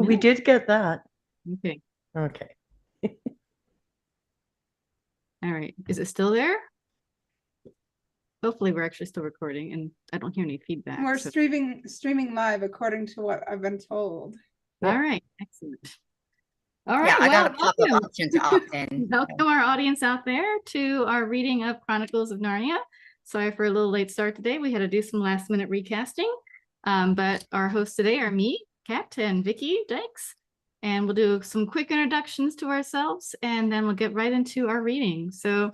we did get that. Okay. Okay. All right. Is it still there? Hopefully we're actually still recording and I don't hear any feedback. We're so. streaming live according to what I've been told. All right. Excellent. All right. Yeah, I got a Well, pop-up option to opt in. welcome our audience out there to our reading of Chronicles of Narnia. Sorry for a little late start today. We had to do some last minute recasting. But our hosts today are me, Kat, and Vicky Dykes. And we'll do some quick introductions to ourselves and then we'll get right into our reading. So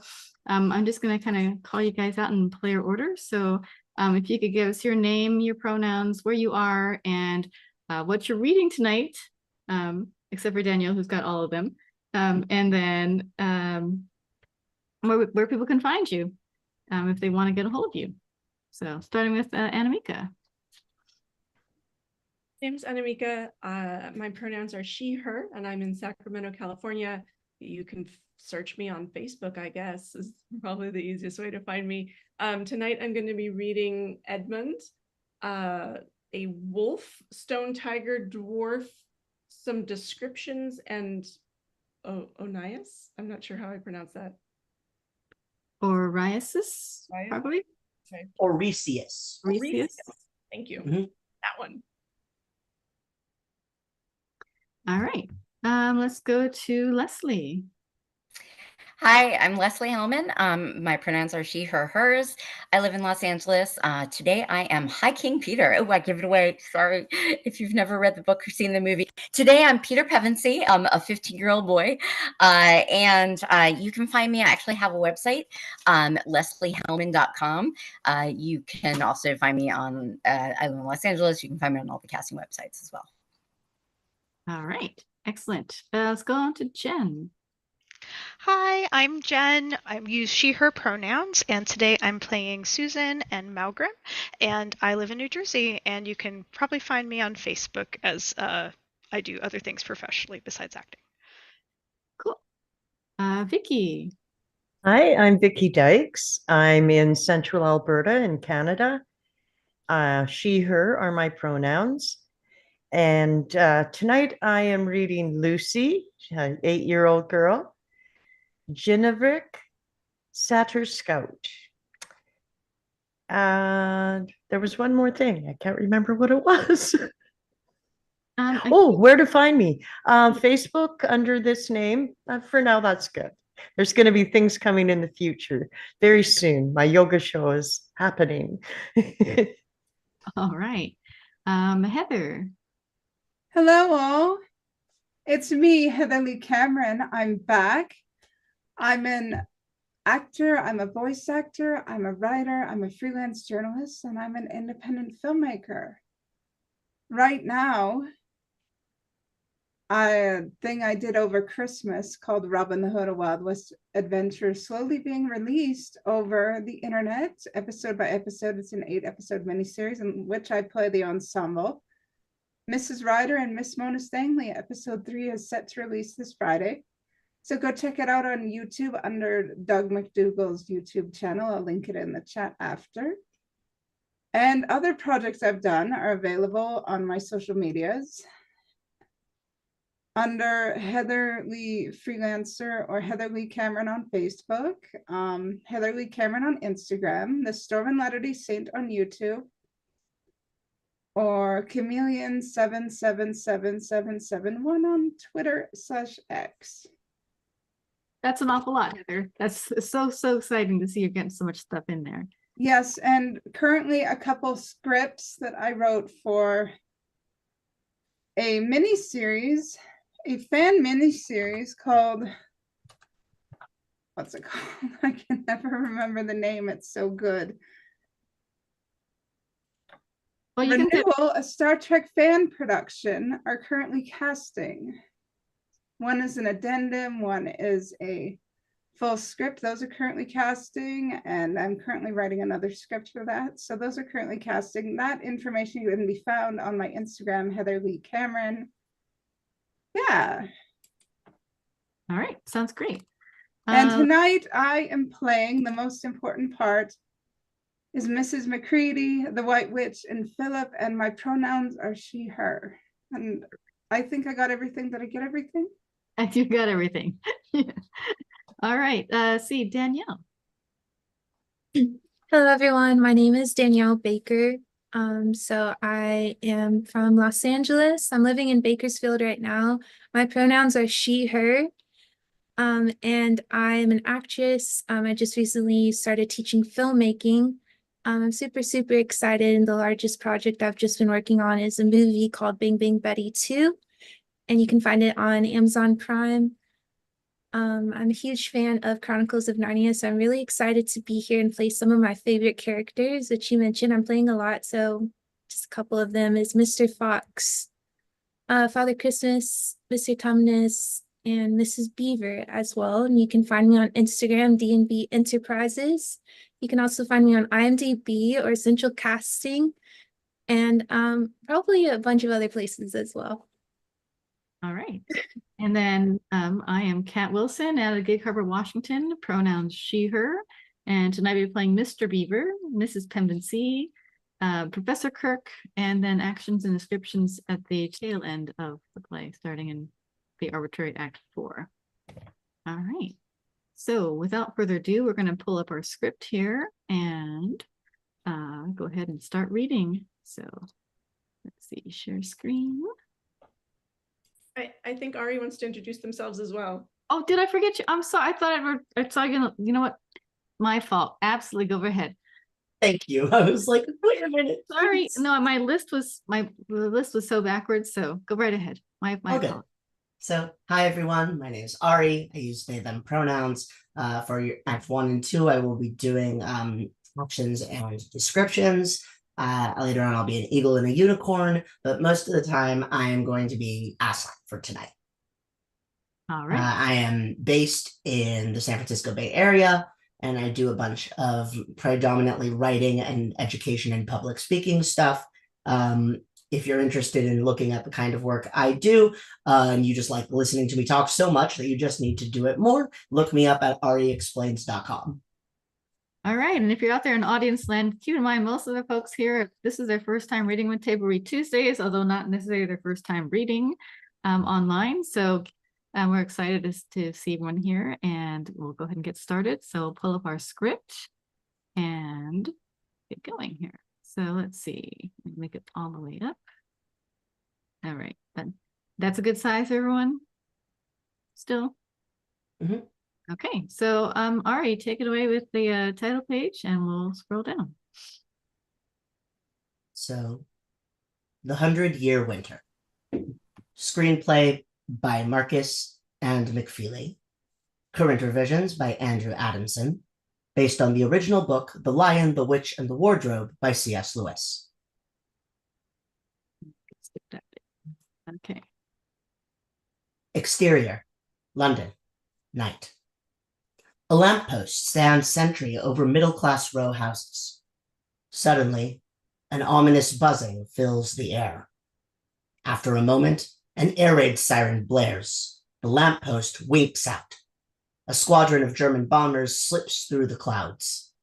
I'm just going to kind of call you guys out in player order. So if you could give us your name, your pronouns, where you are, and what you're reading tonight, except for Daniel, who's got all of them. And then where people can find you if they want to get a hold of you. So starting with Anamika. Name's Anamika. My pronouns are she, her, and I'm in Sacramento, California. You can search me on Facebook, I guess, is probably the easiest way to find me. Tonight I'm going to be reading Edmund, a wolf, stone tiger, dwarf, some descriptions, and Onias. I'm not sure how I pronounce that. Or Ryasis, probably. Okay. Oresius. Thank you. Mm-hmm. That one. All right. Let's go to Leslie. Hi, I'm Leslie Hellman. My pronouns are she, her, hers. I live in Los Angeles. Today I am High King Peter. Oh, I give it away. Sorry if you've never read the book or seen the movie. Today I'm Peter Pevensey, a 15-year-old boy. And you can find me. I actually have a website, lesliehellman.com. You can also find me on, I live in Los Angeles. You can find me on all the casting websites as well. All right. Excellent. Let's go on to Jen. Hi, I'm Jen. I use she, her pronouns, and today I'm playing Susan and Malgrim, and I live in New Jersey, and you can probably find me on Facebook as I do other things professionally besides acting. Cool. Vicky. Hi, I'm Vicky Dykes. I'm in central Alberta in Canada. She, her are my pronouns. And tonight I am reading Lucy, an 8-year-old girl, Ginevric, Satyr Scout. And there was one more thing. I can't remember what it was. Where to find me? Facebook under this name. For now, that's good. There's going to be things coming in the future very soon. My yoga show is happening. All right. Heather. Hello all. It's me, Heather Lee Cameron. I'm back. I'm an actor, I'm a voice actor, I'm a writer, I'm a freelance journalist, and I'm an independent filmmaker. Right now, a thing I did over Christmas called Robin Hood, A Wild West Adventure, slowly being released over the internet, episode by episode. It's an 8-episode miniseries in which I play the ensemble. Mrs. Ryder and Miss Mona Stanley, episode 3 is set to release this Friday. So go check it out on YouTube under Doug McDougall's YouTube channel. I'll link it in the chat after. And other projects I've done are available on my social medias under Heather Lee Freelancer or Heather Lee Cameron on Facebook, Heather Lee Cameron on Instagram, The Storm and Latter-day Saint on YouTube, or Chameleon777771 on Twitter/X. That's an awful lot, Heather. That's so exciting to see you getting so much stuff in there. Yes, and currently a couple scripts that I wrote for a mini-series, a fan mini-series called, what's it called? I can never remember the name. It's so good. Well, Renewal, a Star Trek fan production, are currently casting. One is an addendum, one is a full script. Those are currently casting, and I'm currently writing another script for that. So those are currently casting. That information can be found on my Instagram, Heather Lee Cameron. Yeah. All right, sounds great. And tonight I am playing the most important part is Mrs. McCready, the White Witch, and Philip, and my pronouns are she, her. And I think I got everything. Did I get everything? And you got everything. Yeah. All right. See, Danielle. Hello, everyone. My name is Danielle Baker. So I am from Los Angeles. I'm living in Bakersfield right now. My pronouns are she, her. And I'm an actress. I just recently started teaching filmmaking. I'm super, super excited. And the largest project I've just been working on is a movie called Bang Bang Betty 2. And you can find it on Amazon Prime. I'm a huge fan of Chronicles of Narnia, so I'm really excited to be here and play some of my favorite characters that you mentioned. I'm playing a lot, so just a couple of them is Mr. Fox, Father Christmas, Mr. Tumnus, and Mrs. Beaver as well. And you can find me on Instagram, D&B Enterprises. You can also find me on IMDb or Central Casting, and probably a bunch of other places as well. All right. And then I am Kat Wilson out of Gig Harbor, Washington, pronouns she, her. And tonight we're playing Mr. Beaver, Mrs. Pendency, Professor Kirk, and then actions and descriptions at the tail end of the play, starting in the Arbitrary Act 4. All right. So without further ado, we're going to pull up our script here and go ahead and start reading. So let's see, share screen. I think Ari wants to introduce themselves as well. Oh, did I forget you? I'm sorry. I thought I saw you. You know what? My fault. Absolutely. Go ahead. Thank you. I was like, wait a minute. Sorry. please. No, the list was so backwards. So go right ahead. My Okay. fault. So, hi everyone. My name is Ari. I use they, them pronouns. For your Act 1 and 2, I will be doing actions and descriptions. Later on, I'll be an eagle and a unicorn, but most of the time, I am going to be Aslan for tonight. All right. I am based in the San Francisco Bay Area, and I do a bunch of predominantly writing and education and public speaking stuff. If you're interested in looking at the kind of work I do, and you just like listening to me talk so much that you just need to do it more, look me up at ariexplains.com. All right. And if you're out there in audience land, keep in mind, most of the folks here, this is their first time reading with Table Read Tuesdays, although not necessarily their first time reading online. So we're excited to see everyone here, and we'll go ahead and get started. So we'll pull up our script and get going here. So let's see, make it all the way up. All right, that's a good size, everyone? Still? Mhm. Okay, so Ari, take it away with the title page and we'll scroll down. So, The 100-Year Winter. Screenplay by Marcus and McFeely. Current revisions by Andrew Adamson. Based on the original book, The Lion, the Witch, and the Wardrobe by C.S. Lewis. Skip that bit. Okay. Exterior, London, night. A lamppost stands sentry over middle-class row houses. Suddenly, an ominous buzzing fills the air. After a moment, an air raid siren blares. The lamppost winks out. A squadron of German bombers slips through the clouds.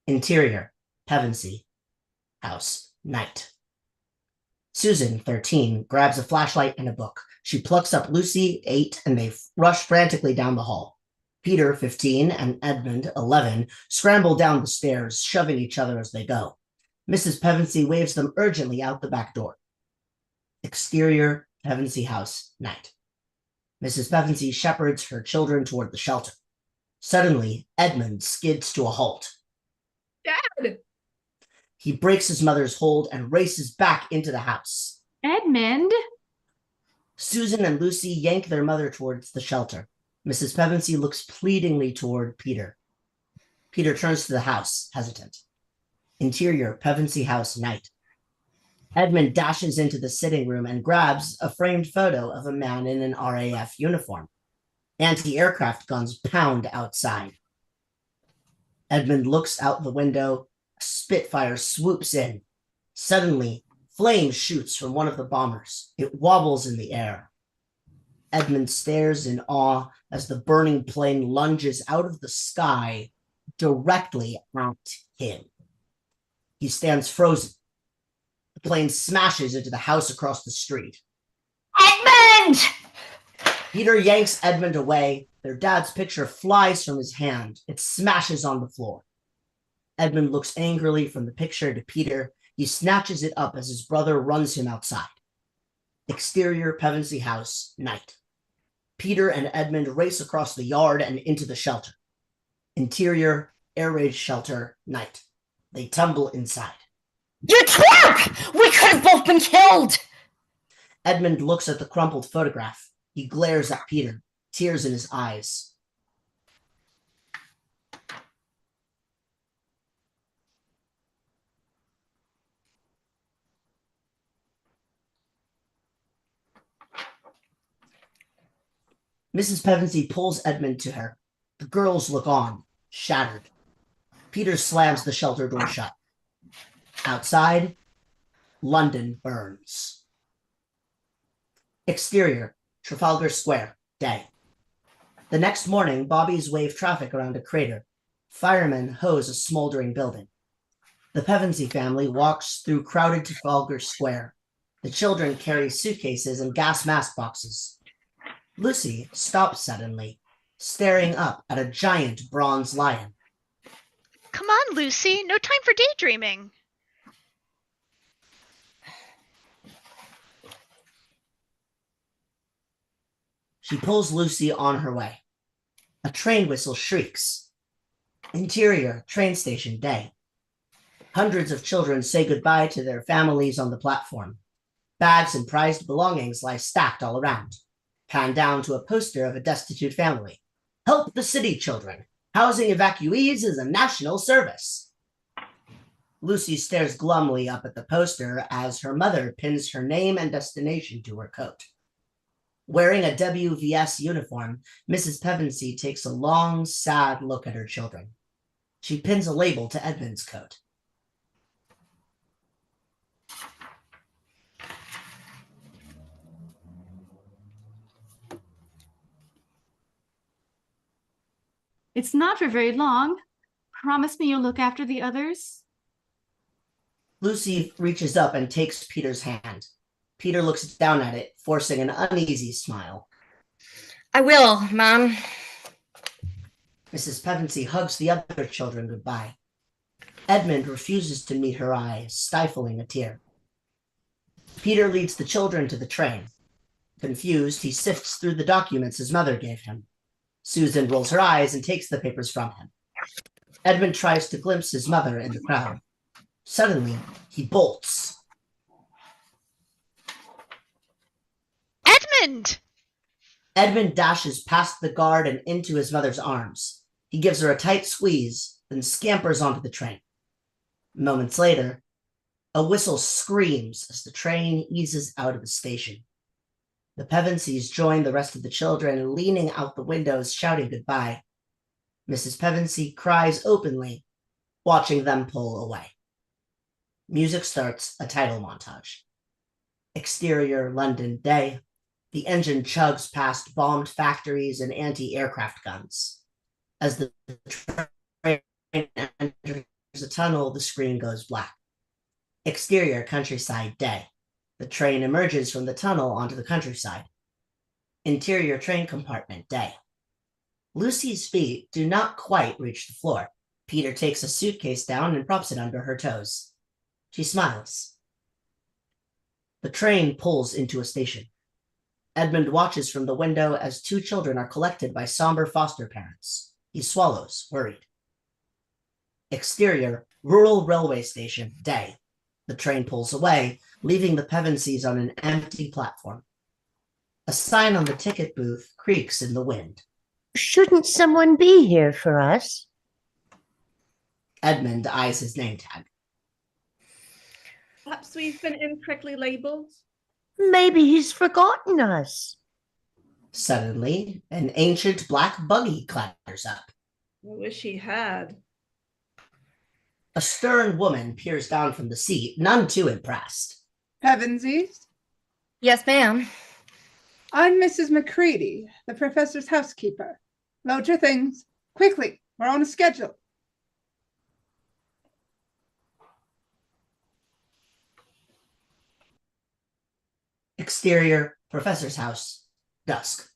Interior, Pevensey house, night. Susan, 13, grabs a flashlight and a book. She plucks up Lucy, 8, and they rush frantically down the hall. Peter, 15, and Edmund, 11, scramble down the stairs, shoving each other as they go. Mrs. Pevensey waves them urgently out the back door. Exterior, Pevensey house, night. Mrs. Pevensey shepherds her children toward the shelter. Suddenly, Edmund skids to a halt. Dad! He breaks his mother's hold and races back into the house. Edmund! Susan and Lucy yank their mother towards the shelter. Mrs. Pevensey looks pleadingly toward Peter. Peter turns to the house, hesitant. Interior, Pevensey house, night. Edmund dashes into the sitting room and grabs a framed photo of a man in an RAF uniform. Anti-aircraft guns pound outside. Edmund looks out the window. A Spitfire swoops in. Suddenly, flame shoots from one of the bombers. It wobbles in the air. Edmund stares in awe as the burning plane lunges out of the sky directly at him. He stands frozen. The plane smashes into the house across the street. Edmund! Peter yanks Edmund away. Their dad's picture flies from his hand. It smashes on the floor. Edmund looks angrily from the picture to Peter. He snatches it up as his brother runs him outside. Exterior Pevensey House, night. Peter and Edmund race across the yard and into the shelter. Interior, air-raid shelter, night. They tumble inside. You twerp! We could have both been killed! Edmund looks at the crumpled photograph. He glares at Peter, tears in his eyes. Mrs. Pevensey pulls Edmund to her. The girls look on, shattered. Peter slams the shelter door shut. Outside, London burns. Exterior, Trafalgar Square, day. The next morning, bobbies wave traffic around a crater. Firemen hose a smoldering building. The Pevensey family walks through crowded Trafalgar Square. The children carry suitcases and gas mask boxes. Lucy stops suddenly, staring up at a giant bronze lion. Come on, Lucy. No time for daydreaming. She pulls Lucy on her way. A train whistle shrieks. Interior, train station, day. Hundreds of children say goodbye to their families on the platform. Bags and prized belongings lie stacked all around. Pan down to a poster of a destitute family. Help the city children. Housing evacuees is a national service. Lucy stares glumly up at the poster as her mother pins her name and destination to her coat. Wearing a WVS uniform, Mrs. Pevensey takes a long, sad look at her children. She pins a label to Edmund's coat. It's not for very long. Promise me you'll look after the others. Lucy reaches up and takes Peter's hand. Peter looks down at it, forcing an uneasy smile. I will, Mom. Mrs. Pevensey hugs the other children goodbye. Edmund refuses to meet her eyes, stifling a tear. Peter leads the children to the train. Confused, he sifts through the documents his mother gave him. Susan rolls her eyes and takes the papers from him. Edmund tries to glimpse his mother in the crowd. Suddenly, he bolts. Edmund! Edmund dashes past the guard and into his mother's arms. He gives her a tight squeeze, then scampers onto the train. Moments later, a whistle screams as the train eases out of the station. The Pevenseys join the rest of the children, leaning out the windows, shouting goodbye. Mrs. Pevensey cries openly, watching them pull away. Music starts a title montage. Exterior, London, day. The engine chugs past bombed factories and anti-aircraft guns. As the train enters a tunnel, the screen goes black. Exterior, countryside, day. The train emerges from the tunnel onto the countryside. Interior train compartment, day. Lucy's feet do not quite reach the floor. Peter takes a suitcase down and props it under her toes. She smiles. The train pulls into a station. Edmund watches from the window as two children are collected by somber foster parents. He swallows, worried. Exterior, rural railway station, day. The train pulls away, leaving the Pevenseys on an empty platform. A sign on the ticket booth creaks in the wind. Shouldn't someone be here for us? Edmund eyes his name tag. Perhaps we've been incorrectly labeled. Maybe he's forgotten us. Suddenly, an ancient black buggy clatters up. I wish he had. A stern woman peers down from the seat, none too impressed. Pevensies, Yes, ma'am. I'm Mrs. McCready, the professor's housekeeper. Load your things. Quickly, we're on a schedule. Exterior, Professor's house, dusk.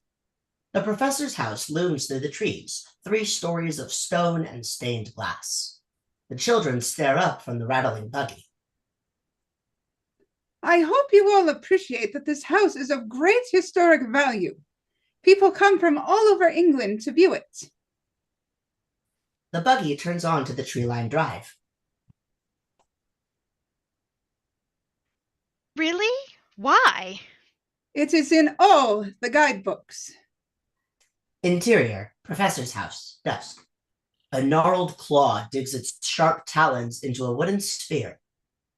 The professor's house looms through the trees, 3 stories of stone and stained glass. The children stare up from the rattling buggy. I hope you all appreciate that this house is of great historic value. People come from all over England to view it. The buggy turns onto the tree-lined drive. Really? Why? It is in all the guidebooks. Interior, professor's house, dusk. A gnarled claw digs its sharp talons into a wooden sphere.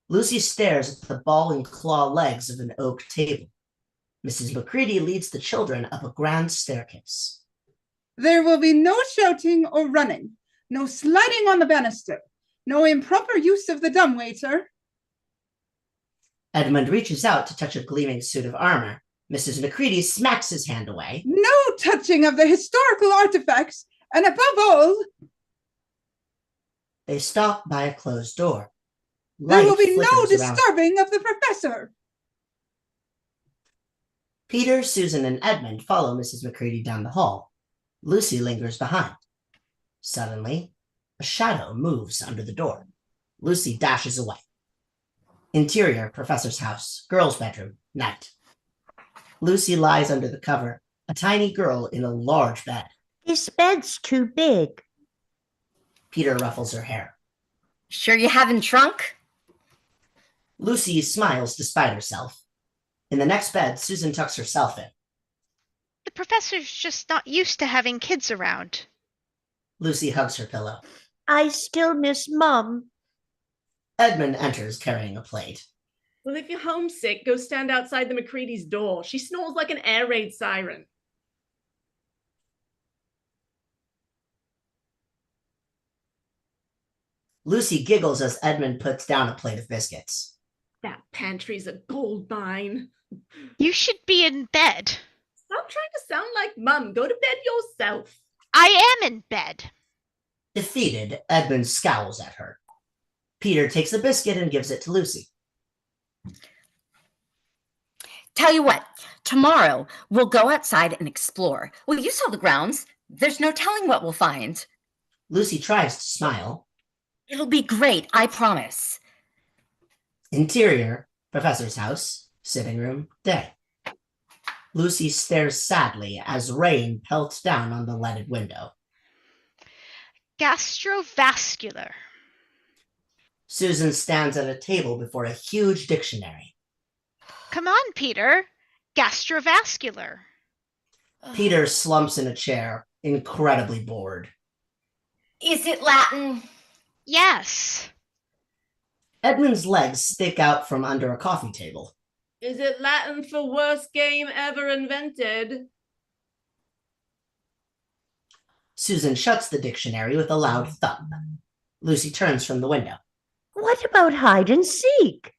Lucy stares at the ball and claw legs of an oak table. Mrs. Macready leads the children up a grand staircase. There will be no shouting or running, no sliding on the banister, no improper use of the dumbwaiter. Edmund reaches out to touch a gleaming suit of armor. Mrs. Macready smacks his hand away. No touching of the historical artifacts, and above all, They stop by a closed door. there will Light be no flickers around. disturbing of the professor. Peter, Susan, and Edmund follow Mrs. Macready down the hall. Lucy lingers behind. Suddenly, a shadow moves under the door. Lucy dashes away. Interior, professor's house, girl's bedroom, night. Lucy lies under the cover, a tiny girl in a large bed. This bed's too big. Peter ruffles her hair. Sure you haven't shrunk? Lucy smiles despite herself. In the next bed, Susan tucks herself in. The professor's just not used to having kids around. Lucy hugs her pillow. I still miss Mum. Edmund enters carrying a plate. Well, if you're homesick, go stand outside the Macready's door. She snores like an air raid siren. Lucy giggles as Edmund puts down a plate of biscuits. That pantry's a gold mine. You should be in bed. Stop trying to sound like Mum. Go to bed yourself. I am in bed. Defeated, Edmund scowls at her. Peter takes the biscuit and gives it to Lucy. Tell you what, tomorrow we'll go outside and explore. Well, you saw the grounds. There's no telling what we'll find. Lucy tries to smile. It'll be great, I promise. Interior, professor's house, sitting room, day. Lucy stares sadly as rain pelts down on the leaded window. Gastrovascular. Susan stands at a table before a huge dictionary. Come on, Peter. Gastrovascular. Peter slumps in a chair, incredibly bored. Is it Latin? Yes. Edmund's legs stick out from under a coffee table. Is it Latin for worst game ever invented? Susan shuts the dictionary with a loud thump. Lucy turns from the window. What about hide and seek?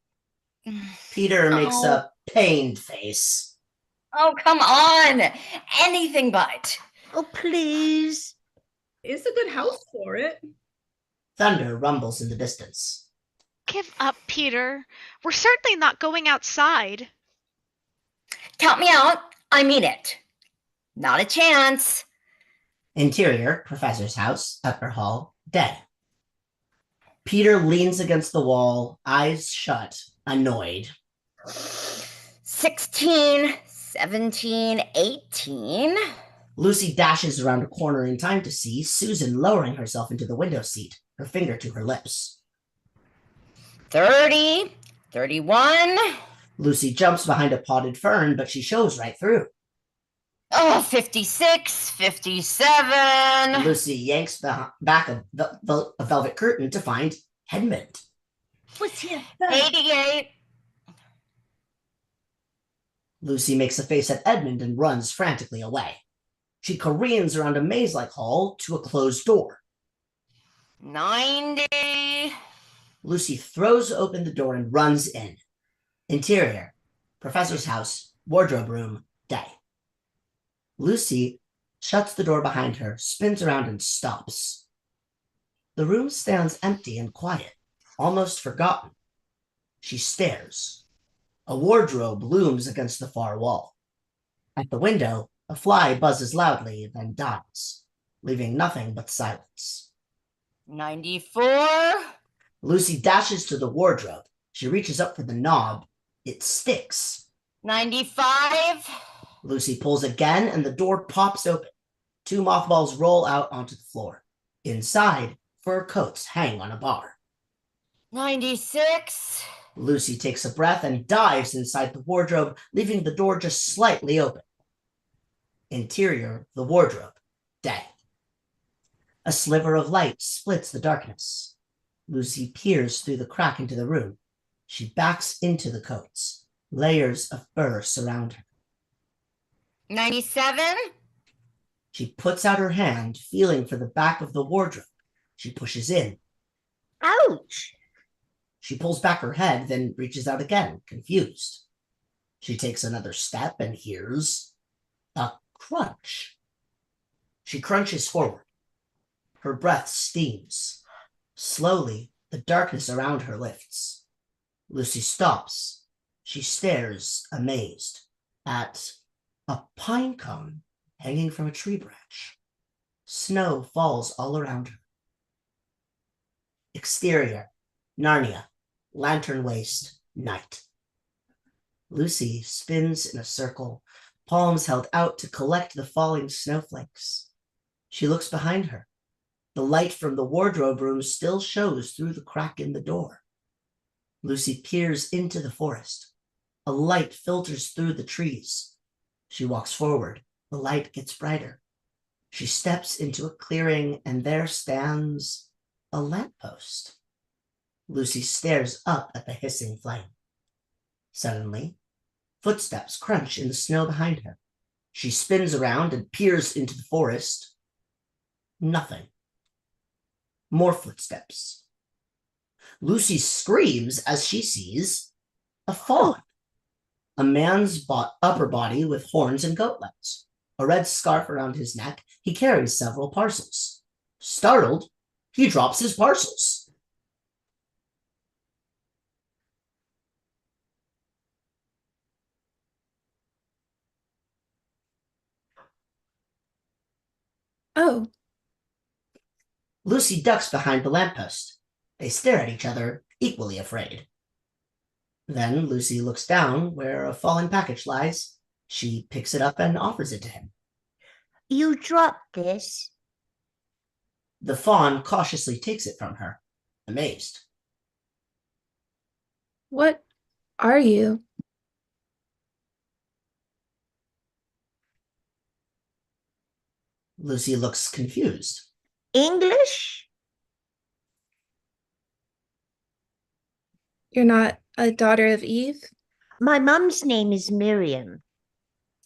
Peter makes Oh. a pained face. Oh, come on. Anything but. Oh, please. It's a good house for it. Thunder rumbles in the distance. Give up, Peter. We're certainly not going outside. Count me out. I mean it. Not a chance. Interior, professor's house, upper hall, day. Peter leans against the wall, eyes shut, annoyed. 16, 17, 18. Lucy dashes around a corner in time to see Susan lowering herself into the window seat, her finger to her lips. 30, 31. Lucy jumps behind a potted fern, but she shows right through. Oh, 56, 57. Lucy yanks back a velvet curtain to find Edmund. What's here? 88. Lucy makes a face at Edmund and runs frantically away. She careens around a maze-like hall to a closed door. 90. Lucy throws open the door and runs in. Interior, professor's house, wardrobe room, day. Lucy shuts the door behind her, spins around and stops. The room stands empty and quiet, almost forgotten. She stares. A wardrobe looms against the far wall. At the window, a fly buzzes loudly, then dies, leaving nothing but silence. 94. Lucy dashes to the wardrobe. She reaches up for the knob. It sticks. 95. Lucy pulls again, and the door pops open. 2 mothballs roll out onto the floor. Inside, fur coats hang on a bar. 96. Lucy takes a breath and dives inside the wardrobe, leaving the door just slightly open. Interior, the wardrobe, day. A sliver of light splits the darkness. Lucy peers through the crack into the room. She backs into the coats. Layers of fur surround her. 97. She puts out her hand, feeling for the back of the wardrobe. She pushes in. Ouch! She pulls back her head, then reaches out again, confused. She takes another step and hears a crunch. She crunches forward. Her breath steams. Slowly, the darkness around her lifts. Lucy stops. She stares, amazed, at a pine cone hanging from a tree branch. Snow falls all around her. Exterior, Narnia, lantern waste, night. Lucy spins in a circle, palms held out to collect the falling snowflakes. She looks behind her. The light from the wardrobe room still shows through the crack in the door. Lucy peers into the forest. A light filters through the trees. She walks forward. The light gets brighter. She steps into a clearing, and there stands a lamppost. Lucy stares up at the hissing flame. Suddenly, footsteps crunch in the snow behind her. She spins around and peers into the forest. Nothing. More footsteps. Lucy screams as she sees a fawn. A man's upper body with horns and goat legs. A red scarf around his neck. He carries several parcels. Startled, he drops his parcels. Oh, Lucy ducks behind the lamppost. They stare at each other, equally afraid. Then Lucy looks down where a fallen package lies. She picks it up and offers it to him. You dropped this? The fawn cautiously takes it from her, amazed. what are you? Lucy looks confused. English? You're not a daughter of Eve? My mum's name is Miriam.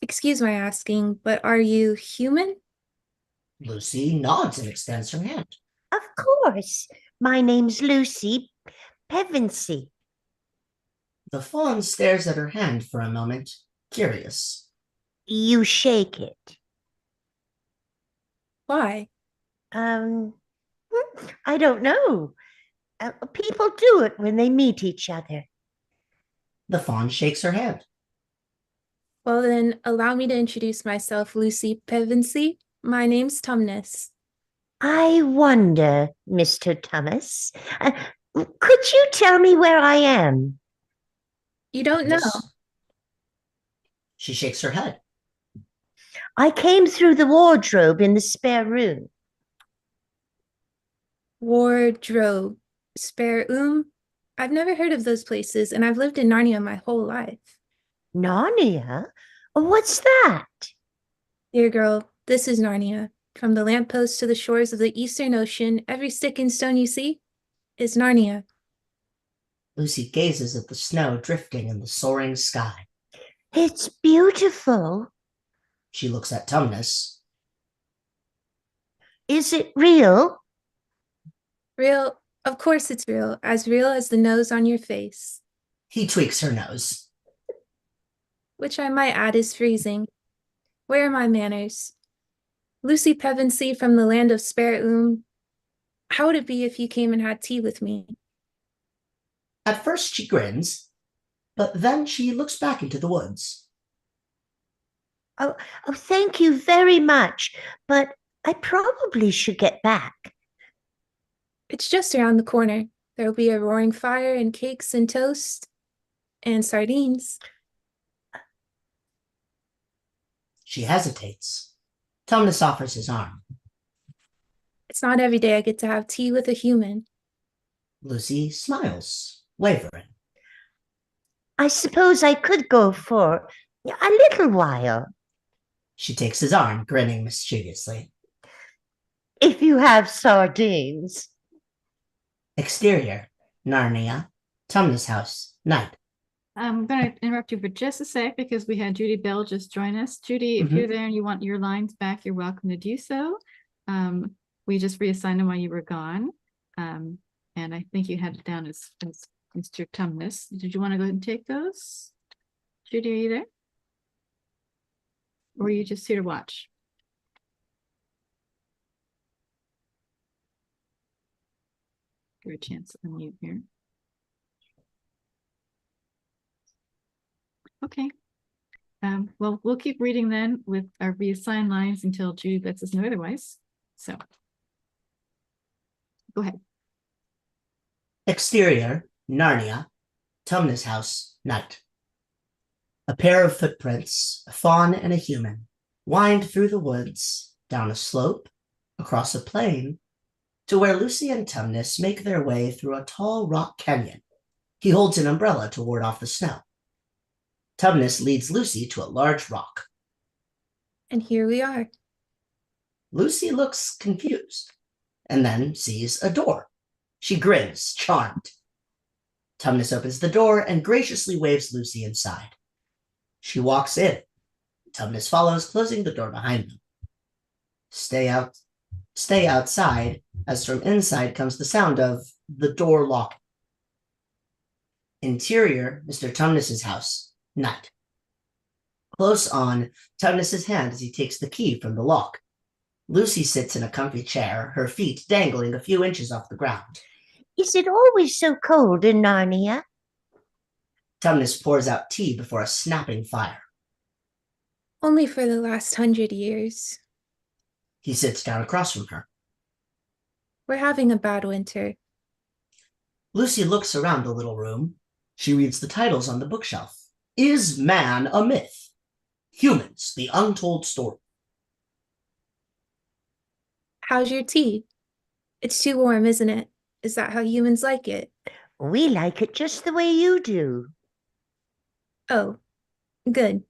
Excuse my asking, but are you human? Lucy nods and extends her hand. Of course. My name's Lucy Pevensey. The fawn stares at her hand for a moment, curious. You shake it. Why? I don't know. People do it when they meet each other. The fawn shakes her hand. Well, then, allow me to introduce myself, Lucy Pevensey. My name's Tumnus. I wonder, Mr. Thomas, could you tell me where I am? You don't know. She shakes her head. I came through the wardrobe in the spare room. Wardrobe. Spare room? I've never heard of those places, and I've lived in Narnia my whole life. Narnia? What's that? Dear girl, this is Narnia. From the lamppost to the shores of the Eastern Ocean, every stick and stone you see is Narnia. Lucy gazes at the snow drifting in the soaring sky. It's beautiful. She looks at Tumnus. Is it real? Real? Of course it's real as the nose on your face. He tweaks her nose. Which I might add is freezing. Where are my manners? Lucy Pevensey from the land of Spare How would it be if you came and had tea with me? At first she grins, but then she looks back into the woods. Oh, oh, thank you very much. But I probably should get back. It's just around the corner. There will be a roaring fire and cakes and toast and sardines. She hesitates. Tumnus offers his arm. It's not every day I get to have tea with a human. Lucy smiles, wavering. I suppose I could go for a little while. She takes his arm, grinning mischievously. If you have sardines. Exterior, Narnia, Tumnus house, night. I'm going to interrupt you for just a sec because we had Judy Bell just join us. Judy, if you're there and you want your lines back, you're welcome to do so. We just reassigned them while you were gone. And I think you had it down as Mr. Tumnus. Did you want to go ahead and take those? Judy, are you there? Or are you just here to watch? Give her a chance to unmute here. Okay. Well, we'll keep reading then with our reassigned lines until Judy lets us know otherwise. So, go ahead. Exterior, Narnia, Tumnus house, night. A pair of footprints, a fawn and a human, wind through the woods, down a slope, across a plain, to where Lucy and Tumnus make their way through a tall rock canyon. He holds an umbrella to ward off the snow. Tumnus leads Lucy to a large rock. And here we are. Lucy looks confused, and then sees a door. She grins, charmed. Tumnus opens the door and graciously waves Lucy inside. She walks in. Tumnus follows, closing the door behind them. Stay outside, as from inside comes the sound of the door locking. Interior, Mr. Tumnus's house, night. Close on, Tumnus's hand as he takes the key from the lock. Lucy sits in a comfy chair, her feet dangling a few inches off the ground. Is it always so cold in Narnia? Tumnus pours out tea before a snapping fire. Only for the last 100 years. He sits down across from her. We're having a bad winter. Lucy looks around the little room. She reads the titles on the bookshelf. Is Man a Myth? Humans, the Untold Story. How's your tea? It's too warm, isn't it? Is that how humans like it? We like it just the way you do. Oh, good.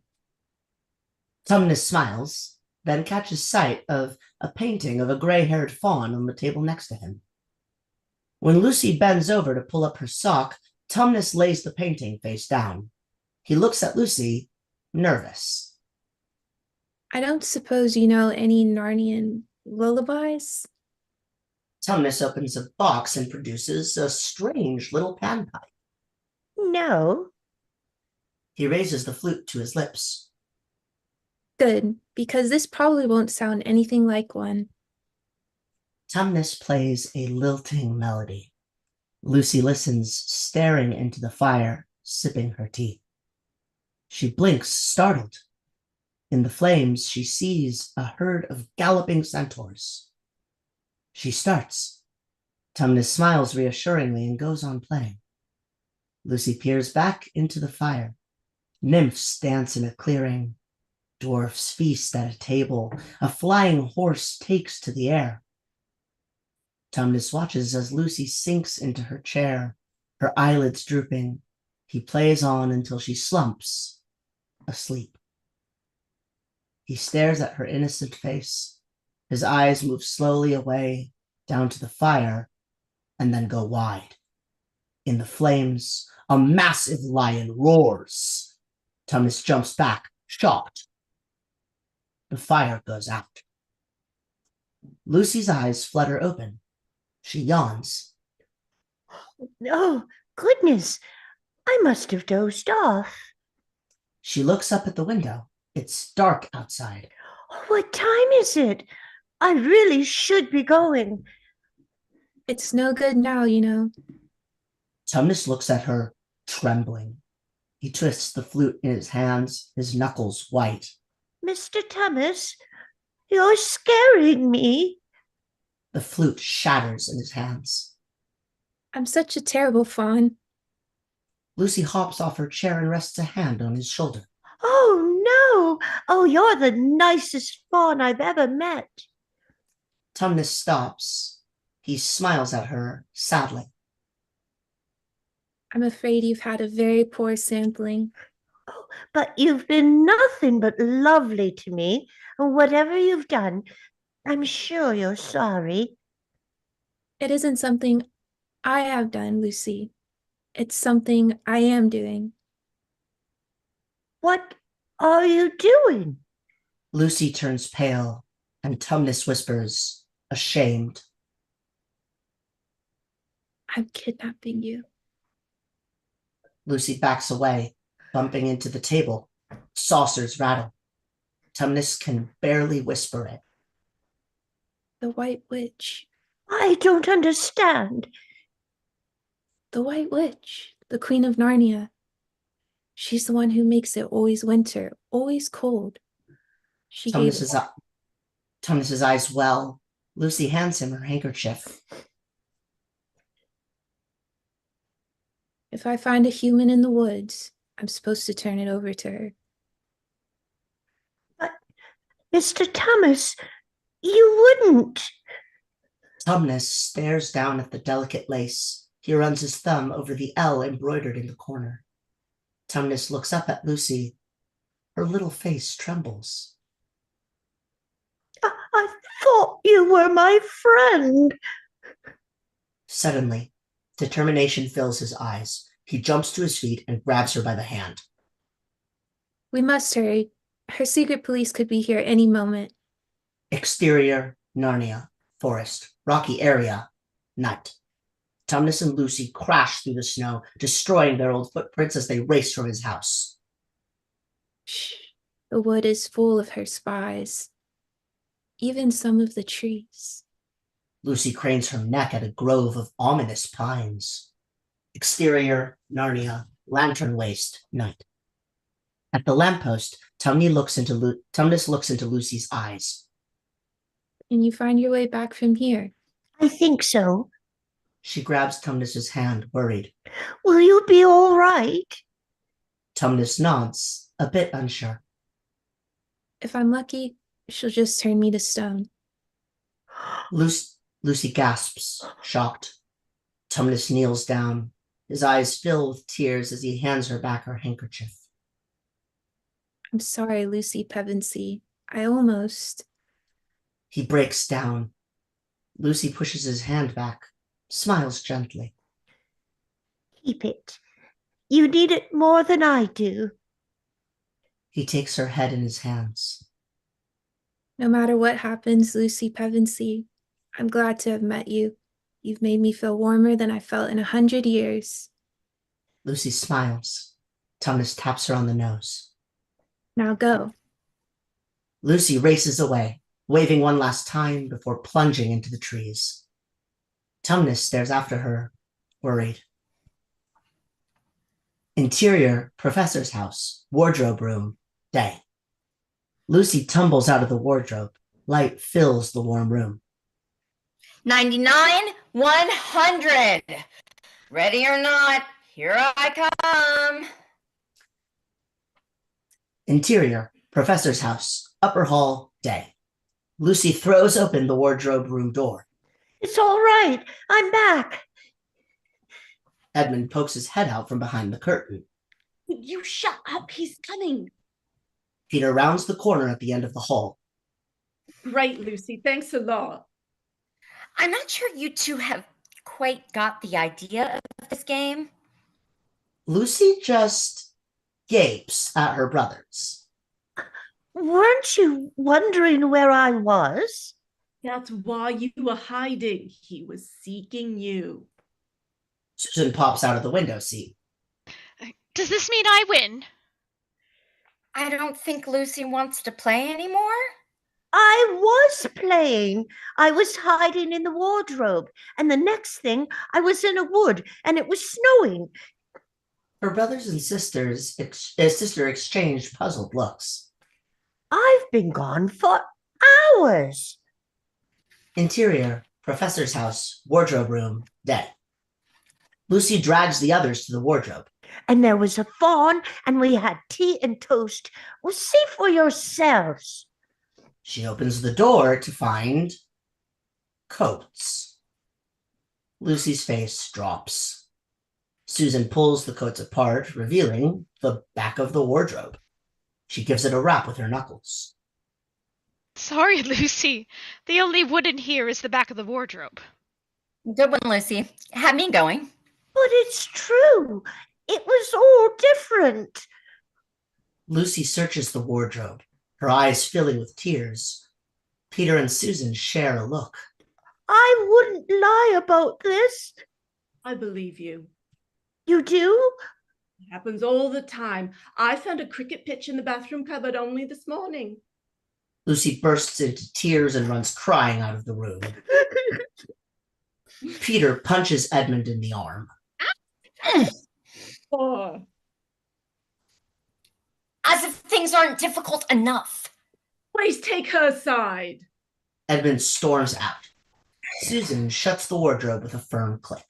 Tumnus smiles, then catches sight of a painting of a gray-haired fawn on the table next to him. When Lucy bends over to pull up her sock, Tumnus lays the painting face down. He looks at Lucy, nervous. I don't suppose you know any Narnian lullabies? Tumnus opens a box and produces a strange little panpipe. No. He raises the flute to his lips. Good, because this probably won't sound anything like one. Tumnus plays a lilting melody. Lucy listens, staring into the fire, sipping her tea. She blinks, startled. In the flames, she sees a herd of galloping centaurs. She starts. Tumnus smiles reassuringly and goes on playing. Lucy peers back into the fire. Nymphs dance in a clearing. Dwarfs feast at a table. A flying horse takes to the air. Tumnus watches as Lucy sinks into her chair, her eyelids drooping. He plays on until she slumps, asleep. He stares at her innocent face. His eyes move slowly away, down to the fire, and then go wide. In the flames, a massive lion roars. Tumnus jumps back, shocked. The fire goes out. Lucy's eyes flutter open. She yawns. Oh, goodness. I must have dozed off. She looks up at the window. It's dark outside. What time is it? I really should be going. It's no good now, you know. Tumnus looks at her, trembling. He twists the flute in his hands, his knuckles white. Mr. Thomas, you're scaring me. The flute shatters in his hands. I'm such a terrible fawn. Lucy hops off her chair and rests a hand on his shoulder. Oh, no. Oh, you're the nicest fawn I've ever met. Tumnus stops. He smiles at her sadly. I'm afraid you've had a very poor sampling. Oh, but you've been nothing but lovely to me. Whatever you've done, I'm sure you're sorry. It isn't something I have done, Lucy. It's something I am doing. What are you doing? Lucy turns pale, and Tumnus whispers, ashamed. I'm kidnapping you. Lucy backs away, bumping into the table. Saucers rattle. Tumnus can barely whisper it. The White Witch. I don't understand. The White Witch. The Queen of Narnia. She's the one who makes it always winter, always cold. She gave Tumnus's eyes well. Lucy hands him her handkerchief. If I find a human in the woods, I'm supposed to turn it over to her. But, Mr. Thomas, you wouldn't. Tumnus stares down at the delicate lace. He runs his thumb over the L embroidered in the corner. Tumnus looks up at Lucy. Her little face trembles. I thought you were my friend. Suddenly, determination fills his eyes. He jumps to his feet and grabs her by the hand. We must hurry. Her secret police could be here any moment. Exterior, Narnia. Forest. Rocky area. Night. Tumnus and Lucy crash through the snow, destroying their old footprints as they race from his house. Shh. The wood is full of her spies. Even some of the trees. Lucy cranes her neck at a grove of ominous pines. Exterior, Narnia. Lantern waste. Night. At the lamppost, Tumnus looks into Lucy's eyes. Can you find your way back from here? I think so. She grabs Tumnus's hand, worried. Will you be all right? Tumnus nods, a bit unsure. If I'm lucky, she'll just turn me to stone. Lucy gasps, shocked. Tumnus kneels down. His eyes fill with tears as he hands her back her handkerchief. I'm sorry, Lucy Pevensey. I almost... He breaks down. Lucy pushes his hand back, smiles gently. Keep it. You need it more than I do. He takes her head in his hands. No matter what happens, Lucy Pevensey, I'm glad to have met you. You've made me feel warmer than I felt in 100 years. Lucy smiles. Tumnus taps her on the nose. Now go. Lucy races away, waving one last time before plunging into the trees. Tumnus stares after her, worried. Interior, professor's house, wardrobe room, day. Lucy tumbles out of the wardrobe. Light fills the warm room. 99, 100. Ready or not, here I come. Interior, professor's house, upper hall, day. Lucy throws open the wardrobe room door. It's all right. I'm back. Edmund pokes his head out from behind the curtain. You shut up, he's coming. Peter rounds the corner at the end of the hall. Right, Lucy, thanks a lot. I'm not sure you two have quite got the idea of this game. Lucy just gapes at her brothers. Weren't you wondering where I was? That's why you were hiding. He was seeking you. Susan pops out of the window seat. Does this mean I win? I don't think Lucy wants to play anymore. I was playing. I was hiding in the wardrobe. And the next thing, I was in a wood and it was snowing. Her brothers and sister exchanged puzzled looks. I've been gone for hours. Interior, professor's house, wardrobe room, dead. Lucy drags the others to the wardrobe. And there was a fawn, and we had tea and toast. Well, see for yourselves. She opens the door to find coats. Lucy's face drops. Susan pulls the coats apart, revealing the back of the wardrobe. She gives it a rap with her knuckles. Sorry, Lucy. The only wood in here is the back of the wardrobe. Good one, Lucy. Had me going. But it's true. It was all different. Lucy searches the wardrobe, her eyes filling with tears. Peter and Susan share a look. I wouldn't lie about this. I believe you. You do? It happens all the time. I found a cricket pitch in the bathroom cupboard only this morning. Lucy bursts into tears and runs crying out of the room. Peter punches Edmund in the arm. Oh. As if things aren't difficult enough. Please take her side. Edmund storms out. Susan shuts the wardrobe with a firm click.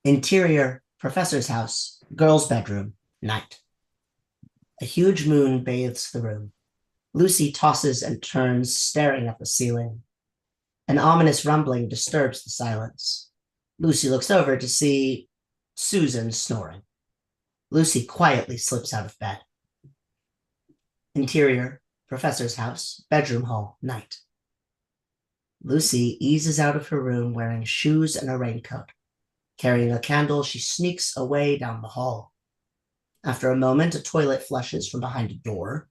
Interior, professor's house, girl's bedroom, night. A huge moon bathes the room. Lucy tosses and turns, staring at the ceiling. An ominous rumbling disturbs the silence. Lucy looks over to see Susan snoring. Lucy quietly slips out of bed. Interior, professor's house, bedroom hall, night. Lucy eases out of her room wearing shoes and a raincoat. Carrying a candle, she sneaks away down the hall. After a moment, a toilet flushes from behind a door.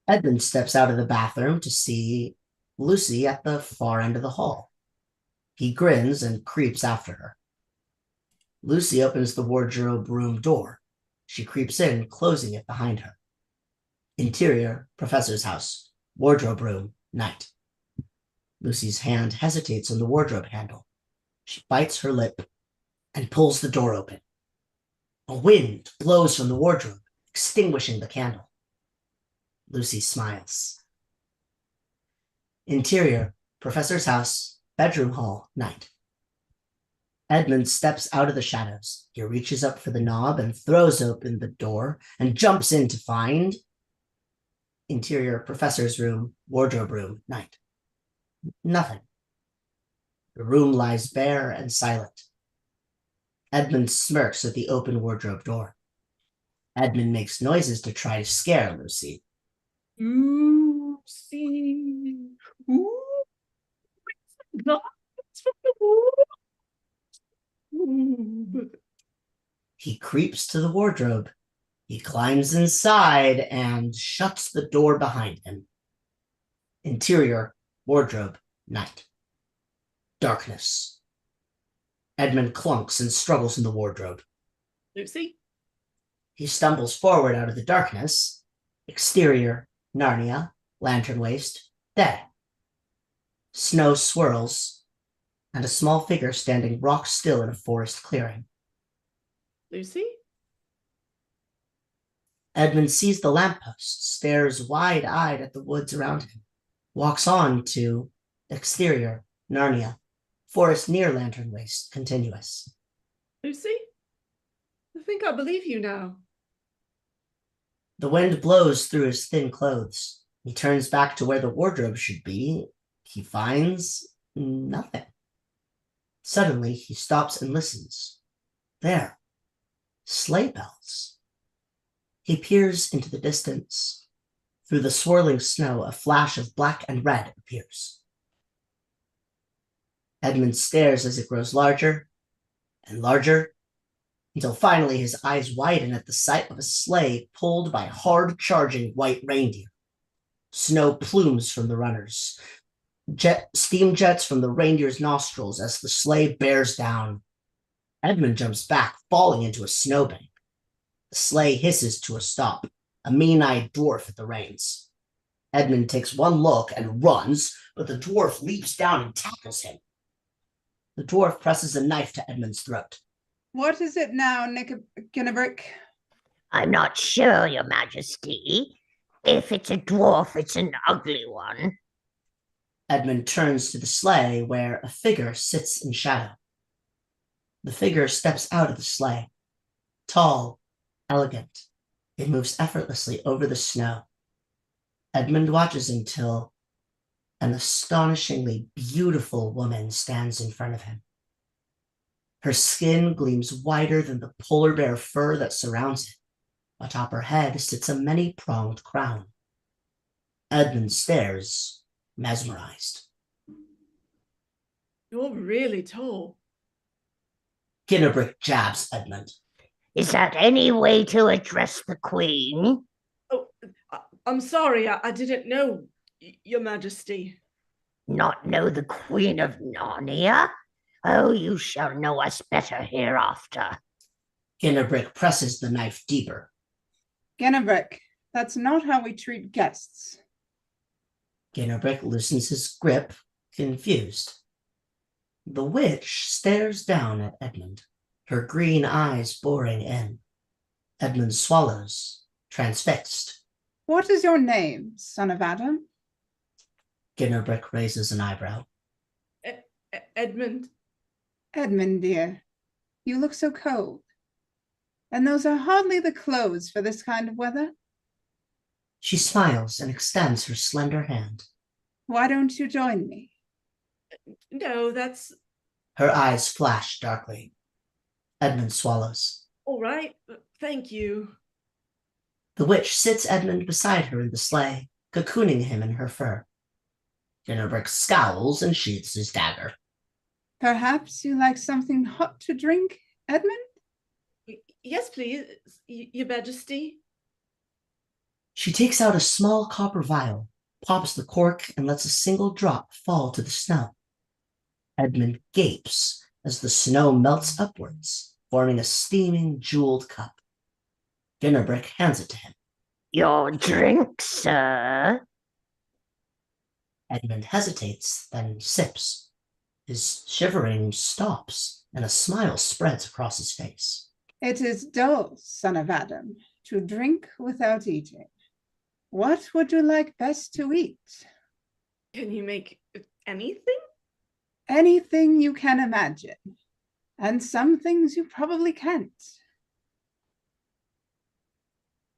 Edmund steps out of the bathroom to see Lucy at the far end of the hall. He grins and creeps after her. Lucy opens the wardrobe room door. She creeps in, closing it behind her. Interior, professor's house, wardrobe room, night. Lucy's hand hesitates on the wardrobe handle. She bites her lip and pulls the door open. A wind blows from the wardrobe, extinguishing the candle. Lucy smiles. Interior, professor's house, bedroom hall, night. Edmund steps out of the shadows. He reaches up for the knob and throws open the door and jumps in to find interior, professor's room, wardrobe room, night. Nothing. The room lies bare and silent. Edmund smirks at the open wardrobe door. Edmund makes noises to try to scare Lucy. Lucy. Ooh. God, it's from the wardrobe. He creeps to the wardrobe. He climbs inside and shuts the door behind him. Interior, wardrobe, night. Darkness. Edmund clunks and struggles in the wardrobe. Lucy? He stumbles forward out of the darkness. Exterior, Narnia, lantern waist, dead. Snow swirls, and a small figure standing rock still in a forest clearing. Lucy? Edmund sees the lamppost, stares wide-eyed at the woods around him, walks on to exterior, Narnia, forest near lantern waist, continuous. Lucy? I think I believe you now. The wind blows through his thin clothes. He turns back to where the wardrobe should be. He finds nothing. Suddenly, he stops and listens. There, sleigh bells. He peers into the distance. Through the swirling snow, a flash of black and red appears. Edmund stares as it grows larger and larger, until finally his eyes widen at the sight of a sleigh pulled by hard-charging white reindeer. Snow plumes from the runners. Steam jets from the reindeer's nostrils as the sleigh bears down. Edmund jumps back, falling into a snowbank. The sleigh hisses to a stop, a mean-eyed dwarf at the reins. Edmund takes one look and runs, but the dwarf leaps down and tackles him. The dwarf presses a knife to Edmund's throat. What is it now, Nick Ginnebrick? I'm not sure, Your Majesty. If it's a dwarf, it's an ugly one. Edmund turns to the sleigh where a figure sits in shadow. The figure steps out of the sleigh. Tall, elegant, it moves effortlessly over the snow. Edmund watches until an astonishingly beautiful woman stands in front of him. Her skin gleams whiter than the polar bear fur that surrounds it. Atop her head sits a many-pronged crown. Edmund stares, mesmerized. You're really tall. Ginnerbrick jabs Edmund. Is that any way to address the queen? Oh, I'm sorry, I didn't know, Your Majesty. Not know the Queen of Narnia? Oh, you shall know us better hereafter. Ginnerbrick presses the knife deeper. Gennebrick, that's not how we treat guests. Ginnerbrick loosens his grip, confused. The witch stares down at Edmund, her green eyes boring in. Edmund swallows, transfixed. What is your name, son of Adam? Ginnerbrick raises an eyebrow. Edmund. Edmund, dear, you look so cold. And those are hardly the clothes for this kind of weather. She smiles and extends her slender hand. Why don't you join me? No, that's Her eyes flash darkly. Edmund swallows. all right. Thank you. The witch sits Edmund beside her in the sleigh, cocooning him in her fur. Ginnerbrick scowls and sheathes his dagger. Perhaps you like something hot to drink, Edmund? Yes, please, Your Majesty. She takes out a small copper vial, pops the cork, and lets a single drop fall to the snow. Edmund gapes as the snow melts upwards, forming a steaming, jeweled cup. Ginnerbrick hands it to him. Your drink, sir? Edmund hesitates, then sips. His shivering stops, and a smile spreads across his face. It is dull, son of Adam, to drink without eating. What would you like best to eat? Can you make anything? Anything you can imagine. And some things you probably can't.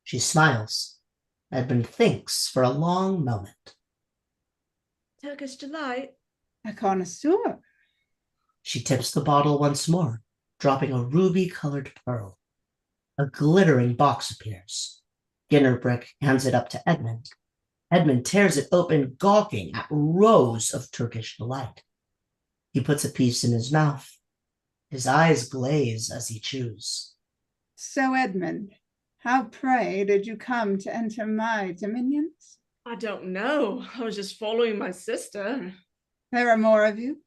She smiles. Edmund thinks for a long moment. Turkish delight. A connoisseur. She tips the bottle once more, dropping a ruby-colored pearl. A glittering box appears. Ginnerbrick hands it up to Edmund. Edmund tears it open, gawking at rows of Turkish delight. He puts a piece in his mouth. His eyes glaze as he chews. So, Edmund, how, pray, did you come to enter my dominions? I don't know. I was just following my sister. There are more of you?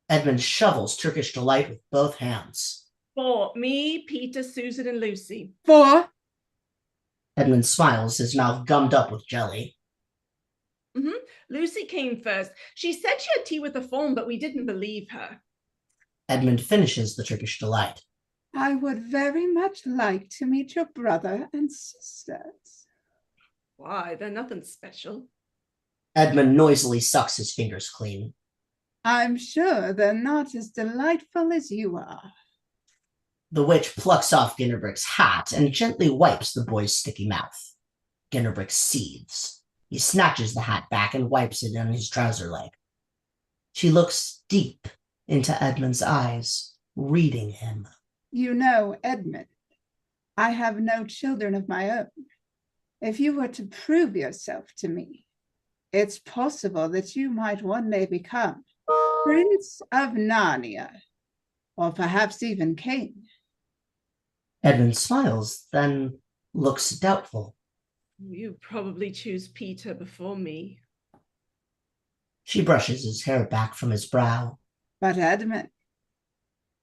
Edmund shovels Turkish delight with both hands. For me, Peter, Susan, and Lucy. 4? Edmund smiles, his mouth gummed up with jelly. Lucy came first. She said she had tea with the fawn, but we didn't believe her. Edmund finishes the Turkish delight. I would very much like to meet your brother and sisters. Why? They're nothing special. Edmund noisily sucks his fingers clean. I'm sure they're not as delightful as you are. The witch plucks off Ginnerbrick's hat and gently wipes the boy's sticky mouth. Ginnerbrick seethes. He snatches the hat back and wipes it on his trouser leg. She looks deep into Edmund's eyes, reading him. You know, Edmund, I have no children of my own. If you were to prove yourself to me, it's possible that you might one day become Prince of Narnia, or perhaps even King. Edmund smiles, then looks doubtful. You probably choose Peter before me. She brushes his hair back from his brow. But Edmund,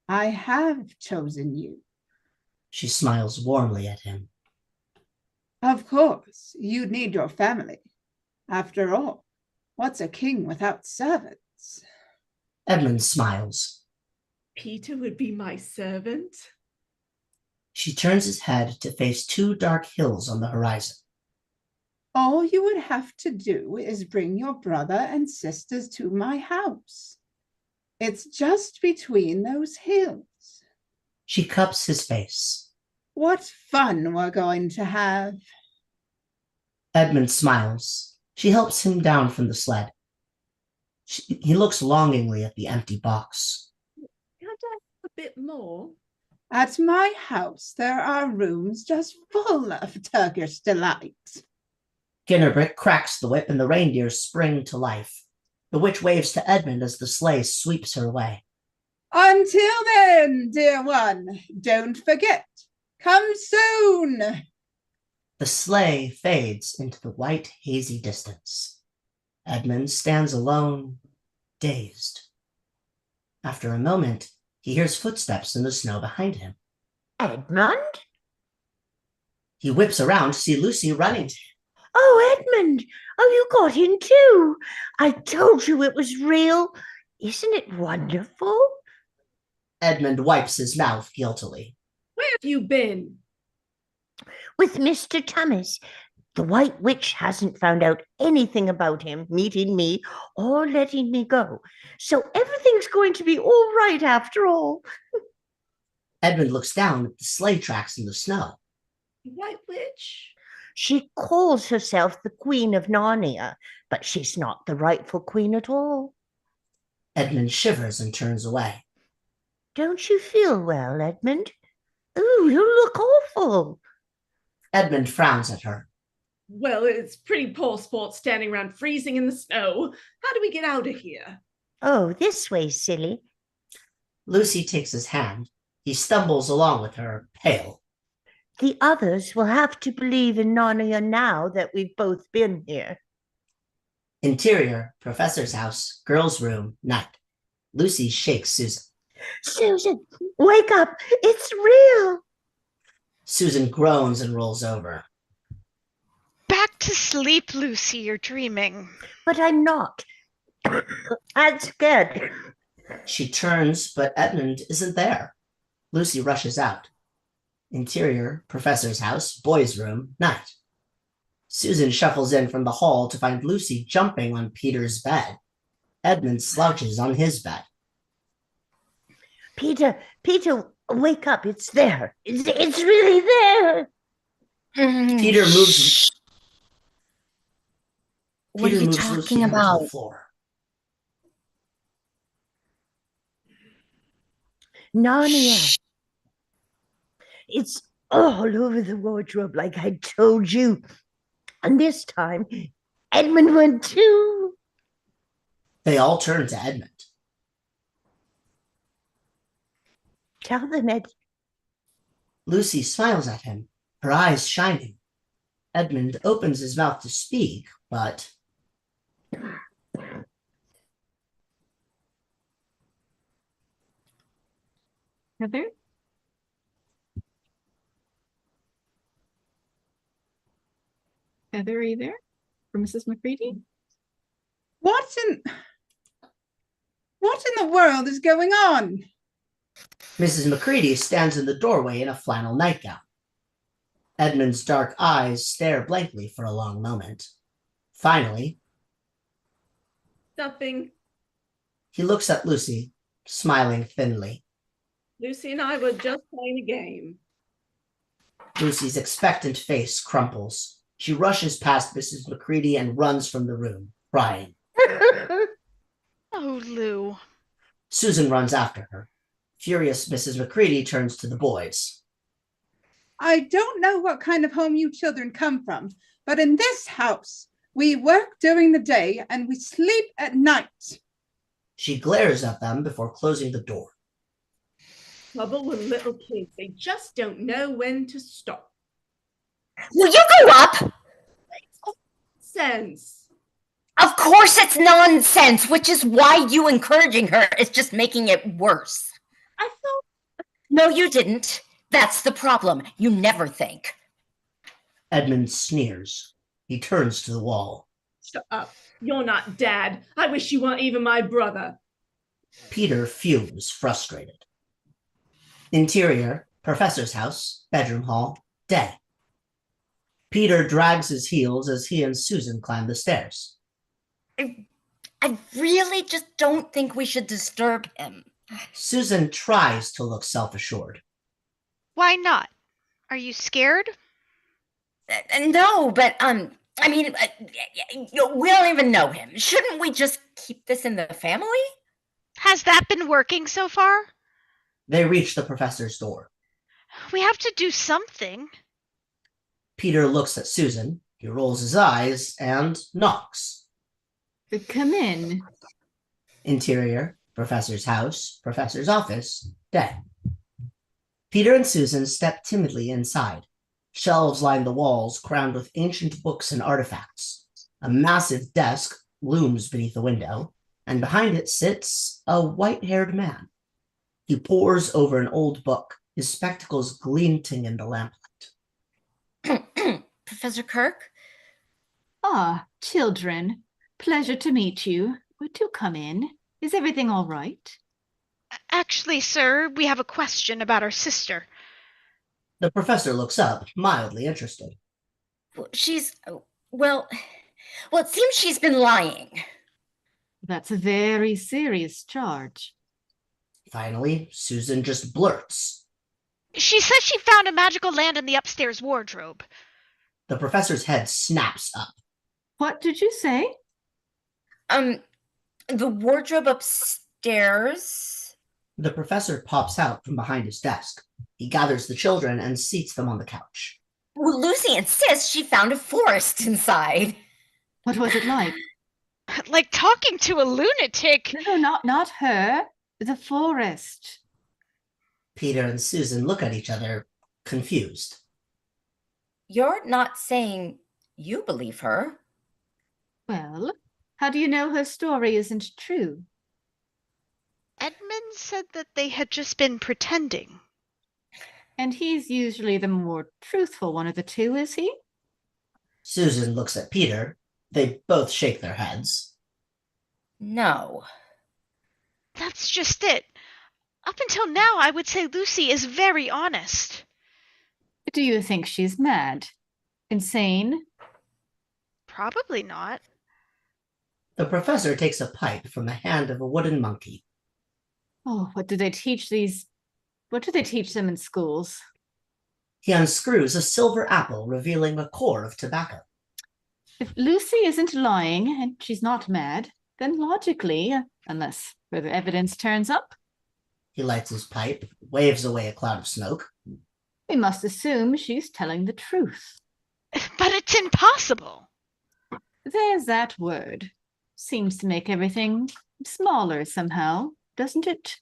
I have chosen you. She smiles warmly at him. Of course, you need your family. After all, what's a king without servants? Edmund smiles. Peter would be my servant? She turns his head to face two dark hills on the horizon. All you would have to do is bring your brother and sisters to my house. It's just between those hills. She cups his face. What fun we're going to have. Edmund smiles. She helps him down from the sled. He looks longingly at the empty box. Can I have a bit more? At my house, there are rooms just full of Turkish delight. Ginnerbrick cracks the whip and the reindeers spring to life. The witch waves to Edmund as the sleigh sweeps her way. Until then, dear one, don't forget, come soon. The sleigh fades into the white, hazy distance. Edmund stands alone, dazed. After a moment, he hears footsteps in the snow behind him. Edmund? He whips around to see Lucy running to him. Oh, Edmund! Oh, you got in too. I told you it was real. Isn't it wonderful? Edmund wipes his mouth guiltily. Where have you been? With Mr. Thomas. The White Witch hasn't found out anything about him meeting me or letting me go. So everything's going to be all right after all. Edmund looks down at the sleigh tracks in the snow. White Witch? She calls herself the Queen of Narnia, but she's not the rightful queen at all. Edmund shivers and turns away. Don't you feel well, Edmund? Ooh, you look awful. Edmund frowns at her. Well, it's pretty poor sport standing around freezing in the snow. How do we get out of here? Oh, this way, silly. Lucy takes his hand. He stumbles along with her, pale. The others will have to believe in Narnia now that we've both been here. Interior, professor's house, girls' room, night. Lucy shakes Susan. Susan, wake up. It's real. Susan groans and rolls over. Back to sleep, Lucy. You're dreaming. But I'm not. I'm scared. She turns, but Edmund isn't there. Lucy rushes out. Interior, professor's house, boys' room, night. Susan shuffles in from the hall to find Lucy jumping on Peter's bed. Edmund slouches on his bed. Peter, wake up. It's there. It's really there. Peter moves. What are you moves talking Lucy onto about? the floor. Narnia. It's all over the wardrobe like I told you. And this time, Edmund went too. They all turn to Edmund. Tell them, Ed. Lucy smiles at him, her eyes shining. Edmund opens his mouth to speak, but Heather? Heather, are you there? For Mrs. McCready? What in the world is going on? Mrs. McCready stands in the doorway in a flannel nightgown. Edmund's dark eyes stare blankly for a long moment. Finally, Nothing. he looks at Lucy, smiling thinly. Lucy and I were just playing a game. Lucy's expectant face crumples. She rushes past Mrs. McCready and runs from the room, crying. Oh, Lou. Susan runs after her. Furious Mrs. McCready turns to the boys. I don't know what kind of home you children come from, but in this house, we work during the day and we sleep at night. She glares at them before closing the door. Trouble with little kids. They just don't know when to stop. Will you go up? Sense. Of course it's nonsense, which is why you encouraging her is just making it worse. I thought. No, you didn't. That's the problem. You never think. Edmund sneers. He turns to the wall. Shut up. You're not Dad. I wish you weren't even my brother. Peter fumes, frustrated. Interior, professor's house, bedroom hall, day. Peter drags his heels as he and Susan climb the stairs. I really just don't think we should disturb him. Susan tries to look self-assured. Why not? Are you scared? No, but I mean, we don't even know him. Shouldn't we just keep this in the family? Has that been working so far? They reach the professor's door. We have to do something. Peter looks at Susan, he rolls his eyes, and knocks. Come in. Interior, professor's house, professor's office, day. Peter and Susan step timidly inside. Shelves line the walls, crowned with ancient books and artifacts. A massive desk looms beneath the window, and behind it sits a white-haired man. He pores over an old book, his spectacles glinting in the lamplight. Professor Kirk? Ah, children. Pleasure to meet you. Do come in. Is everything all right? Actually, sir, we have a question about our sister. The professor looks up, mildly interested. She's, well, it seems she's been lying. That's a very serious charge. Finally, Susan just blurts. She says she found a magical land in the upstairs wardrobe. The professor's head snaps up. What did you say? The wardrobe upstairs. The professor pops out from behind his desk. He gathers the children and seats them on the couch. Well, Lucy insists she found a forest inside. What was it like? Like talking to a lunatic. No, not her. The forest. Peter and Susan look at each other, confused. You're not saying you believe her? Well, how do you know her story isn't true? Edmund said that they had just been pretending. And he's usually the more truthful one of the two, is he? Susan looks at Peter. They both shake their heads. No. That's just it. Up until now, I would say Lucy is very honest. Do you think she's mad? Insane? Probably not. The professor takes a pipe from the hand of a wooden monkey. Oh, what do they teach them in schools? He unscrews a silver apple, revealing a core of tobacco. If Lucy isn't lying and she's not mad, then logically, unless further evidence turns up, He lights his pipe, waves away a cloud of smoke. we must assume she's telling the truth. But it's impossible. There's that word. Seems to make everything smaller somehow, doesn't it?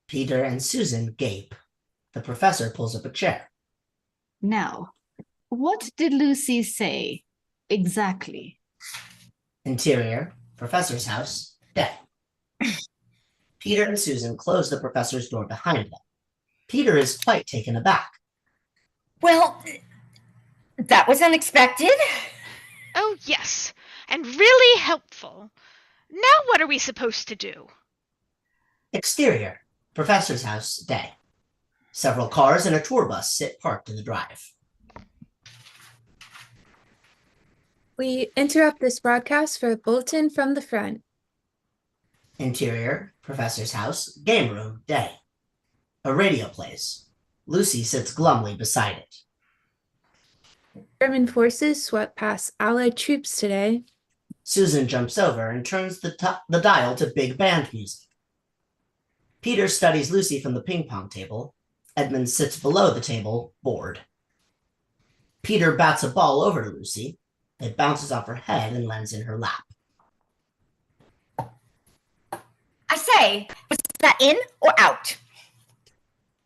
Peter and Susan gape. The professor pulls up a chair. Now, what did Lucy say exactly? Interior, professor's house, day. Peter and Susan close the professor's door behind them. Peter is quite taken aback. Well, that was unexpected. Oh, yes. And really helpful. Now what are we supposed to do? Exterior, professor's house, day. Several cars and a tour bus sit parked in the drive. We interrupt this broadcast for a bulletin from the front. Interior, professor's house, game room, day. A radio plays. Lucy sits glumly beside it. German forces swept past Allied troops today. Susan jumps over and turns the dial to big band music. Peter studies Lucy from the ping pong table. Edmund sits below the table, bored. Peter bats a ball over to Lucy. It bounces off her head and lands in her lap. I say, was that in or out?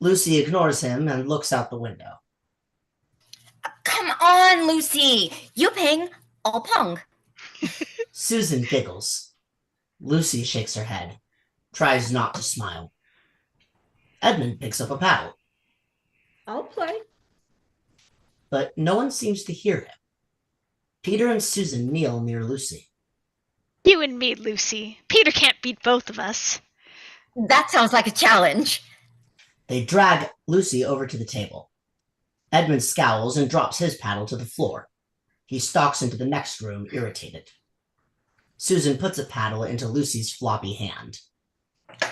Lucy ignores him and looks out the window. Come on, Lucy. You ping, I'll pong. Susan giggles. Lucy shakes her head, tries not to smile. Edmund picks up a paddle, I'll play. but no one seems to hear him. Peter and Susan kneel near Lucy. You and me, Lucy. Peter can't beat both of us. That sounds like a challenge. They drag Lucy over to the table. Edmund scowls and drops his paddle to the floor. He stalks into the next room, irritated. Susan puts a paddle into Lucy's floppy hand.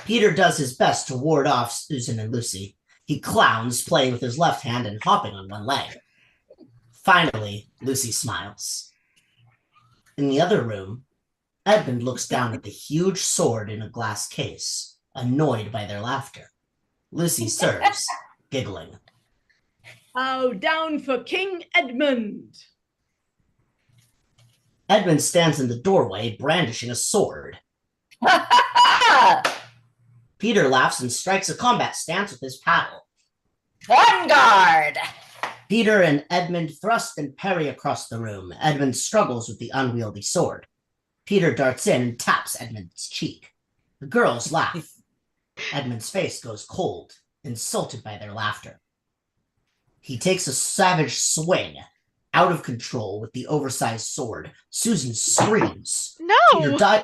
Peter does his best to ward off Susan and Lucy. He clowns, playing with his left hand and hopping on one leg. Finally, Lucy smiles. In the other room, Edmund looks down at the huge sword in a glass case, annoyed by their laughter. Lucy serves, giggling. Oh, down for King Edmund! Edmund stands in the doorway, brandishing a sword. Peter laughs and strikes a combat stance with his paddle. Vanguard! Peter and Edmund thrust and parry across the room. Edmund struggles with the unwieldy sword. Peter darts in and taps Edmund's cheek. The girls laugh. Edmund's face goes cold, insulted by their laughter. He takes a savage swing, out of control with the oversized sword. Susan screams. No!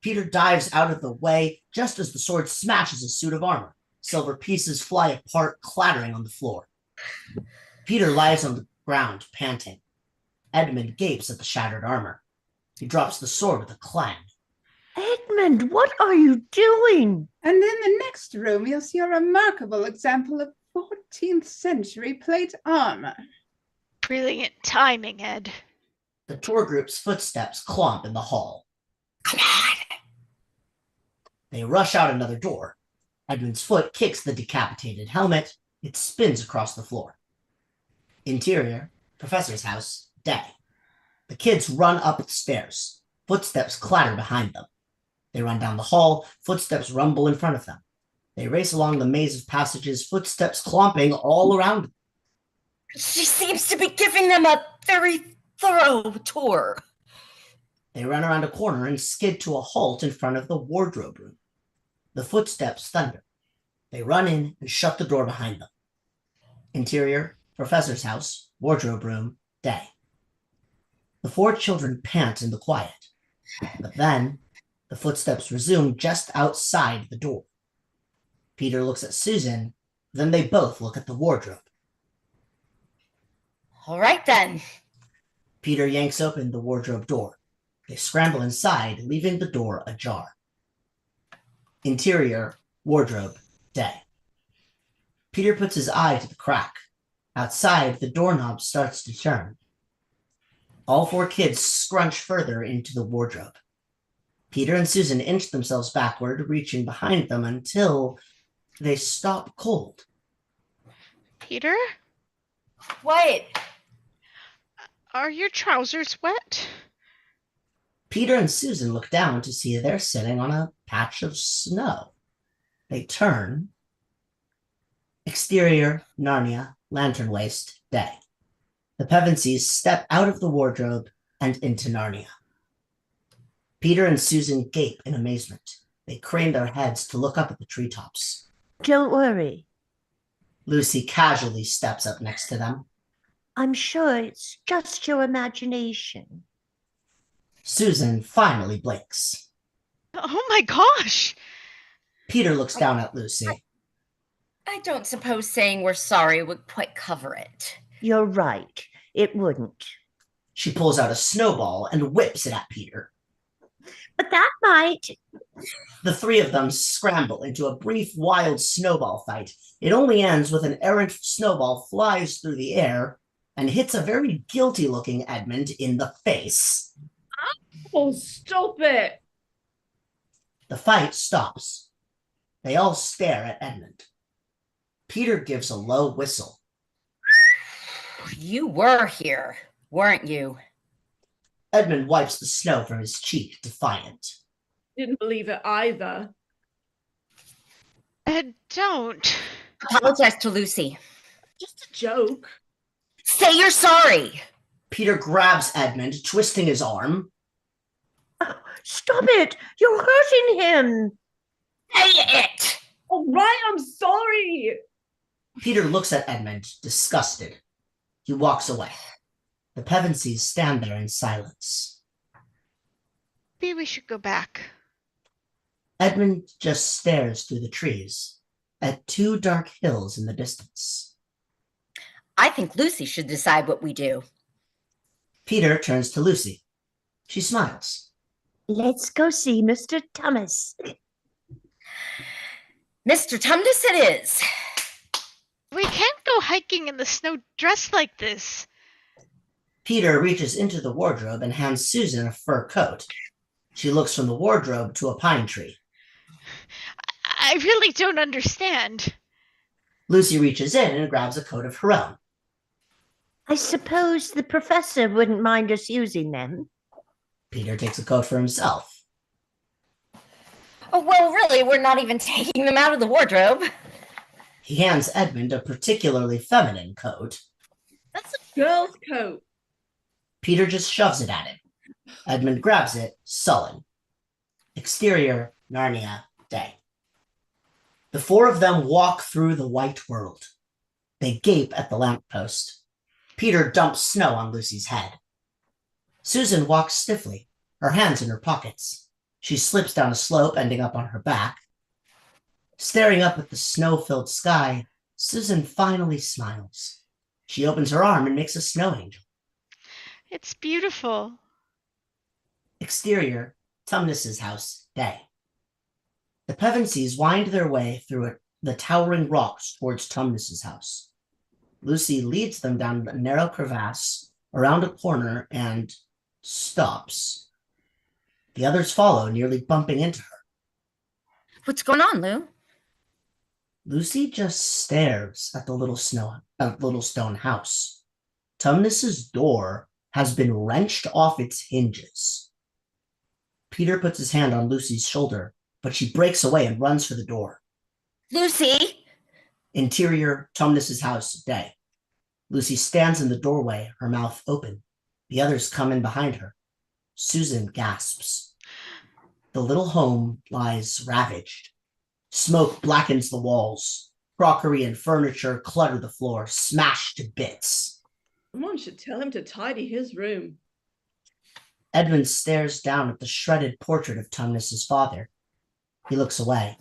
Peter dives out of the way just as the sword smashes a suit of armor. Silver pieces fly apart, clattering on the floor. Peter lies on the ground, panting. Edmund gapes at the shattered armor. He drops the sword with a clang. Edmund, what are you doing? And in the next room, you'll see a remarkable example of 14th century plate armor. Brilliant timing, Ed. The tour group's footsteps clomp in the hall. Come on! They rush out another door. Edmund's foot kicks the decapitated helmet. It spins across the floor. Interior, professor's house, day. The kids run up the stairs. Footsteps clatter behind them. They run down the hall. Footsteps rumble in front of them. They race along the maze of passages, footsteps clomping all around them. She seems to be giving them a very thorough tour. They run around a corner and skid to a halt in front of the wardrobe room. The footsteps thunder. They run in and shut the door behind them. Interior, professor's house, wardrobe room, day. The four children pant in the quiet. But then, the footsteps resume just outside the door. Peter looks at Susan, then they both look at the wardrobe. All right, then. Peter yanks open the wardrobe door. They scramble inside, leaving the door ajar. Interior, wardrobe, day. Peter puts his eye to the crack. Outside, the doorknob starts to turn. All four kids scrunch further into the wardrobe. Peter and Susan inch themselves backward, reaching behind them until they stop cold. Peter? What? Are your trousers wet? Peter and Susan look down to see they're sitting on a patch of snow. They turn. Exterior, Narnia, lantern waist, day. The Pevensies step out of the wardrobe and into Narnia. Peter and Susan gape in amazement. They crane their heads to look up at the treetops. Don't worry. Lucy casually steps up next to them. I'm sure it's just your imagination. Susan finally blinks. Oh my gosh! Peter looks down at Lucy. I don't suppose saying we're sorry would quite cover it. You're right. It wouldn't. She pulls out a snowball and whips it at Peter. But that might. The three of them scramble into a brief, wild snowball fight. It only ends with an errant snowball flies through the air and hits a very guilty-looking Edmund in the face. Oh, stop it! The fight stops. They all stare at Edmund. Peter gives a low whistle. You were here, weren't you? Edmund wipes the snow from his cheek, defiant. Didn't believe it either. Ed, don't. Apologize to Lucy. Just a joke. Say you're sorry. Peter grabs Edmund, twisting his arm. Oh, stop it! You're hurting him! Say it! All right, I'm sorry. Peter looks at Edmund, disgusted. He walks away. The Pevensies stand there in silence. Maybe we should go back. Edmund just stares through the trees at two dark hills in the distance. I think Lucy should decide what we do. Peter turns to Lucy. She smiles. Let's go see Mr. Thomas. Mr. Tumnus it is. We can't go hiking in the snow dressed like this. Peter reaches into the wardrobe and hands Susan a fur coat. She looks from the wardrobe to a pine tree. I really don't understand. Lucy reaches in and grabs a coat of her own. I suppose the professor wouldn't mind us using them. Peter takes a coat for himself. Oh, well, really, we're not even taking them out of the wardrobe. He hands Edmund a particularly feminine coat. That's a girl's coat. Peter just shoves it at him. Edmund grabs it, sullen. Exterior, Narnia, day. The four of them walk through the white world. They gape at the lamppost. Peter dumps snow on Lucy's head. Susan walks stiffly, her hands in her pockets. She slips down a slope, ending up on her back. Staring up at the snow-filled sky, Susan finally smiles. She opens her arm and makes a snow angel. It's beautiful. Exterior, Tumnus's house, day. The Pevensies wind their way through the towering rocks towards Tumnus's house. Lucy leads them down a narrow crevasse, around a corner, and stops. The others follow, nearly bumping into her. What's going on, Lou? Lucy just stares at the little stone house. Tumnus's door has been wrenched off its hinges. Peter puts his hand on Lucy's shoulder, but she breaks away and runs for the door. Lucy! Interior, Tumnus's house, day. Lucy stands in the doorway, her mouth open. The others come in behind her. Susan gasps. The little home lies ravaged. Smoke blackens the walls. Crockery and furniture clutter the floor, smashed to bits. Someone should tell him to tidy his room. Edmund stares down at the shredded portrait of Tumnus's father. He looks away.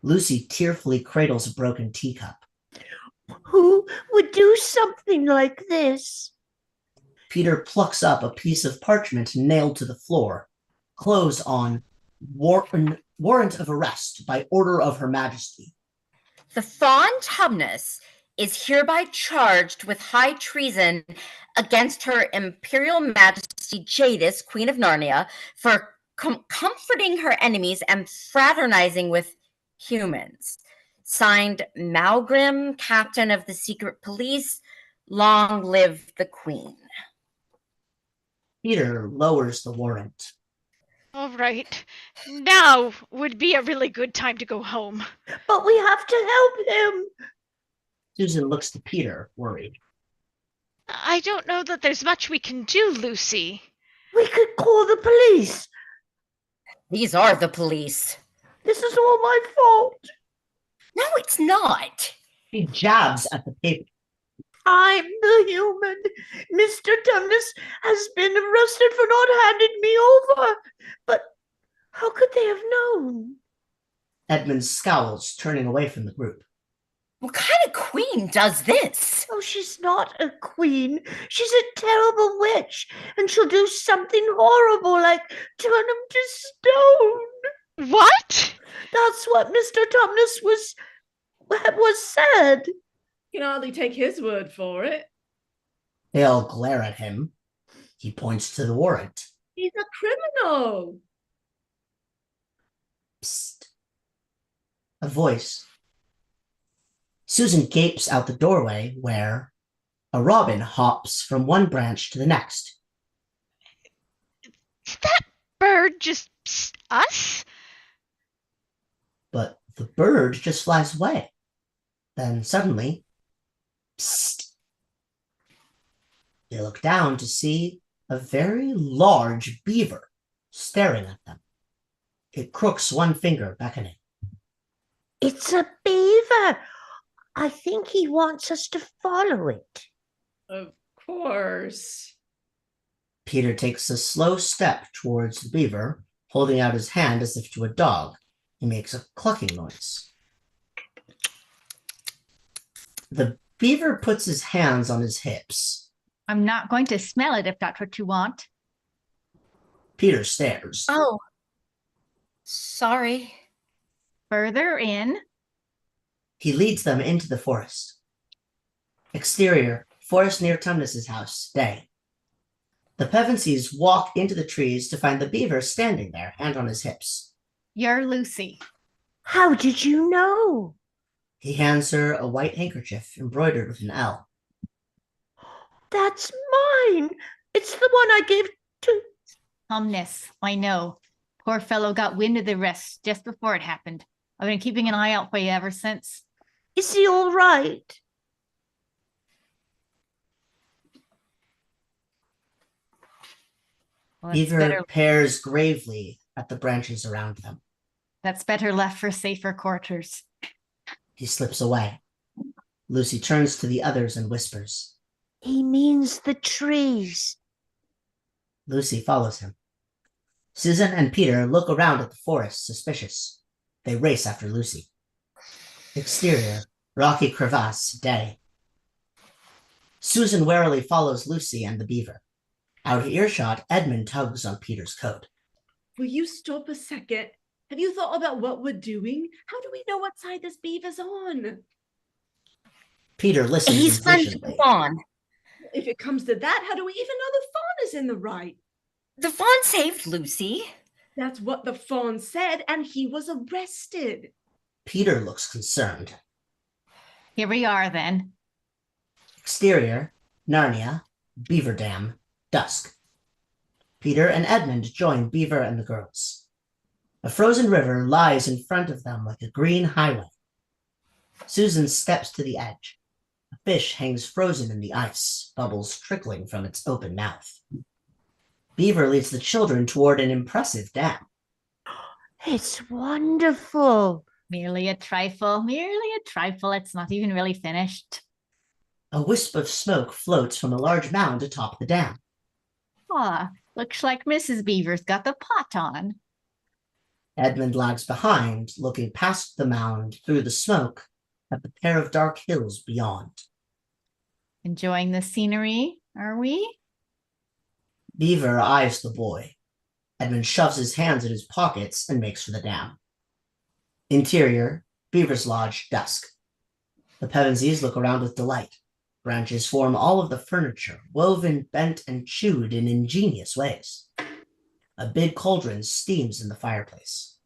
Lucy tearfully cradles a broken teacup. Who would do something like this? Peter plucks up a piece of parchment nailed to the floor. Close on warrant of arrest by order of Her Majesty. The Fawn Tumnus is hereby charged with high treason against Her Imperial Majesty Jadis, Queen of Narnia, for comforting her enemies and fraternizing with humans. Signed, Malgrim, Captain of the Secret Police. Long live the Queen. Peter lowers the warrant. All right. Now would be a really good time to go home. But we have to help him. Susan looks to Peter, worried. I don't know that there's much we can do, Lucy. We could call the police. These are the police. This is all my fault. No, it's not. He jabs at the paper. I'm the human. Mr. Tumnus has been arrested for not handing me over. But how could they have known? Edmund scowls, turning away from the group. What kind of queen does this? Oh, she's not a queen. She's a terrible witch, and she'll do something horrible like turn him to stone. What? That's what Mr. Tumnus was said. You can hardly take his word for it. They all glare at him. He points to the warrant. He's a criminal. Psst. A voice. Susan gapes out the doorway where a robin hops from one branch to the next. Is that bird just us? But the bird just flies away. Then suddenly, psst. They look down to see a very large beaver staring at them. It crooks one finger, beckoning. It's a beaver. I think he wants us to follow it. Of course. Peter takes a slow step towards the beaver, holding out his hand as if to a dog. He makes a clucking noise. The Beaver puts his hands on his hips. I'm not going to smell it if that's what you want. Peter stares. Oh, sorry. Further in. He leads them into the forest. Exterior, forest near Tumnus's house, day. The Pevensies walk into the trees to find the beaver standing there, hand on his hips. You're Lucy. How did you know? He hands her a white handkerchief embroidered with an L. That's mine. It's the one I gave to... Tumnus, I know. Poor fellow got wind of the rest just before it happened. I've been keeping an eye out for you ever since. Is he all right? Well, Beaver peers gravely at the branches around them. that's better left for safer quarters. He slips away. Lucy turns to the others and whispers. He means the trees. Lucy follows him. Susan and Peter look around at the forest, suspicious. They race after Lucy. Exterior, rocky crevasse, day. Susan warily follows Lucy and the beaver. Out of earshot, Edmund tugs on Peter's coat. Will you stop a second? Have you thought about what we're doing? How do we know what side this beaver's on? Peter listens He's friends with impatiently. the fawn. If it comes to that, how do we even know the fawn is in the right? The fawn saved Lucy. That's what the fawn said, and he was arrested. Peter looks concerned. Here we are then. Exterior, Narnia, Beaver Dam, dusk. Peter and Edmund join Beaver and the girls. A frozen river lies in front of them like a green highway. Susan steps to the edge. A fish hangs frozen in the ice, bubbles trickling from its open mouth. Beaver leads the children toward an impressive dam. It's wonderful. Merely a trifle. Merely a trifle. It's not even really finished. A wisp of smoke floats from a large mound atop the dam. Ah, looks like Mrs. Beaver's got the pot on. Edmund lags behind, looking past the mound through the smoke at the pair of dark hills beyond. Enjoying the scenery, are we? Beaver eyes the boy. Edmund shoves his hands in his pockets and makes for the dam. Interior, Beaver's Lodge, dusk. The Pevensies look around with delight. Branches form all of the furniture, woven, bent, and chewed in ingenious ways. A big cauldron steams in the fireplace.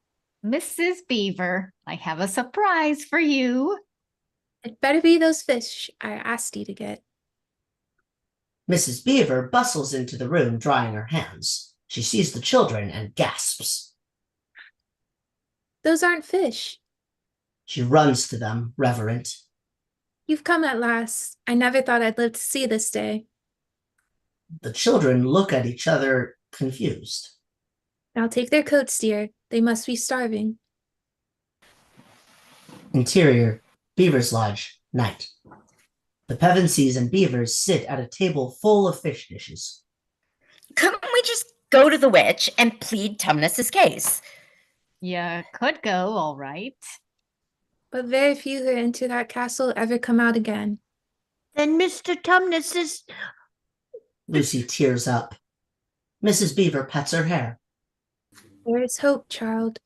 Mrs. Beaver, I have a surprise for you. It better be those fish I asked you to get. Mrs. Beaver bustles into the room, drying her hands. She sees the children and gasps. Those aren't fish. She runs to them, reverent. You've come at last. I never thought I'd live to see this day. The children look at each other, confused. Now take their coats, dear. They must be starving. Interior, Beaver's Lodge, night. The Pevensies and Beavers sit at a table full of fish dishes. Couldn't we just go to the witch and plead Tumnus's case? You could go, all right. But very few who enter that castle ever come out again. Then Mr. Tumnus is... Lucy tears up. Mrs. Beaver pets her hair. There is hope, child.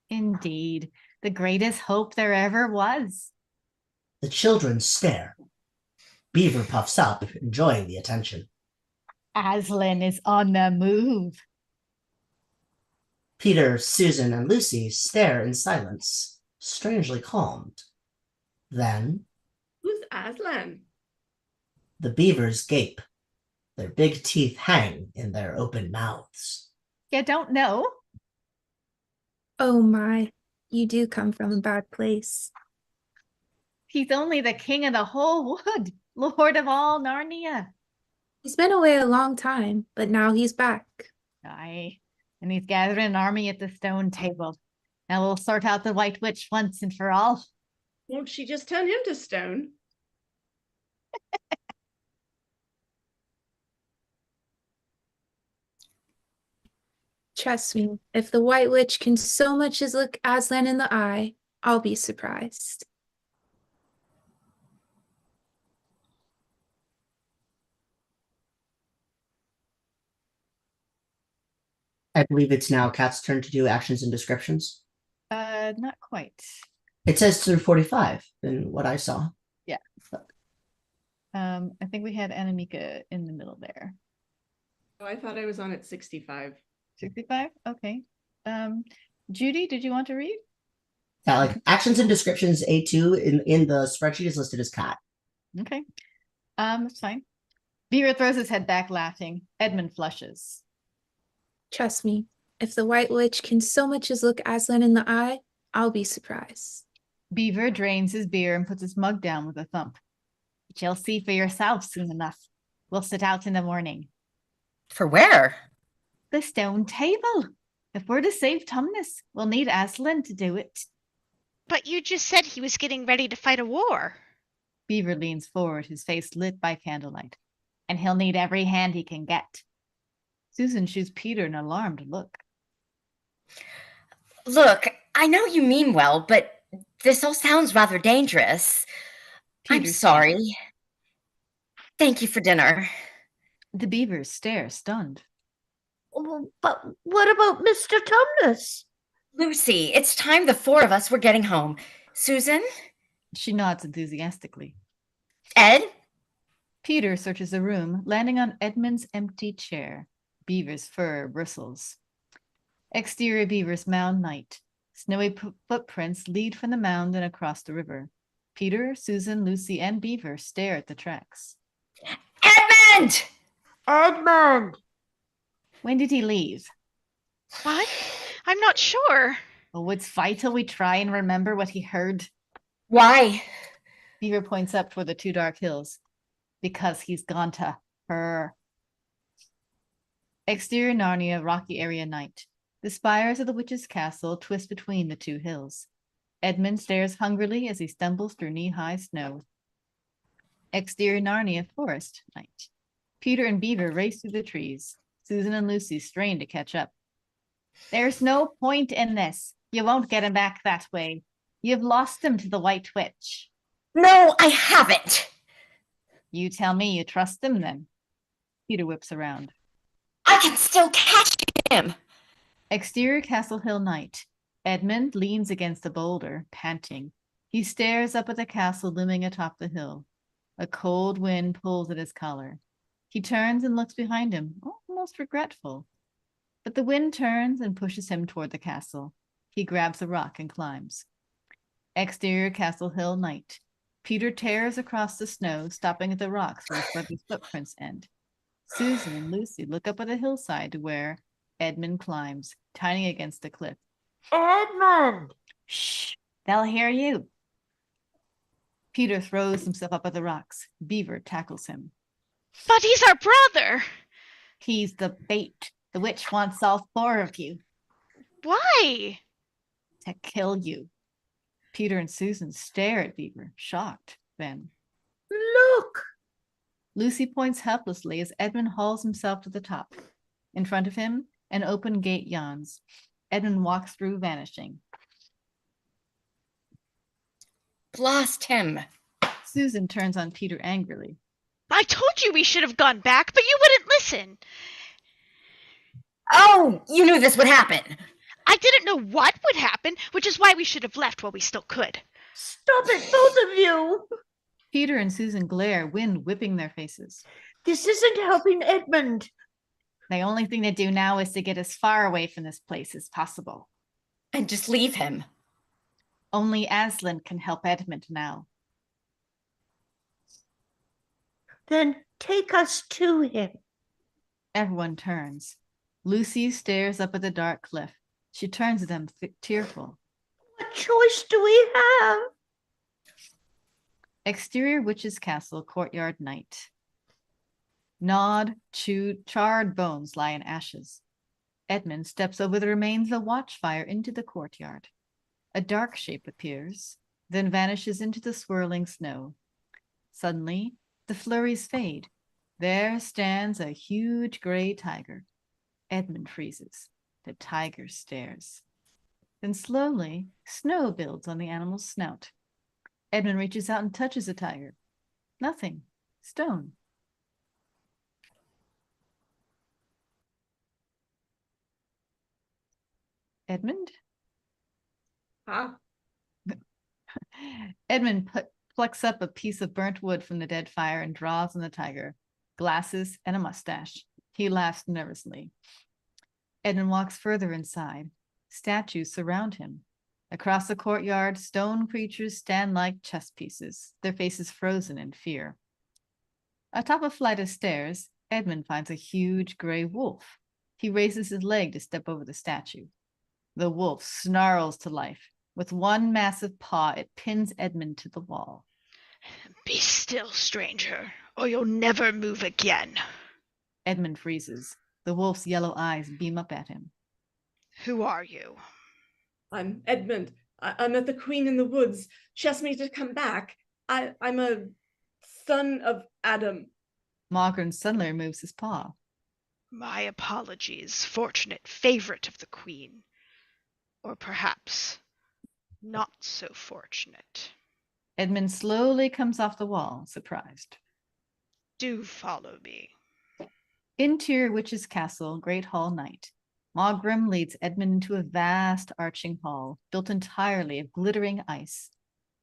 Indeed, the greatest hope there ever was. The children stare. Beaver puffs up, enjoying the attention. Aslan is on the move. Peter, Susan, and Lucy stare in silence, strangely calmed. Then Who's Aslan? the beavers gape. Their big teeth hang in their open mouths. You don't know? Oh my, you do come from a bad place. He's only the king of the whole wood, lord of all Narnia. He's been away a long time, but now he's back. Aye, and he's gathering an army at the stone table. Now we'll sort out the White Witch once and for all. Won't she just turn him to stone? Trust me, if the White Witch can so much as look Aslan in the eye, I'll be surprised. I believe it's now Kat's turn to do actions and descriptions. Not quite. It says through 45 in what I saw. Yeah. I think we had Anamika in the middle there. Oh, I thought I was on at 65. 65? Okay. Judy, did you want to read? Yeah, like actions and descriptions A2 in the spreadsheet is listed as Kat. Okay. That's fine. Beaver throws his head back laughing. Edmund flushes. Trust me, if the White Witch can so much as look Aslan in the eye, I'll be surprised. Beaver drains his beer and puts his mug down with a thump. But you'll see for yourself soon enough. We'll set out in the morning. For where? The stone table. If we're to save Tumnus, we'll need Aslan to do it. But you just said he was getting ready to fight a war. Beaver leans forward, his face lit by candlelight. And he'll need every hand he can get. Susan shoots Peter an alarmed look. Look, I know you mean well, but this all sounds rather dangerous. I'm Peter sorry. Thank you for dinner. The beavers stare, stunned. Oh, but what about Mr. Tumnus? Lucy, it's time the four of us were getting home. Susan? She nods enthusiastically. Ed? Peter searches the room, landing on Edmund's empty chair. Beaver's fur bristles. Exterior Beaver's mound night. Snowy footprints lead from the mound and across the river. Peter, Susan, Lucy, and Beaver stare at the tracks. Edmund! Edmund! When did he leave? What? I'm not sure. Oh, it's vital we try and remember what he heard. Why? Beaver points up toward the two dark hills. Because he's gone to her. Exterior Narnia, rocky area night. The spires of the witch's castle twist between the two hills. Edmund stares hungrily as he stumbles through knee-high snow. Exterior Narnia, forest night. Peter and Beaver race through the trees. Susan and Lucy strain to catch up. There's no point in this. You won't get him back that way. You've lost him to the White Witch. No, I haven't. You tell me you trust him then. Peter whips around. I can still catch him. Exterior Castle Hill night. Edmund leans against a boulder, panting. He stares up at the castle looming atop the hill. A cold wind pulls at his collar. He turns and looks behind him, almost regretful. But the wind turns and pushes him toward the castle. He grabs a rock and climbs. Exterior Castle Hill night. Peter tears across the snow, stopping at the rocks where his brother's footprints end. Susan and Lucy look up at the hillside to where Edmund climbs, tiny against the cliff. Edmund! Shh, they'll hear you. Peter throws himself up at the rocks. Beaver tackles him. But he's our brother. He's the bait. The witch wants all four of you. Why? To kill you. Peter and Susan stare at Beaver, shocked. Then, Look! Lucy points helplessly as Edmund hauls himself to the top. In front of him, an open gate yawns. Edmund walks through, vanishing. Lost him. Susan turns on Peter angrily. I told you we should have gone back, but you wouldn't listen. Oh, you knew this would happen. I didn't know what would happen, which is why we should have left while we still could. Stop it, both of you! Peter and Susan glare, wind whipping their faces. This isn't helping Edmund. The only thing to do now is to get as far away from this place as possible. And just leave him. Only Aslan can help Edmund now. Then take us to him. Everyone turns. Lucy stares up at the dark cliff. She turns to them, tearful. What choice do we have? Exterior Witch's Castle, courtyard night. Gnawed, chewed, charred bones lie in ashes. Edmund steps over the remains of a watchfire into the courtyard. A dark shape appears, then vanishes into the swirling snow. Suddenly, the flurries fade. There stands a huge gray tiger. Edmund freezes. The tiger stares. Then slowly, snow builds on the animal's snout. Edmund reaches out and touches the tiger. Nothing. Stone. Edmund? Ah, Edmund plucks up a piece of burnt wood from the dead fire and draws on the tiger, glasses and a mustache. He laughs nervously. Edmund walks further inside. Statues surround him. Across the courtyard, stone creatures stand like chess pieces, their faces frozen in fear. Atop a flight of stairs, Edmund finds a huge gray wolf. He raises his leg to step over the statue. The wolf snarls to life. With one massive paw, it pins Edmund to the wall. Be still, stranger, or you'll never move again. Edmund freezes. The wolf's yellow eyes beam up at him. Who are you? I'm Edmund. I met the Queen in the woods. She asked me to come back. I'm a son of Adam. Mogren suddenly removes his paw. My apologies, fortunate favorite of the Queen. Or perhaps not so fortunate. Edmund slowly comes off the wall, surprised. Do follow me. Interior Witch's Castle, Great Hall Night. Mogrim leads Edmund into a vast arching hall, built entirely of glittering ice.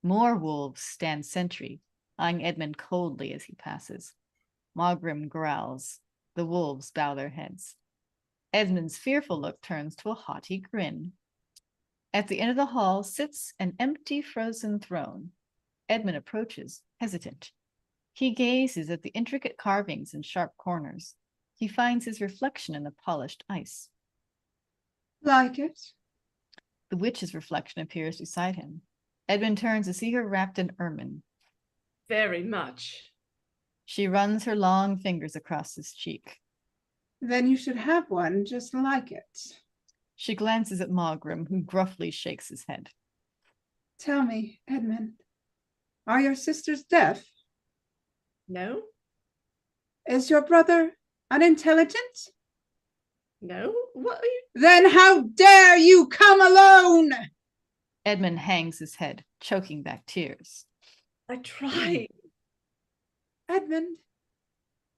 More wolves stand sentry, eyeing Edmund coldly as he passes. Mogrim growls. The wolves bow their heads. Edmund's fearful look turns to a haughty grin. At the end of the hall sits an empty frozen throne. Edmund approaches, hesitant. He gazes at the intricate carvings and sharp corners. He finds his reflection in the polished ice. Like it? The witch's reflection appears beside him. Edmund turns to see her wrapped in ermine. Very much. She runs her long fingers across his cheek. Then you should have one just like it. She glances at Mogrim, who gruffly shakes his head. Tell me, Edmund, are your sisters deaf? No? Is your brother unintelligent? No? What are you? Then how dare you come alone? Edmund hangs his head, choking back tears. I tried. Edmund,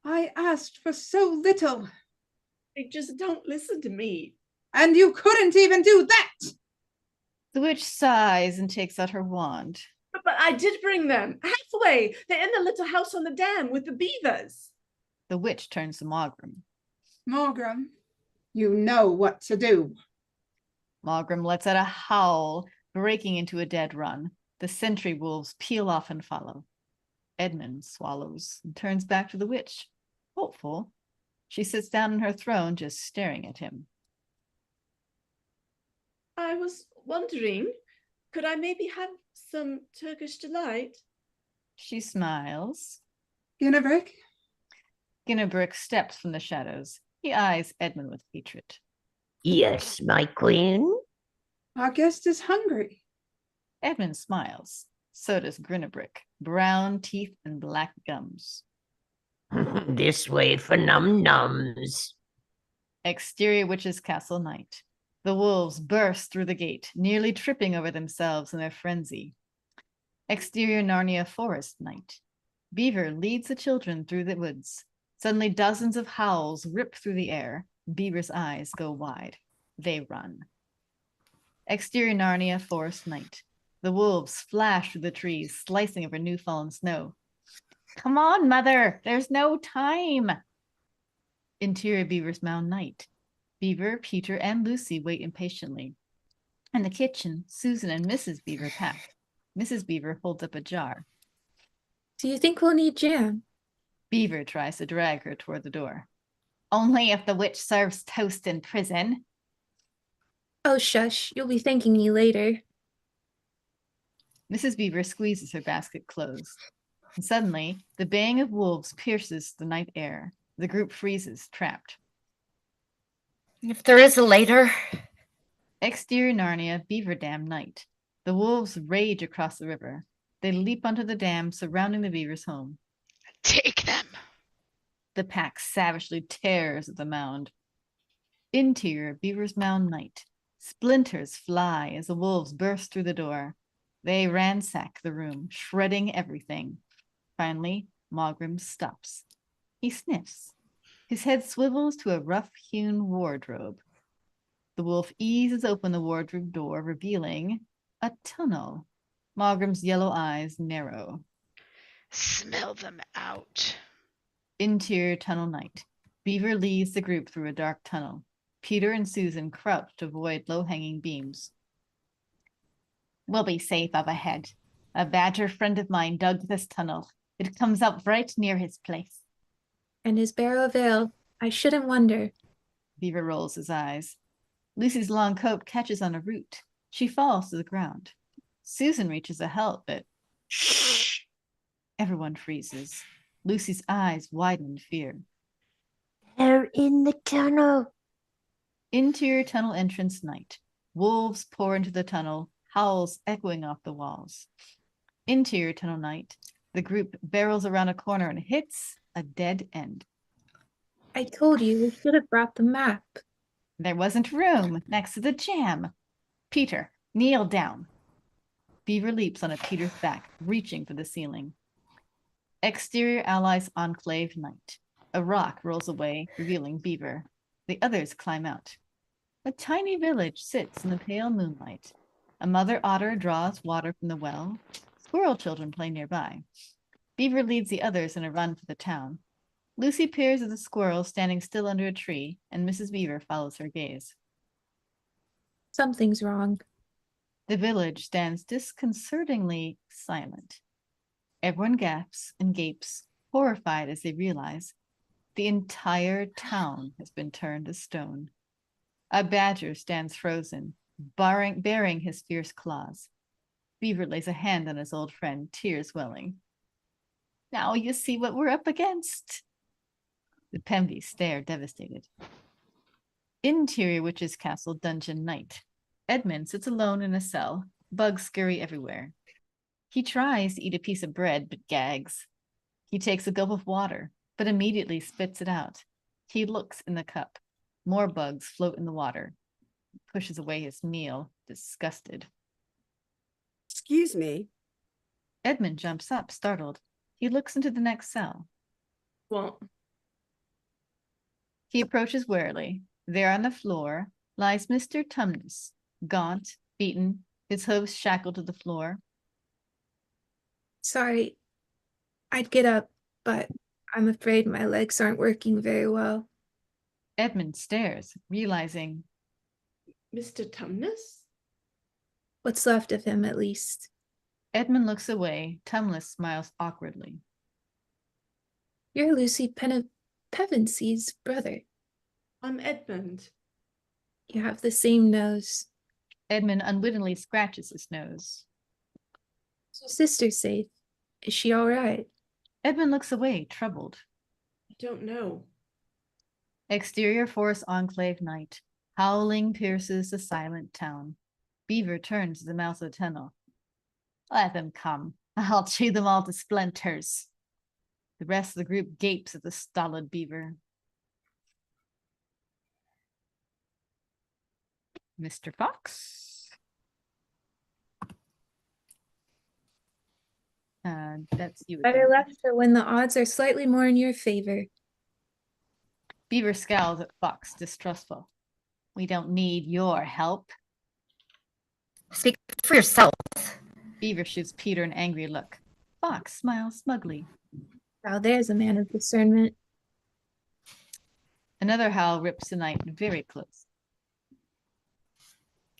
I asked for so little. They just don't listen to me. And you couldn't even do that. The witch sighs and takes out her wand. But I did bring them. Halfway. They're in the little house on the dam with the beavers. The witch turns to Mogrim. Morgram, you know what to do. Mogrim lets out a howl, breaking into a dead run. The sentry wolves peel off and follow. Edmund swallows and turns back to the witch, hopeful. She sits down on her throne, just staring at him. I was wondering, could I maybe have some Turkish delight? She smiles. Ginnebrick, Ginnebrick steps from the shadows. He eyes Edmund with hatred. Yes, my queen. our guest is hungry. Edmund smiles. So does Ginnebrick, brown teeth and black gums. This way for num-nums. Exterior Witch's Castle Night. The wolves burst through the gate, nearly tripping over themselves in their frenzy. Exterior Narnia Forest Night. Beaver leads the children through the woods. Suddenly dozens of howls rip through the air. Beaver's eyes go wide. They run. Exterior Narnia Forest Night. The wolves flash through the trees, slicing over new-fallen snow. Come on, mother, there's no time. Interior Beaver's Mound Night. Beaver, Peter, and Lucy wait impatiently. In the kitchen, Susan and Mrs. Beaver pack. Mrs. Beaver holds up a jar. Do you think we'll need jam? Beaver tries to drag her toward the door. Only if the witch serves toast in prison. Oh, shush. You'll be thanking me later. Mrs. Beaver squeezes her basket closed. And suddenly, the baying of wolves pierces the night air. The group freezes, trapped. If there is a later. Exterior Narnia, Beaver Dam Night. The wolves rage across the river. They leap onto the dam surrounding the beaver's home. Take them. The pack savagely tears at the mound. Interior Beaver's Mound Night. Splinters fly as the wolves burst through the door. They ransack the room, shredding everything. Finally, Mogrim stops. He sniffs. His head swivels to a rough-hewn wardrobe. The wolf eases open the wardrobe door, revealing a tunnel. Malgrim's yellow eyes narrow. Smell them out. Interior tunnel night. Beaver leads the group through a dark tunnel. Peter and Susan crouch to avoid low-hanging beams. We'll be safe up ahead. A badger friend of mine dug this tunnel. It comes up right near his place. And his barrow of ale. I shouldn't wonder. Beaver rolls his eyes. Lucy's long coat catches on a root. She falls to the ground. Susan reaches to help, but shh! Everyone freezes. Lucy's eyes widen in fear. They're in the tunnel. Interior tunnel entrance night. Wolves pour into the tunnel, howls echoing off the walls. Interior tunnel night. The group barrels around a corner and hits a dead end. I told you we should have brought the map. There wasn't room next to the jam. Peter, kneel down. Beaver leaps onto Peter's back, reaching for the ceiling. Exterior Allies Enclave night. A rock rolls away, revealing Beaver. The others climb out. A tiny village sits in the pale moonlight. A mother otter draws water from the well. Squirrel children play nearby. Beaver leads the others in a run for the town. Lucy peers at the squirrel standing still under a tree, and Mrs. Beaver follows her gaze. Something's wrong. The village stands disconcertingly silent. Everyone gasps and gapes, horrified as they realize the entire town has been turned to stone. A badger stands frozen, baring his fierce claws. Beaver lays a hand on his old friend, tears welling. Now you see what we're up against. The Pemby stare devastated. Interior Witch's Castle dungeon night. Edmund sits alone in a cell. Bugs scurry everywhere. He tries to eat a piece of bread, but gags. He takes a gulp of water, but immediately spits it out. He looks in the cup. More bugs float in the water. He pushes away his meal, disgusted. Excuse me. Edmund jumps up, startled. He looks into the next cell. Well, He approaches warily. There on the floor lies Mr. Tumnus, gaunt, beaten, his hooves shackled to the floor. Sorry. I'd get up, but I'm afraid my legs aren't working very well. Edmund stares, realizing Mr. Tumnus? What's left of him, at least. Edmund looks away. Tumnus smiles awkwardly. You're Lucy Pevensy's brother. I'm Edmund. You have the same nose. Edmund unwittingly scratches his nose. Is your sister safe? Is she all right? Edmund looks away, troubled. I don't know. Exterior Forest Enclave night. Howling pierces the silent town. Beaver turns to the mouth of the tunnel. Let them come. I'll chew them all to splinters. The rest of the group gapes at the stolid Beaver. Mr. Fox? That's you. Better left for when the odds are slightly more in your favor. Beaver scowls at Fox, distrustful. We don't need your help. Speak for yourself. Beaver shoots Peter an angry look. Fox smiles smugly. Now there's a man of discernment. Another howl rips the night very close.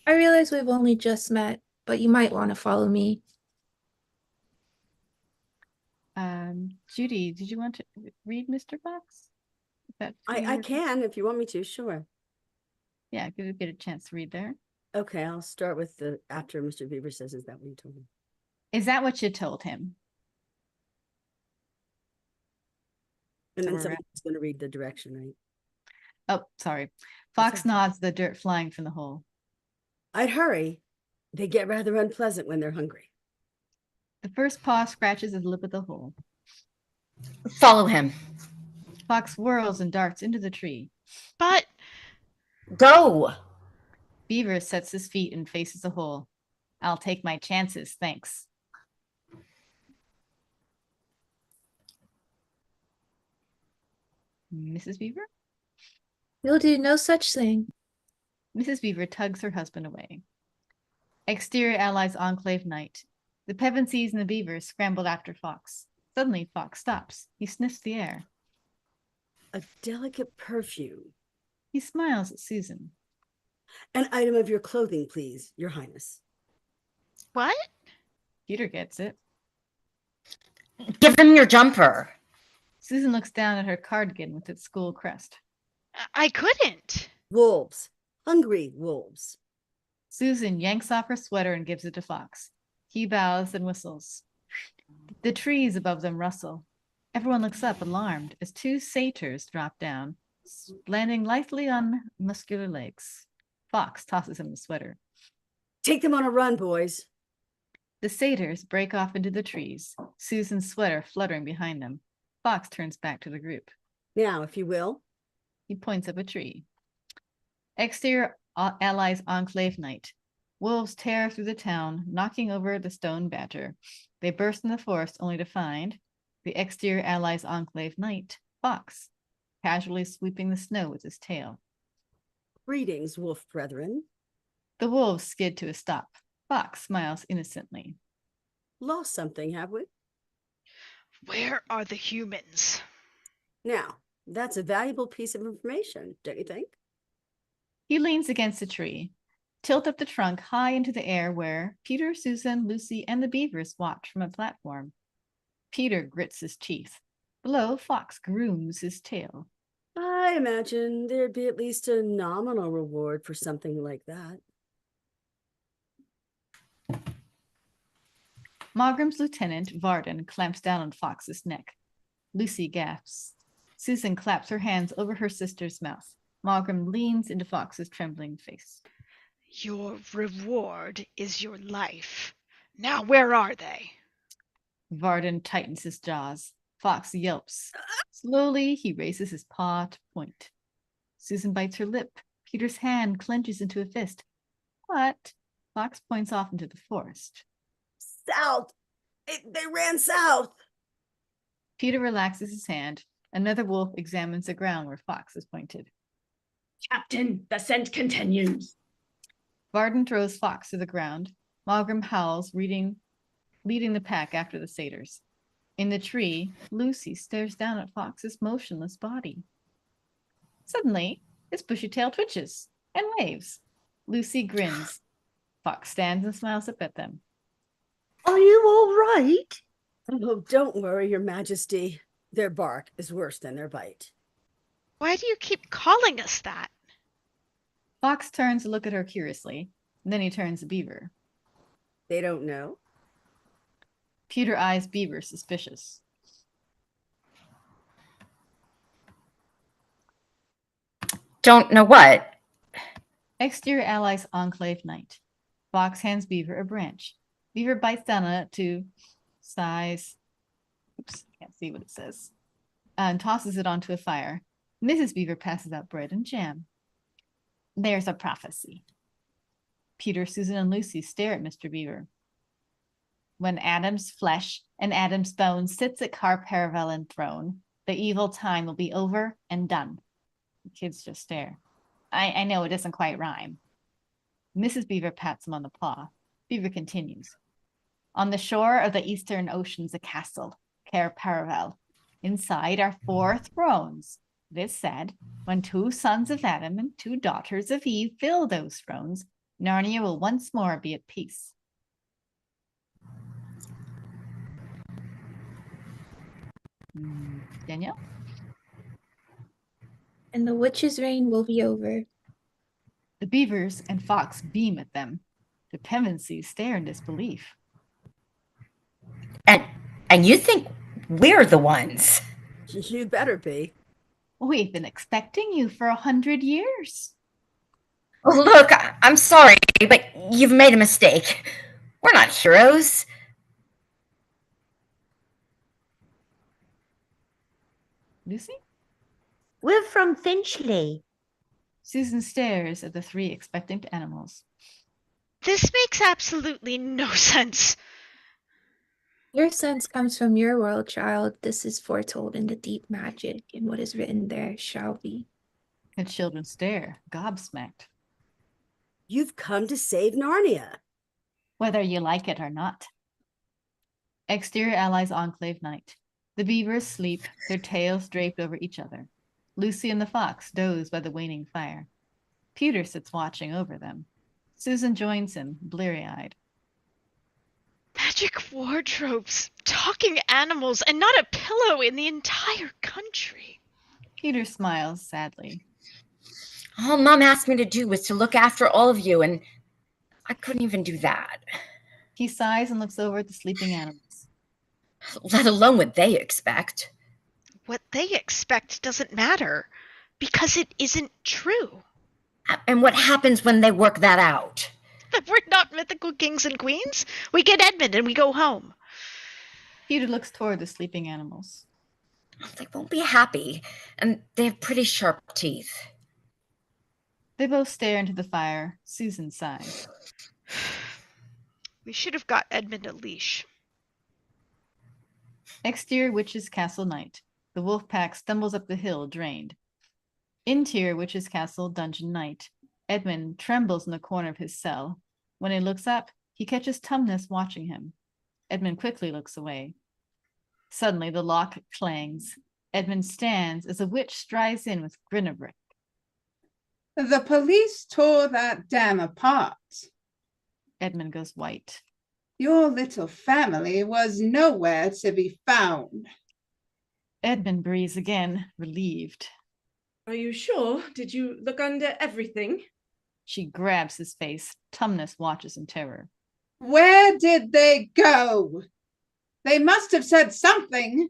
I realize we've only just met, but you might want to follow me. Judy, did you want to read Mr. Fox? I can if you want me to, sure. Yeah, get a chance to read there. Okay, I'll start with the after Mr. Beaver says, is that what you told him? Is that what you told him? And then Alright. someone's going to read the direction, right? Oh, sorry. Fox okay. nods, the dirt flying from the hole. I'd hurry. They get rather unpleasant when they're hungry. The first paw scratches his lip at the hole. Follow him. Fox whirls and darts into the tree. But Go. Beaver sets his feet and faces the hole. I'll take my chances, thanks. Mrs. Beaver? You'll do no such thing. Mrs. Beaver tugs her husband away. Exterior Allies Enclave night. The Pevensies and the Beavers scrambled after Fox. Suddenly, Fox stops. He sniffs the air. A delicate perfume. He smiles at Susan. An item of your clothing, please, Your Highness. What? Peter gets it. Give him your jumper. Susan looks down at her cardigan with its school crest. I couldn't. Wolves. Hungry wolves. Susan yanks off her sweater and gives it to Fox. He bows and whistles. The trees above them rustle. Everyone looks up, alarmed, as two satyrs drop down, landing lightly on muscular legs. Fox tosses him the sweater. Take them on a run, boys. The satyrs break off into the trees, Susan's sweater fluttering behind them. Fox turns back to the group. Now, if you will. He points up a tree. Exterior Allies Enclave night. Wolves tear through the town, knocking over the stone badger. They burst in the forest only to find the exterior Allies Enclave night, Fox, casually sweeping the snow with his tail. Greetings, wolf brethren. The wolves skid to a stop. Fox smiles innocently. Lost something, have we? Where are the humans? Now, that's a valuable piece of information, don't you think? He leans against a tree, tilt up the trunk high into the air where Peter, Susan, Lucy, and the beavers watch from a platform. Peter grits his teeth. Below, Fox grooms his tail. I imagine there'd be at least a nominal reward for something like that. Mogram's lieutenant, Varden, clamps down on Fox's neck. Lucy gasps. Susan claps her hands over her sister's mouth. Mogram leans into Fox's trembling face. Your reward is your life. Now where are they? Varden tightens his jaws. Fox yelps. Slowly, he raises his paw to point. Susan bites her lip. Peter's hand clenches into a fist. But Fox points off into the forest. South! They ran south! Peter relaxes his hand. Another wolf examines the ground where Fox is pointed. Captain, the scent continues. Varden throws Fox to the ground. Mogram howls, leading the pack after the satyrs. In the tree, Lucy stares down at Fox's motionless body. Suddenly, his bushy tail twitches and waves. Lucy grins. Fox stands and smiles up at them. Are you all right? Oh, don't worry, Your Majesty. Their bark is worse than their bite. Why do you keep calling us that? Fox turns to look at her curiously. Then he turns to Beaver. They don't know? Peter eyes Beaver suspicious. Don't know what. Exterior Allies Enclave night. Fox hands Beaver a branch. Beaver bites down on it to size. Oops, can't see what it says. And tosses it onto a fire. Mrs. Beaver passes out bread and jam. There's a prophecy. Peter, Susan, and Lucy stare at Mr. Beaver. When Adam's flesh and Adam's bones sits at Car Paravel enthroned, the evil time will be over and done. The kids just stare. I know it doesn't quite rhyme. Mrs. Beaver pats him on the paw. Beaver continues. On the shore of the eastern ocean's a castle, Car Paravel. Inside are 4 thrones. It is said, when 2 sons of Adam and 2 daughters of Eve fill those thrones, Narnia will once more be at peace. Danielle? And the witch's reign will be over. The beavers and Fox beam at them. The Pevensies stare in disbelief. And you think we're the ones? You'd better be. We've been expecting you for 100 years. Oh, look, I'm sorry, but you've made a mistake. We're not heroes. Lucy? We're from Finchley. Susan stares at the 3 expectant animals. This makes absolutely no sense. Your sense comes from your world, child. This is foretold in the deep magic, and what is written there shall be. The children stare, gobsmacked. You've come to save Narnia. Whether you like it or not. Exterior Allies Enclave night. The beavers sleep, their tails draped over each other. Lucy and the fox doze by the waning fire. Peter sits watching over them. Susan joins him, bleary-eyed. Magic wardrobes, talking animals, and not a pillow in the entire country. Peter smiles sadly. All Mom asked me to do was to look after all of you, and I couldn't even do that. He sighs and looks over at the sleeping animals. Let alone what they expect. What they expect doesn't matter, because it isn't true. And what happens when they work that out? We're not mythical kings and queens. We get Edmund and we go home. Peter looks toward the sleeping animals. They won't be happy, and they have pretty sharp teeth. They both stare into the fire. Susan sighs. We should have got Edmund a leash. Exterior Witch's Castle night. The wolf pack stumbles up the hill, drained. Interior Witch's Castle dungeon night. Edmund trembles in the corner of his cell. When he looks up, he catches Tumnus watching him. Edmund quickly looks away. Suddenly, the lock clangs. Edmund stands as a witch strides in with Grinnebrick. The police tore that dam apart. Edmund goes white. Your little family was nowhere to be found. Edmund breathes again, relieved. Are you sure? Did you look under everything? She grabs his face. Tumnus watches in terror. Where did they go? They must have said something.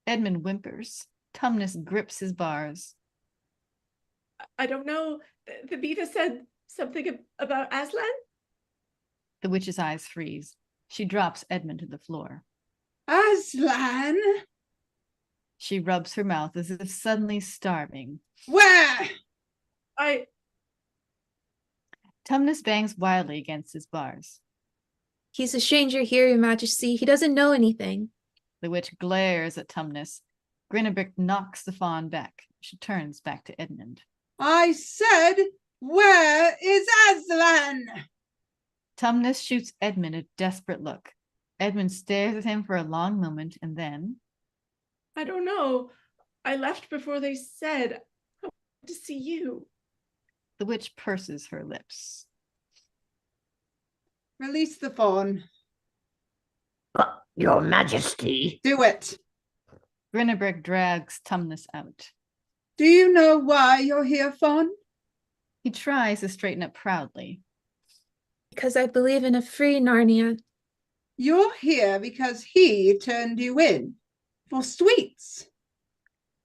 Edmund whimpers. Tumnus grips his bars. I don't know. The beaver said something about Aslan? The witch's eyes freeze. She drops Edmund to the floor. Aslan? She rubs her mouth as if suddenly starving. Where? Tumnus bangs wildly against his bars. He's a stranger here, Your Majesty. He doesn't know anything. The witch glares at Tumnus. Grinnebrick knocks the fawn back. She turns back to Edmund. I said, where is Aslan? Tumnus shoots Edmund a desperate look. Edmund stares at him for a long moment and then... I don't know. I left before they said. I wanted to see you. The witch purses her lips. Release the fawn. But, Your Majesty. Do it. Grinnebrick drags Tumnus out. Do you know why you're here, fawn? He tries to straighten up proudly. Because I believe in a free Narnia. You're here because he turned you in. For sweets.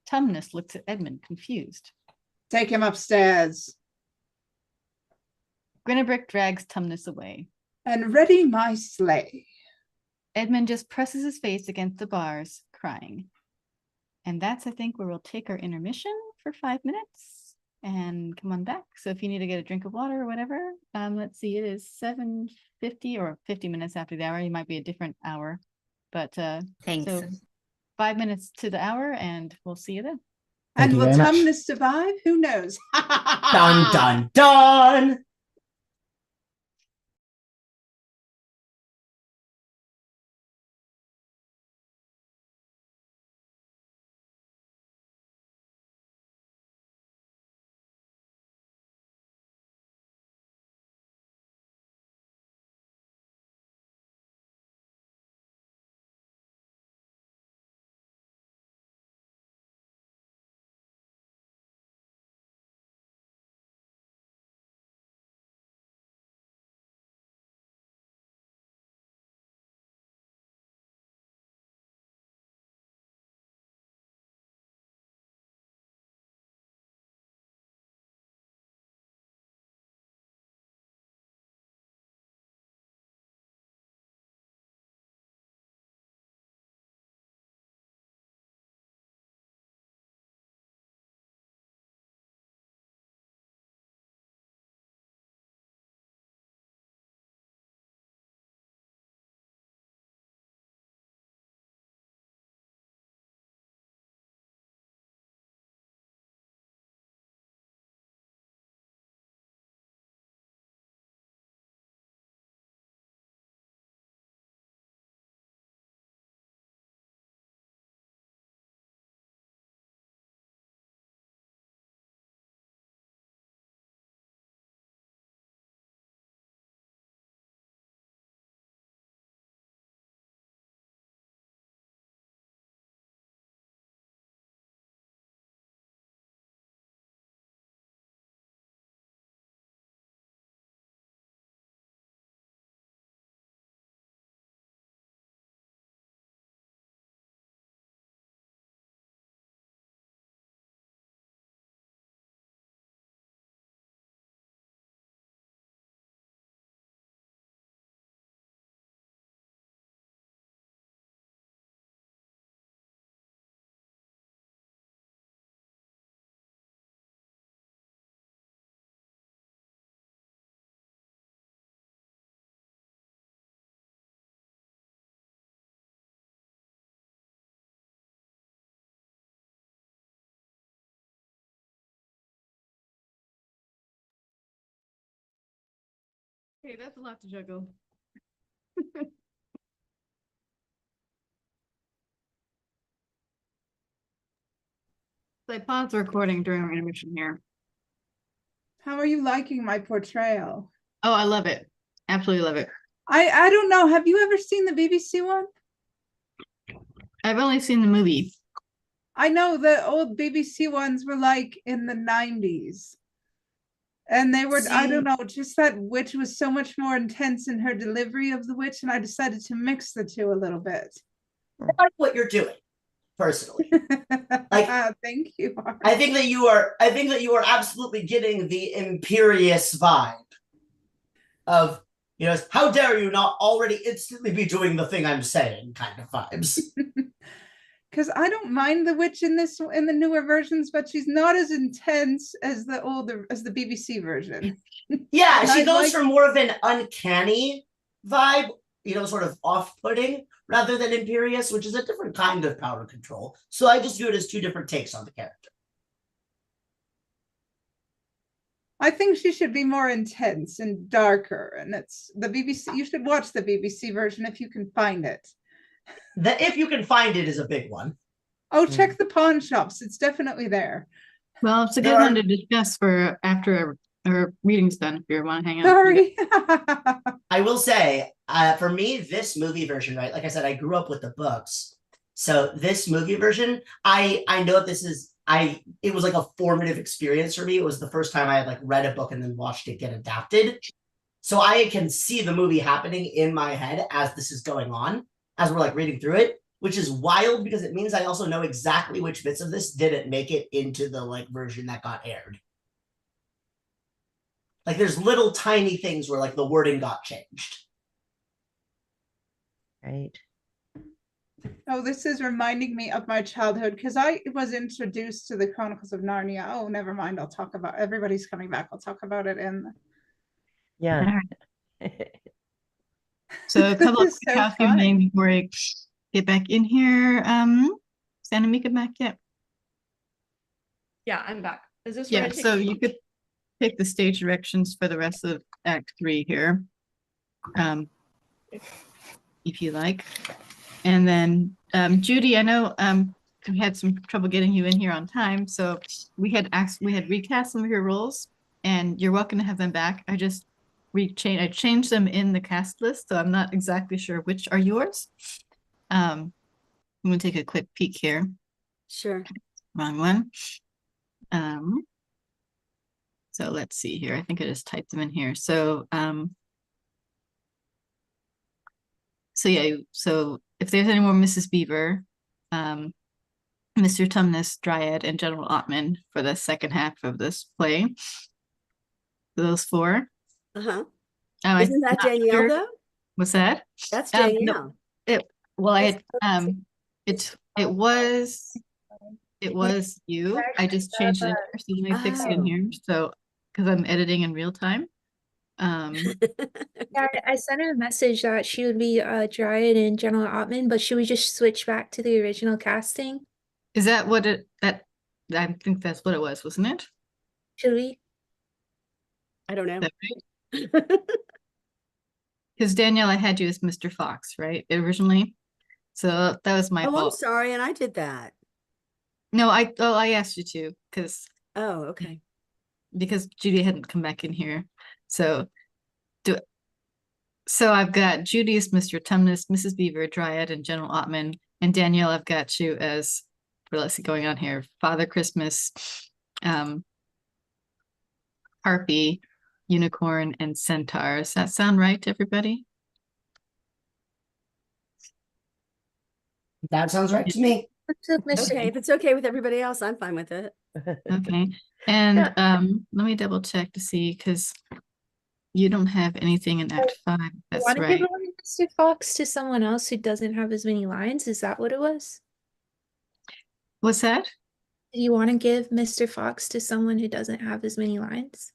Tumnus looks at Edmund, confused. Take him upstairs. Grinnebrick drags Tumnus away. And ready my sleigh. Edmund just presses his face against the bars, crying. And that's, I think, where we'll take our intermission for 5 minutes and come on back. So if you need to get a drink of water or whatever, let's see, it is 7:50 or 50 minutes after the hour. It might be a different hour. But Thanks. So 5 minutes to the hour, and we'll see you then. And will very much. Tumnus survive? Who knows? Dun, dun, dun! Okay, that's a lot to juggle. So I paused the recording during our intermission here. How are you liking my portrayal? Oh, I love it. Absolutely love it. I don't know. Have you ever seen the BBC one? I've only seen the movie. I know the old BBC ones were like in the 90s. And they were, I don't know, just that witch was so much more intense in her delivery of the witch, and I decided to mix the two a little bit. I like what you're doing, personally. Thank you. Mark. I think that you are absolutely getting the imperious vibe of, how dare you not already instantly be doing the thing I'm saying kind of vibes. Because I don't mind the witch in the newer versions, but she's not as intense as the BBC version. Yeah, she goes for more of an uncanny vibe, sort of off-putting rather than imperious, which is a different kind of power control. So I just view it as two different takes on the character. I think she should be more intense and darker, and it's the BBC. You should watch the BBC version if you can find it. The if you can find it is a big one. Oh, check the pawn shops. It's definitely there. Well, it's a good one to discuss for after our reading's done if you want to hang out. Sorry. I will say, for me, this movie version, right? Like I said, I grew up with the books. So this movie version, I know this is, it was like a formative experience for me. It was the first time I had like read a book and then watched it get adapted. So I can see the movie happening in my head as this is going on, as we're like reading through it, which is wild because it means I also know exactly which bits of this didn't make it into the like version that got aired. Like there's little tiny things where like the wording got changed. Right. Oh, this is reminding me of my childhood because I was introduced to the Chronicles of Narnia. Oh, never mind. I'll talk about everybody's coming back. I'll talk about it in. Yeah. So a couple of So housekeeping before I get back in here. Santa Mika back yet? Yeah, I'm back. Is this Yeah, so you could take the stage directions for the rest of Act 3 here. If you like. And then Judy, I know we had some trouble getting you in here on time, so we had recast some of your roles, and you're welcome to have them back. I changed them in the cast list, so I'm not exactly sure which are yours. I'm gonna take a quick peek here. Sure. Wrong one. So let's see here. I think I just typed them in here. So so if there's any more Mrs. Beaver, Mr. Tumnus, Dryad, and General Ottman for the second half of this play. Those four. Uh-huh. Isn't that Danielle though? What's that? That's Danielle. It was you. I just changed it. So let me fix it in here. So because I'm editing in real time. Yeah, I sent her a message that she would be Dryad and General Ottman, but she would just switch back to the original casting. Is that what I think that's what it was, wasn't it? Should we? I don't know. Because Danielle, I had you as Mr. Fox, right? Originally. So that was my fault. I'm sorry, and I did that. No, I asked you to because okay. Because Judy hadn't come back in here. So I've got Judy as Mr. Tumnus, Mrs. Beaver, Dryad, and General Ottman, and Danielle, I've got you as, let's see, going on here, Father Christmas, Harpy, Unicorn, and Centaur. Does that sound right to everybody? That sounds right to me. Okay, if it's okay with everybody else, I'm fine with it. Okay. And let me double check to see, because you don't have anything in Act 5. That's Want to right. give Mr. Fox to someone else who doesn't have as many lines? Is that what it was? What's that? Do you want to give Mr. Fox to someone who doesn't have as many lines?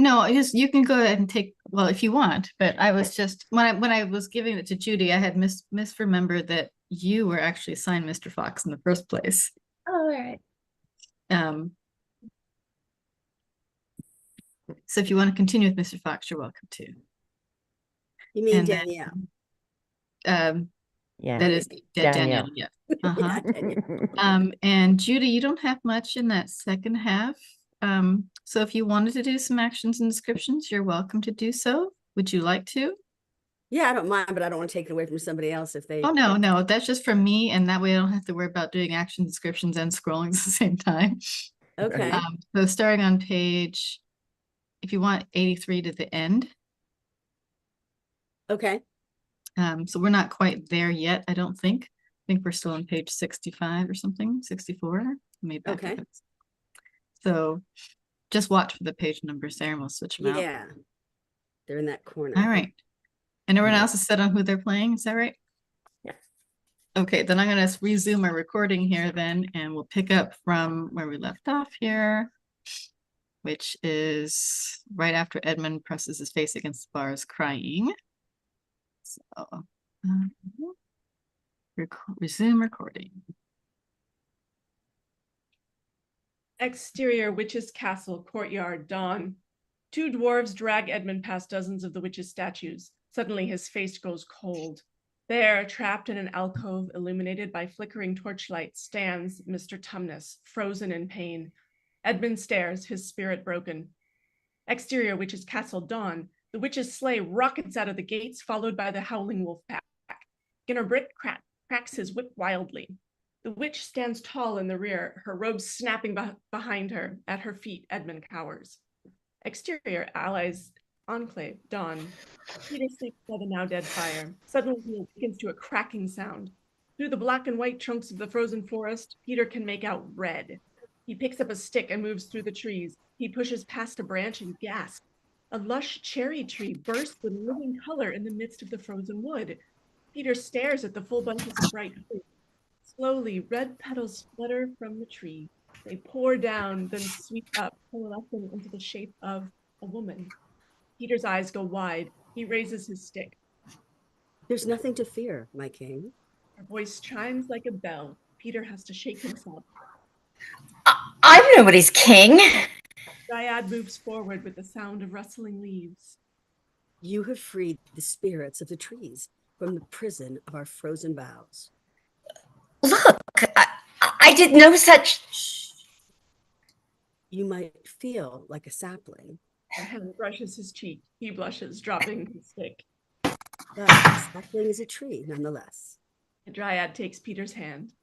No, you can go ahead and take, well, if you want, but I was just, when I was giving it to Judy, I had misremembered that you were actually assigned Mr. Fox in the first place. Oh, all right. So if you want to continue with Mr. Fox, you're welcome to. You mean And then, Danielle? Yeah. That is Danielle. Yeah. Yeah, Danielle. And Judy, you don't have much in that second half. So if you wanted to do some actions and descriptions, you're welcome to do so. Would you like to? Yeah, I don't mind, but I don't want to take it away from somebody else if they. Oh, no, that's just for me. And that way I don't have to worry about doing action descriptions and scrolling at the same time. Okay. So starting on page, if you want 83 to the end. Okay. So we're not quite there yet, I don't think. I think we're still on page 65 or something, 64. Maybe. Okay. So just watch for the page numbers there and we'll switch them out. Yeah. They're in that corner. All right. And everyone else is set on who they're playing, is that right? Yeah. Okay, then I'm going to resume our recording here then, and we'll pick up from where we left off here, which is right after Edmund presses his face against the bars crying. So, resume recording. Exterior witch's castle, courtyard, dawn. Two dwarves drag Edmund past dozens of the witch's statues. Suddenly his face grows cold. There, trapped in an alcove illuminated by flickering torchlight, stands Mr. Tumnus, frozen in pain. Edmund stares, his spirit broken. Exterior witch's castle, dawn. The witch's sleigh rockets out of the gates, followed by the howling wolf pack. Ginnerbrick cracks his whip wildly. The witch stands tall in the rear, her robes snapping behind her. At her feet, Edmund cowers. Exterior allies enclave, dawn. Peter sleeps by the now dead fire. Suddenly he awakens to a cracking sound. Through the black and white trunks of the frozen forest, Peter can make out red. He picks up a stick and moves through the trees. He pushes past a branch and gasps. A lush cherry tree bursts with living color in the midst of the frozen wood. Peter stares at the full bunches of bright fruit. Slowly, red petals flutter from the tree. They pour down, then sweep up, coalescing into the shape of a woman. Peter's eyes go wide. He raises his stick. There's nothing to fear, my king. Her voice chimes like a bell. Peter has to shake himself. I'm nobody's king. Dryad moves forward with the sound of rustling leaves. You have freed the spirits of the trees from the prison of our frozen boughs. Look, I did no such. You might feel like a sapling. Her hand brushes his cheek. He blushes, dropping his stick. But a sapling is a tree, nonetheless. The Dryad takes Peter's hand.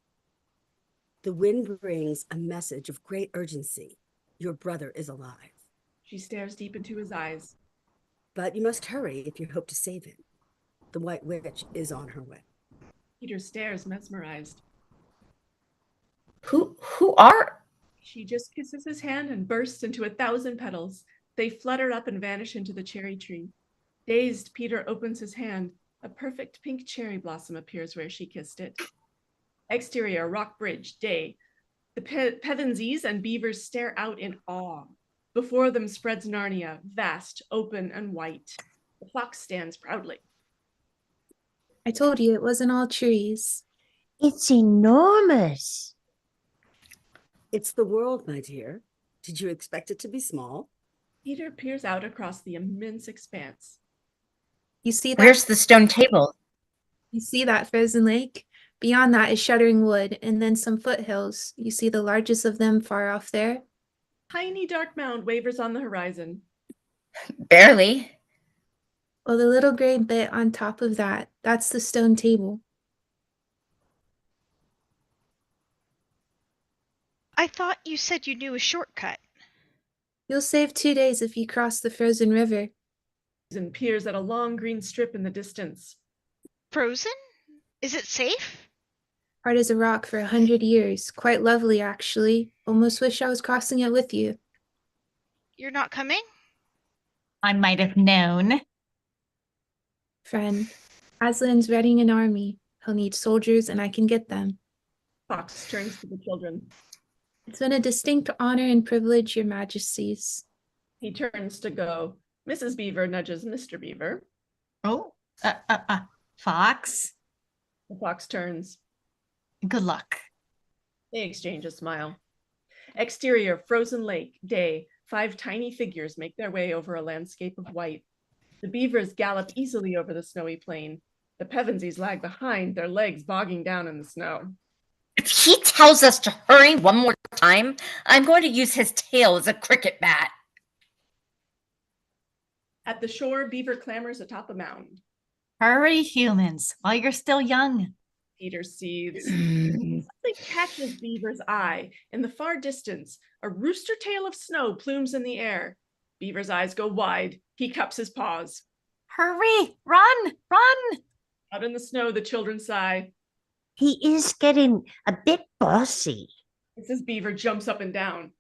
The wind brings a message of great urgency. Your brother is alive. She stares deep into his eyes. But you must hurry if you hope to save him. The White Witch is on her way. Peter stares, mesmerized. Who are? She just kisses his hand and bursts into 1,000 petals. They flutter up and vanish into the cherry tree. Dazed, Peter opens his hand. A perfect pink cherry blossom appears where she kissed it. Exterior, rock bridge, day. The Pevensys and beavers stare out in awe. Before them spreads Narnia, vast, open, and white. The fox stands proudly. I told you it wasn't all trees. It's enormous. It's the world, my dear. Did you expect it to be small? Peter peers out across the immense expanse. You see that? Where's the stone table? You see that frozen lake? Beyond that is shuddering wood and then some foothills. You see the largest of them far off there? Tiny dark mound wavers on the horizon. Barely. Well, the little gray bit on top of that, that's the stone table. I thought you said you knew a shortcut. You'll save 2 days if you cross the frozen river. And peers at a long green strip in the distance. Frozen? Is it safe? Hard as a rock for 100 years. Quite lovely, actually. Almost wish I was crossing it with you. You're not coming? I might have known. Friend, Aslan's readying an army. He'll need soldiers and I can get them. Fox turns to the children. It's been a distinct honor and privilege, your majesties. He turns to go. Mrs. Beaver nudges Mr. Beaver. Oh, Fox. The fox turns. Good luck. They exchange a smile. Exterior, frozen lake, day. 5 tiny figures make their way over a landscape of white. The beavers gallop easily over the snowy plain. The Pevensies lag behind, their legs bogging down in the snow. If he tells us to hurry one more time, I'm going to use his tail as a cricket bat. At the shore, Beaver clambers atop a mound. Hurry, humans, while you're still young. Peter seethes. Something catches Beaver's eye. In the far distance, a rooster tail of snow plumes in the air. Beaver's eyes go wide. He cups his paws. Hurry, run, run. Out in the snow, the children sigh. He is getting a bit bossy. Mrs. Beaver jumps up and down.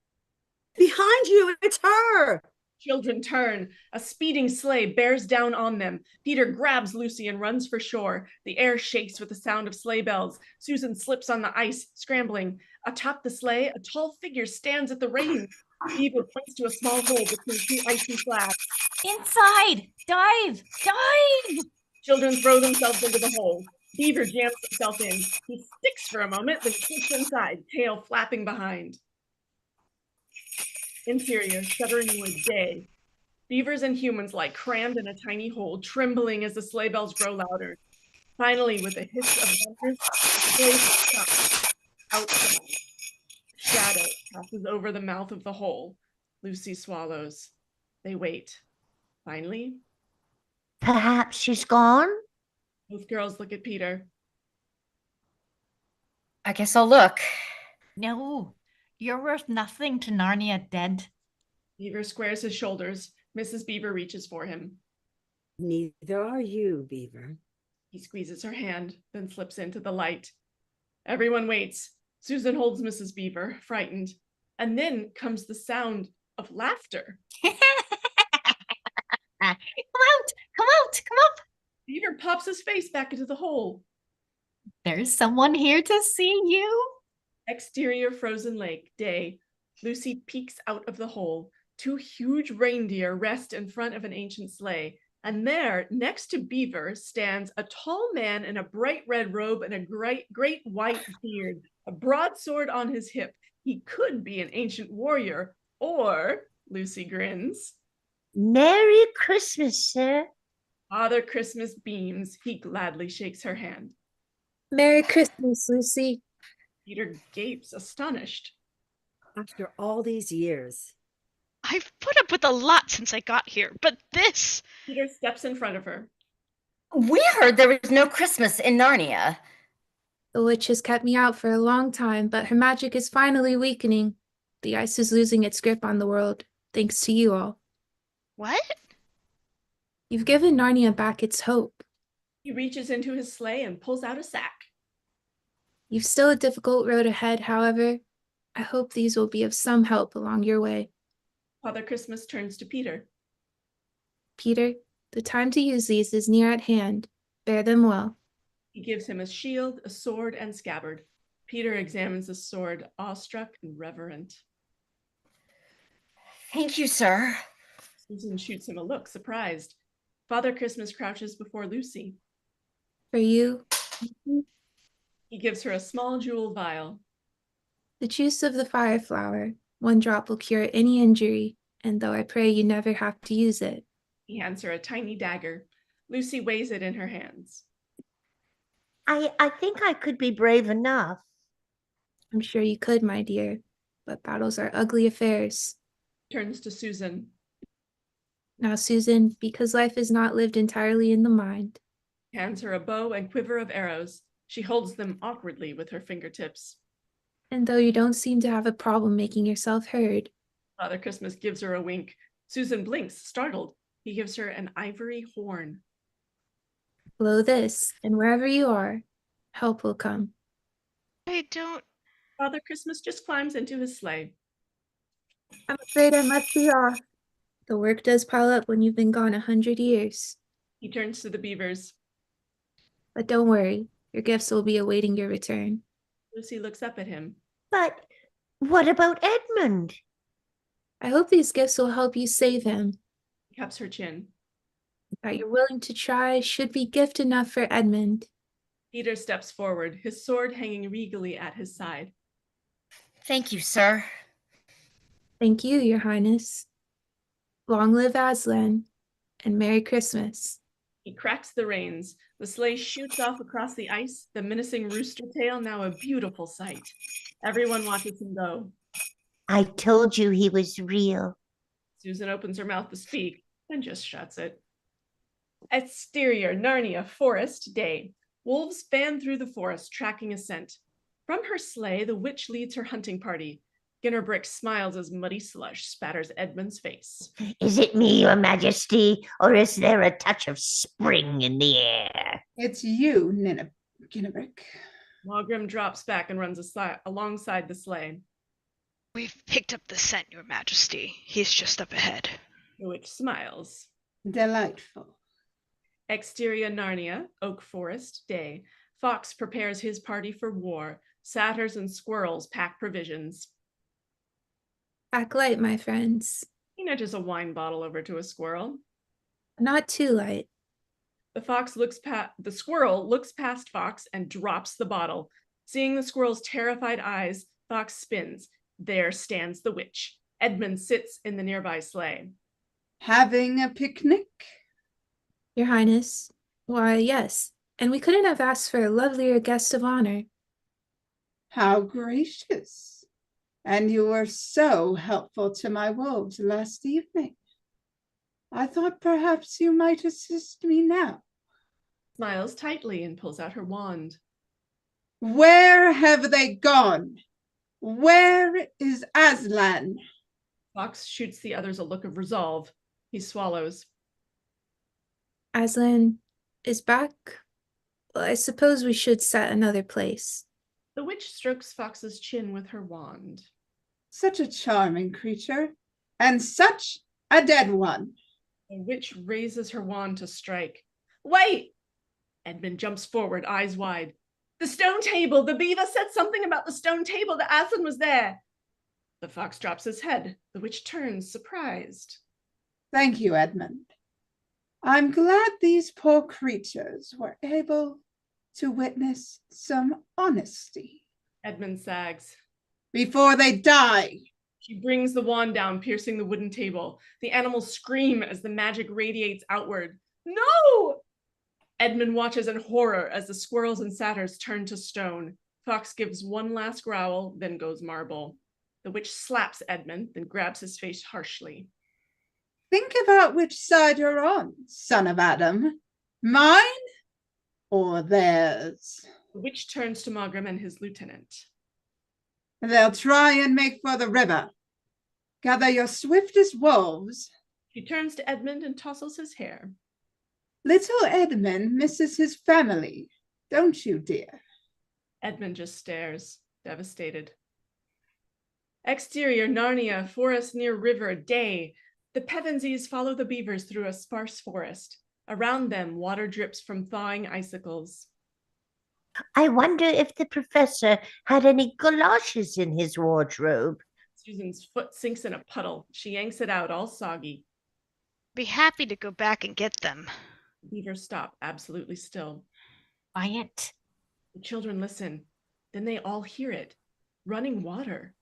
Behind you, it's her! Children turn. A speeding sleigh bears down on them. Peter grabs Lucy and runs for shore. The air shakes with the sound of sleigh bells. Susan slips on the ice, scrambling. Atop the sleigh, a tall figure stands at the railings. Beaver points to a small hole between 2 icy slabs. Inside, dive, dive. Children throw themselves into the hole. Beaver jams himself in. He sticks for a moment, then slips inside, tail flapping behind. Interior, shuddering wood, day. Beavers and humans lie crammed in a tiny hole, trembling as the sleigh bells grow louder. Finally, with a hiss of thunder, the sleigh stops. Outside, shadow passes over the mouth of the hole. Lucy swallows. They wait. Finally, Perhaps she's gone? both girls look at Peter. I guess I'll look. No, you're worth nothing to Narnia dead. Beaver squares his shoulders. Mrs. Beaver reaches for him. Neither are you, Beaver. He squeezes her hand, then slips into the light. Everyone waits. Susan holds Mrs. Beaver, frightened. And then comes the sound of laughter. Come out, come out, come up. Beaver pops his face back into the hole. There's someone here to see you. Exterior frozen lake, day. Lucy peeks out of the hole. 2 huge reindeer rest in front of an ancient sleigh. And there, next to Beaver, stands a tall man in a bright red robe and a great white beard, a broadsword on his hip. He could be an ancient warrior, or, Lucy grins. Merry Christmas, sir. Father Christmas beams. He gladly shakes her hand. Merry Christmas, Lucy. Peter gapes, astonished. After all these years. I've put up with a lot since I got here, but this. Peter steps in front of her. We heard there was no Christmas in Narnia. The witch has kept me out for a long time, but her magic is finally weakening. The ice is losing its grip on the world, thanks to you all. What? You've given Narnia back its hope. He reaches into his sleigh and pulls out a sack. You've still a difficult road ahead, however. I hope these will be of some help along your way. Father Christmas turns to Peter. Peter, the time to use these is near at hand. Bear them well. He gives him a shield, a sword, and scabbard. Peter examines the sword, awestruck and reverent. Thank you, sir. Susan shoots him a look, surprised. Father Christmas crouches before Lucy. For you, He gives her a small jewel vial. the juice of the fire flower. 1 drop will cure any injury, and though I pray you never have to use it. He hands her a tiny dagger. Lucy weighs it in her hands. I think I could be brave enough. I'm sure you could, my dear, but battles are ugly affairs. Turns to Susan. Now, Susan, because life is not lived entirely in the mind. Hands her a bow and quiver of arrows. She holds them awkwardly with her fingertips. And though you don't seem to have a problem making yourself heard, Father Christmas gives her a wink. Susan blinks, startled. He gives her an ivory horn. blow this, and wherever you are, help will come. I don't. Father Christmas just climbs into his sleigh. I'm afraid I must be off. The work does pile up when you've been gone 100 years. He turns to the beavers. But don't worry, your gifts will be awaiting your return. Lucy looks up at him. But what about Edmund? I hope these gifts will help you save him. He cups her chin. That you're willing to try should be gift enough for Edmund. Peter steps forward, his sword hanging regally at his side. Thank you, sir. Thank you, Your Highness. Long live Aslan, and Merry Christmas. He cracks the reins. The sleigh shoots off across the ice, the menacing rooster tail now a beautiful sight. Everyone watches him go. I told you he was real. Susan opens her mouth to speak, then just shuts it. Exterior Narnia forest day. Wolves fan through the forest, tracking a scent. From her sleigh, the witch leads her hunting party. Ginnerbrick smiles as muddy slush spatters Edmund's face. Is it me, Your Majesty, or is there a touch of spring in the air? It's you, Ginnerbrick. Maugrim drops back and runs alongside the sleigh. We've picked up the scent, Your Majesty. He's just up ahead. The witch smiles. Delightful. Exterior Narnia, Oak Forest, day. Fox prepares his party for war. Satyrs and squirrels pack provisions. Pack light, my friends. He nudges a wine bottle over to a squirrel. Not too light. The squirrel looks past Fox and drops the bottle. Seeing the squirrel's terrified eyes, Fox spins. There stands the witch. Edmund sits in the nearby sleigh. Having a picnic? Your Highness. Why, yes. And we couldn't have asked for a lovelier guest of honor. How gracious. And you were so helpful to my wolves last evening. I thought perhaps you might assist me now. Smiles tightly and pulls out her wand. Where have they gone? Where is Aslan? Fox shoots the others a look of resolve. He swallows. Aslan is back. Well, I suppose we should set another place. The witch strokes Fox's chin with her wand. Such a charming creature, and such a dead one. The witch raises her wand to strike. Wait! Edmund jumps forward, eyes wide. The stone table! The beaver said something about the stone table, that Aslan was there. The fox drops his head. The witch turns, surprised. Thank you, Edmund. I'm glad these poor creatures were able to witness some honesty. Edmund sags. Before they die. She brings the wand down, piercing the wooden table. The animals scream as the magic radiates outward. No! Edmund watches in horror as the squirrels and satyrs turn to stone. Fox gives one last growl, then goes marble. The witch slaps Edmund, then grabs his face harshly. Think about which side you're on, son of Adam. Mine or theirs? The witch turns to Maugrim and his lieutenant. They'll try and make for the river. Gather your swiftest wolves. She turns to Edmund and tousles his hair. Little Edmund misses his family, don't you, dear? Edmund just stares, devastated. Exterior Narnia, forest near river, day. The Pevensies follow the beavers through a sparse forest. Around them, water drips from thawing icicles. I wonder if the professor had any galoshes in his wardrobe. Susan's foot sinks in a puddle. She yanks it out, all soggy. Be happy to go back and get them. The beavers stop, absolutely still. Quiet. The children listen. Then they all hear it. Running water.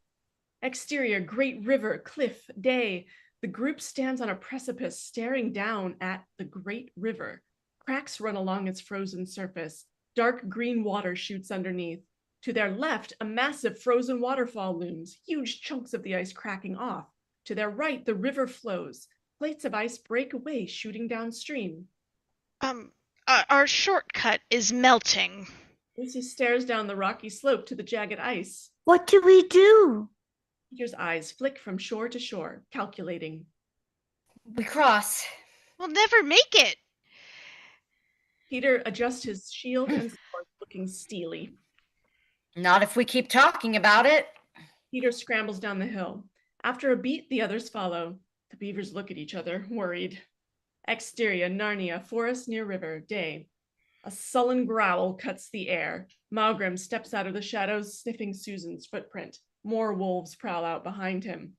Exterior, great river, cliff, day. The group stands on a precipice, staring down at the great river. Cracks run along its frozen surface. Dark green water shoots underneath. To their left, a massive frozen waterfall looms, huge chunks of the ice cracking off. To their right, the river flows. Plates of ice break away, shooting downstream. Our shortcut is melting. Lucy stares down the rocky slope to the jagged ice. What do we do? Peter's eyes flick from shore to shore, calculating. We cross. We'll never make it. Peter adjusts his shield and sword, looking steely. Not if we keep talking about it. Peter scrambles down the hill. After a beat, the others follow. The beavers look at each other, worried. Exterior, Narnia, forest near river, day. A sullen growl cuts the air. Maugrim steps out of the shadows, sniffing Susan's footprint. More wolves prowl out behind him.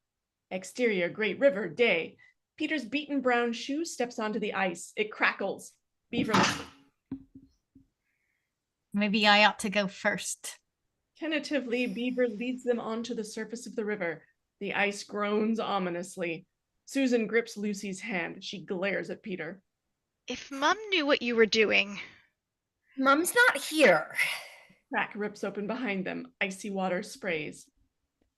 Exterior, great river, day. Peter's beaten brown shoe steps onto the ice. It crackles. Beaver. Maybe I ought to go first. Tentatively, Beaver leads them onto the surface of the river. The ice groans ominously. Susan grips Lucy's hand. She glares at Peter. If Mum knew what you were doing. Mum's not here. Crack rips open behind them. Icy water sprays.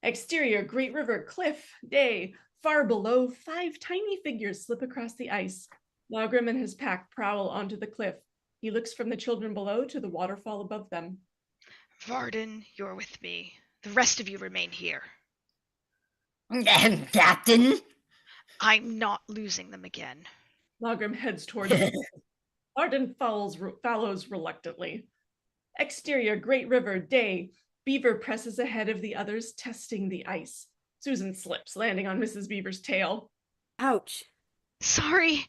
Exterior, Great River, cliff, day. Far below, 5 tiny figures slip across the ice. Malgrim and his pack prowl onto the cliff. He looks from the children below to the waterfall above them. Varden, you're with me. The rest of you remain here. Captain? I'm not losing them again. Malgrim heads towards them. Varden follows reluctantly. Exterior, Great River, day. Beaver presses ahead of the others, testing the ice. Susan slips, landing on Mrs. Beaver's tail. Ouch. Sorry.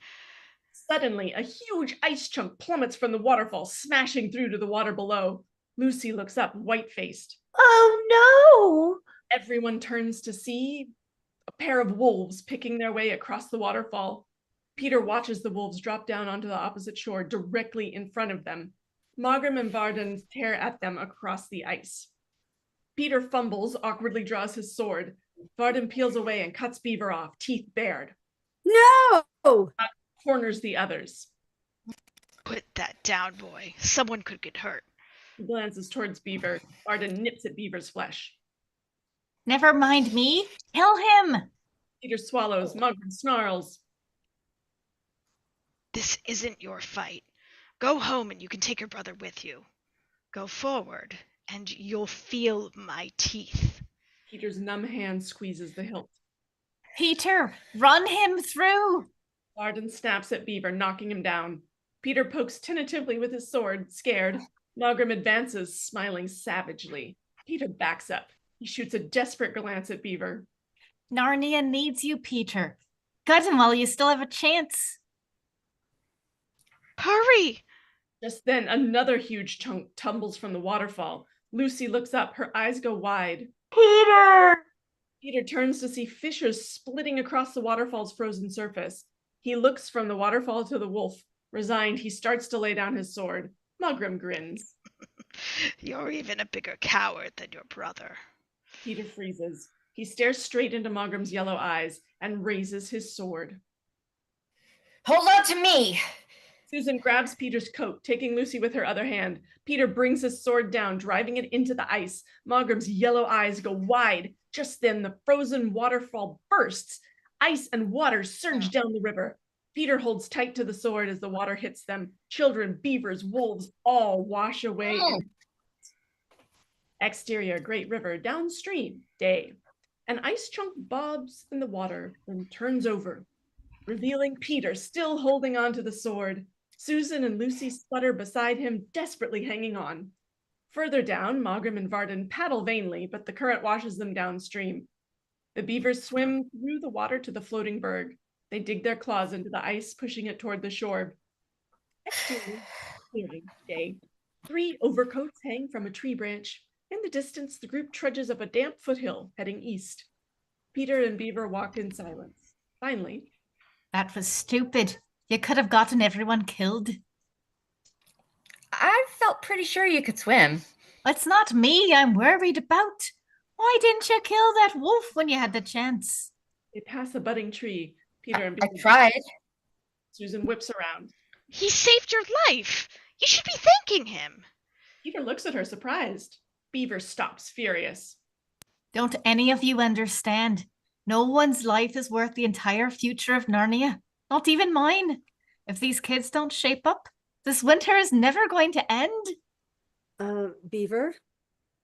Suddenly, a huge ice chunk plummets from the waterfall, smashing through to the water below. Lucy looks up, white-faced. Oh no! Everyone turns to see a pair of wolves picking their way across the waterfall. Peter watches the wolves drop down onto the opposite shore, directly in front of them. Malgrim and Varden tear at them across the ice. Peter fumbles, awkwardly draws his sword. Varden peels away and cuts Beaver off, teeth bared. No! Corners the others. Put that down, boy. Someone could get hurt. He glances towards Beaver. Varden nips at Beaver's flesh. Never mind me. Kill him. Peter swallows. Malgrim snarls. This isn't your fight. Go home and you can take your brother with you. Go forward and you'll feel my teeth. Peter's numb hand squeezes the hilt. Peter, run him through. Varden snaps at Beaver, knocking him down. Peter pokes tentatively with his sword, scared. Malgrim advances, smiling savagely. Peter backs up. He shoots a desperate glance at Beaver. Narnia needs you, Peter. Gut him while you still have a chance. Hurry! Just then, another huge chunk tumbles from the waterfall. Lucy looks up. Her eyes go wide. Peter! Peter turns to see fissures splitting across the waterfall's frozen surface. He looks from the waterfall to the wolf. Resigned, he starts to lay down his sword. Malgrim grins. You're even a bigger coward than your brother. Peter freezes. He stares straight into Malgrim's yellow eyes and raises his sword. Hold on to me! Susan grabs Peter's coat, taking Lucy with her other hand. Peter brings his sword down, driving it into the ice. Malgrim's yellow eyes go wide. Just then, the frozen waterfall bursts. Ice and water surge down the river. Peter holds tight to the sword as the water hits them. Children, beavers, wolves, all wash away. Exterior, Great River, downstream, day. An ice chunk bobs in the water, then turns over, revealing Peter still holding onto the sword. Susan and Lucy sputter beside him, desperately hanging on. Further down, Malgrim and Varden paddle vainly, but the current washes them downstream. The beavers swim through the water to the floating berg. They dig their claws into the ice, pushing it toward the shore. Exterior, clearing, day. 3 overcoats hang from a tree branch. In the distance, the group trudges up a damp foothill, heading east. Peter and Beaver walk in silence. Finally, That was stupid. You could have gotten everyone killed. I felt pretty sure you could swim. It's not me I'm worried about. Why didn't you kill that wolf when you had the chance? they pass a budding tree. Peter and I Beaver. tried. Susan whips around. He saved your life. You should be thanking him. Peter looks at her, surprised. Beaver stops, furious. Don't any of you understand? No one's life is worth the entire future of Narnia. Not even mine. If these kids don't shape up, this winter is never going to end. Beaver?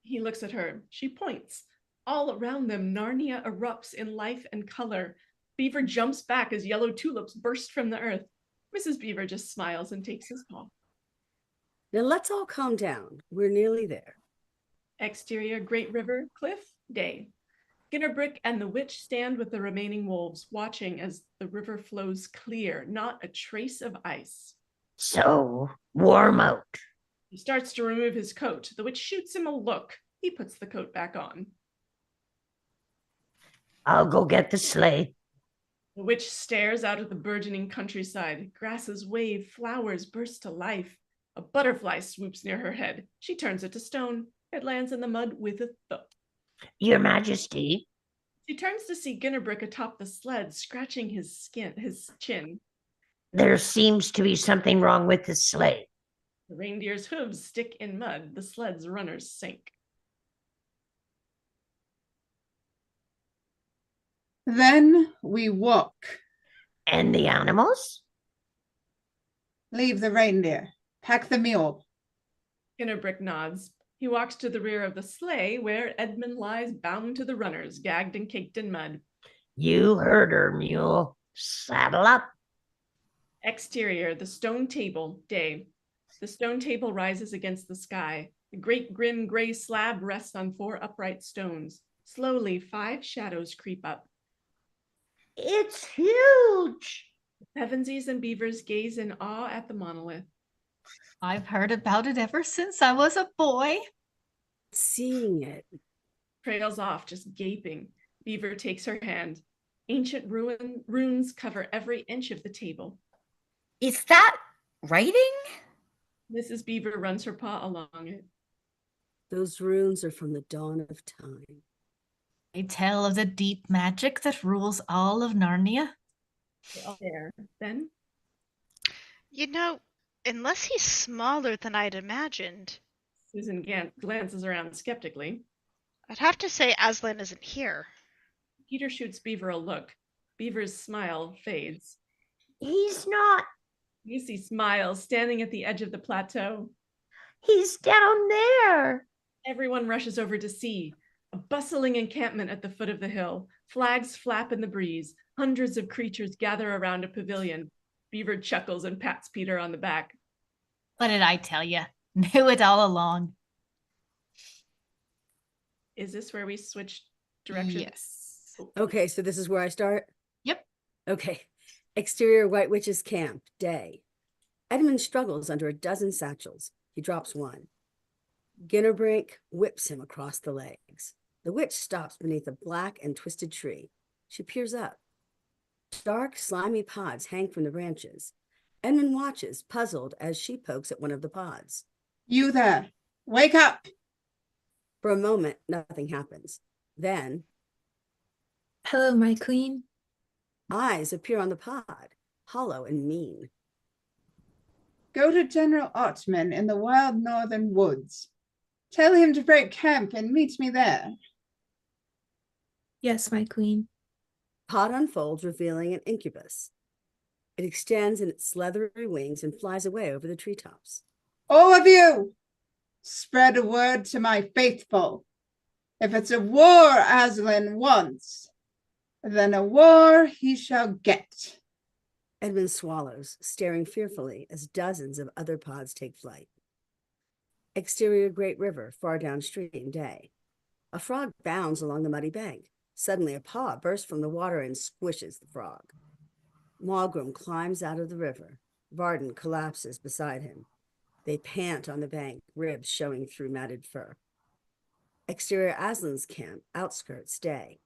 He looks at her. She points. All around them, Narnia erupts in life and color. Beaver jumps back as yellow tulips burst from the earth. Mrs. Beaver just smiles and takes his paw. Now let's all calm down. We're nearly there. Exterior, Great River, cliff, day. Ginnerbrick and the witch stand with the remaining wolves, watching as the river flows clear, not a trace of ice. So, warm out. He starts to remove his coat. The witch shoots him a look. He puts the coat back on. I'll go get the sleigh. The witch stares out at the burgeoning countryside. Grasses wave, flowers burst to life. A butterfly swoops near her head. She turns it to stone. It lands in the mud with a thud. Your Majesty, She turns to see Ginnerbrick atop the sled, scratching his chin. There seems to be something wrong with the sleigh. The reindeer's hooves stick in mud. The sled's runners sink. Then we walk. And the animals? Leave the reindeer. Pack the mule. Ginnerbrick nods. He walks to the rear of the sleigh, where Edmund lies bound to the runners, gagged and caked in mud. You heard her, mule. Saddle up. Exterior, the stone table, day. The stone table rises against the sky. The great grim gray slab rests on 4 upright stones. Slowly, 5 shadows creep up. It's huge. Pevensies and beavers gaze in awe at the monolith. I've heard about it ever since I was a boy. Seeing it. Trails off, just gaping. Beaver takes her hand. Ancient runes cover every inch of the table. Is that writing? Mrs. Beaver runs her paw along it. Those runes are from the dawn of time. They tell of the deep magic that rules all of Narnia. They're all there. Then You know, unless he's smaller than I'd imagined, Susan glances around skeptically. I'd have to say Aslan isn't here. Peter shoots Beaver a look. Beaver's smile fades. He's not. Lucy smiles, standing at the edge of the plateau. He's down there. Everyone rushes over to see. A bustling encampment at the foot of the hill. Flags flap in the breeze. Hundreds of creatures gather around a pavilion. Beaver chuckles and pats Peter on the back. What did I tell you? Knew it all along. Is this where we switch directions? Yes. Okay, so this is where I start? Yep. Okay. Exterior White Witch's camp, day. Edmund struggles under a dozen satchels. He drops one. Ginnerbrink whips him across the legs. The witch stops beneath a black and twisted tree. She peers up. Dark, slimy pods hang from the branches. Edmund watches, puzzled, as she pokes at one of the pods. You there. Wake up. For a moment, nothing happens. Then, Hello, my queen. eyes appear on the pod, hollow and mean. Go to General Ottman in the wild northern woods. Tell him to break camp and meet me there. Yes, my queen. Pod unfolds, revealing an incubus. It extends in its leathery wings and flies away over the treetops. All of you, spread a word to my faithful. If it's a war Aslan wants, then a war he shall get. Edmund swallows, staring fearfully as dozens of other pods take flight. Exterior Great River, far downstream, day. A frog bounds along the muddy bank. Suddenly, a paw bursts from the water and squishes the frog. Malgrim climbs out of the river. Varden collapses beside him. They pant on the bank, ribs showing through matted fur. Exterior Aslan's camp, outskirts, day.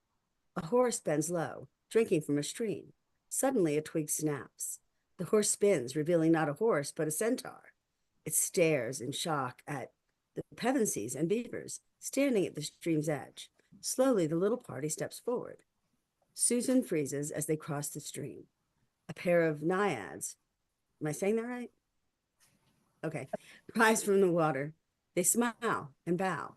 A horse bends low, drinking from a stream. Suddenly, a twig snaps. The horse spins, revealing not a horse, but a centaur. It stares in shock at the Pevensies and beavers standing at the stream's edge. Slowly, the little party steps forward. Susan freezes as they cross the stream. A pair of naiads, am I saying that right? Okay, rise from the water. They smile and bow.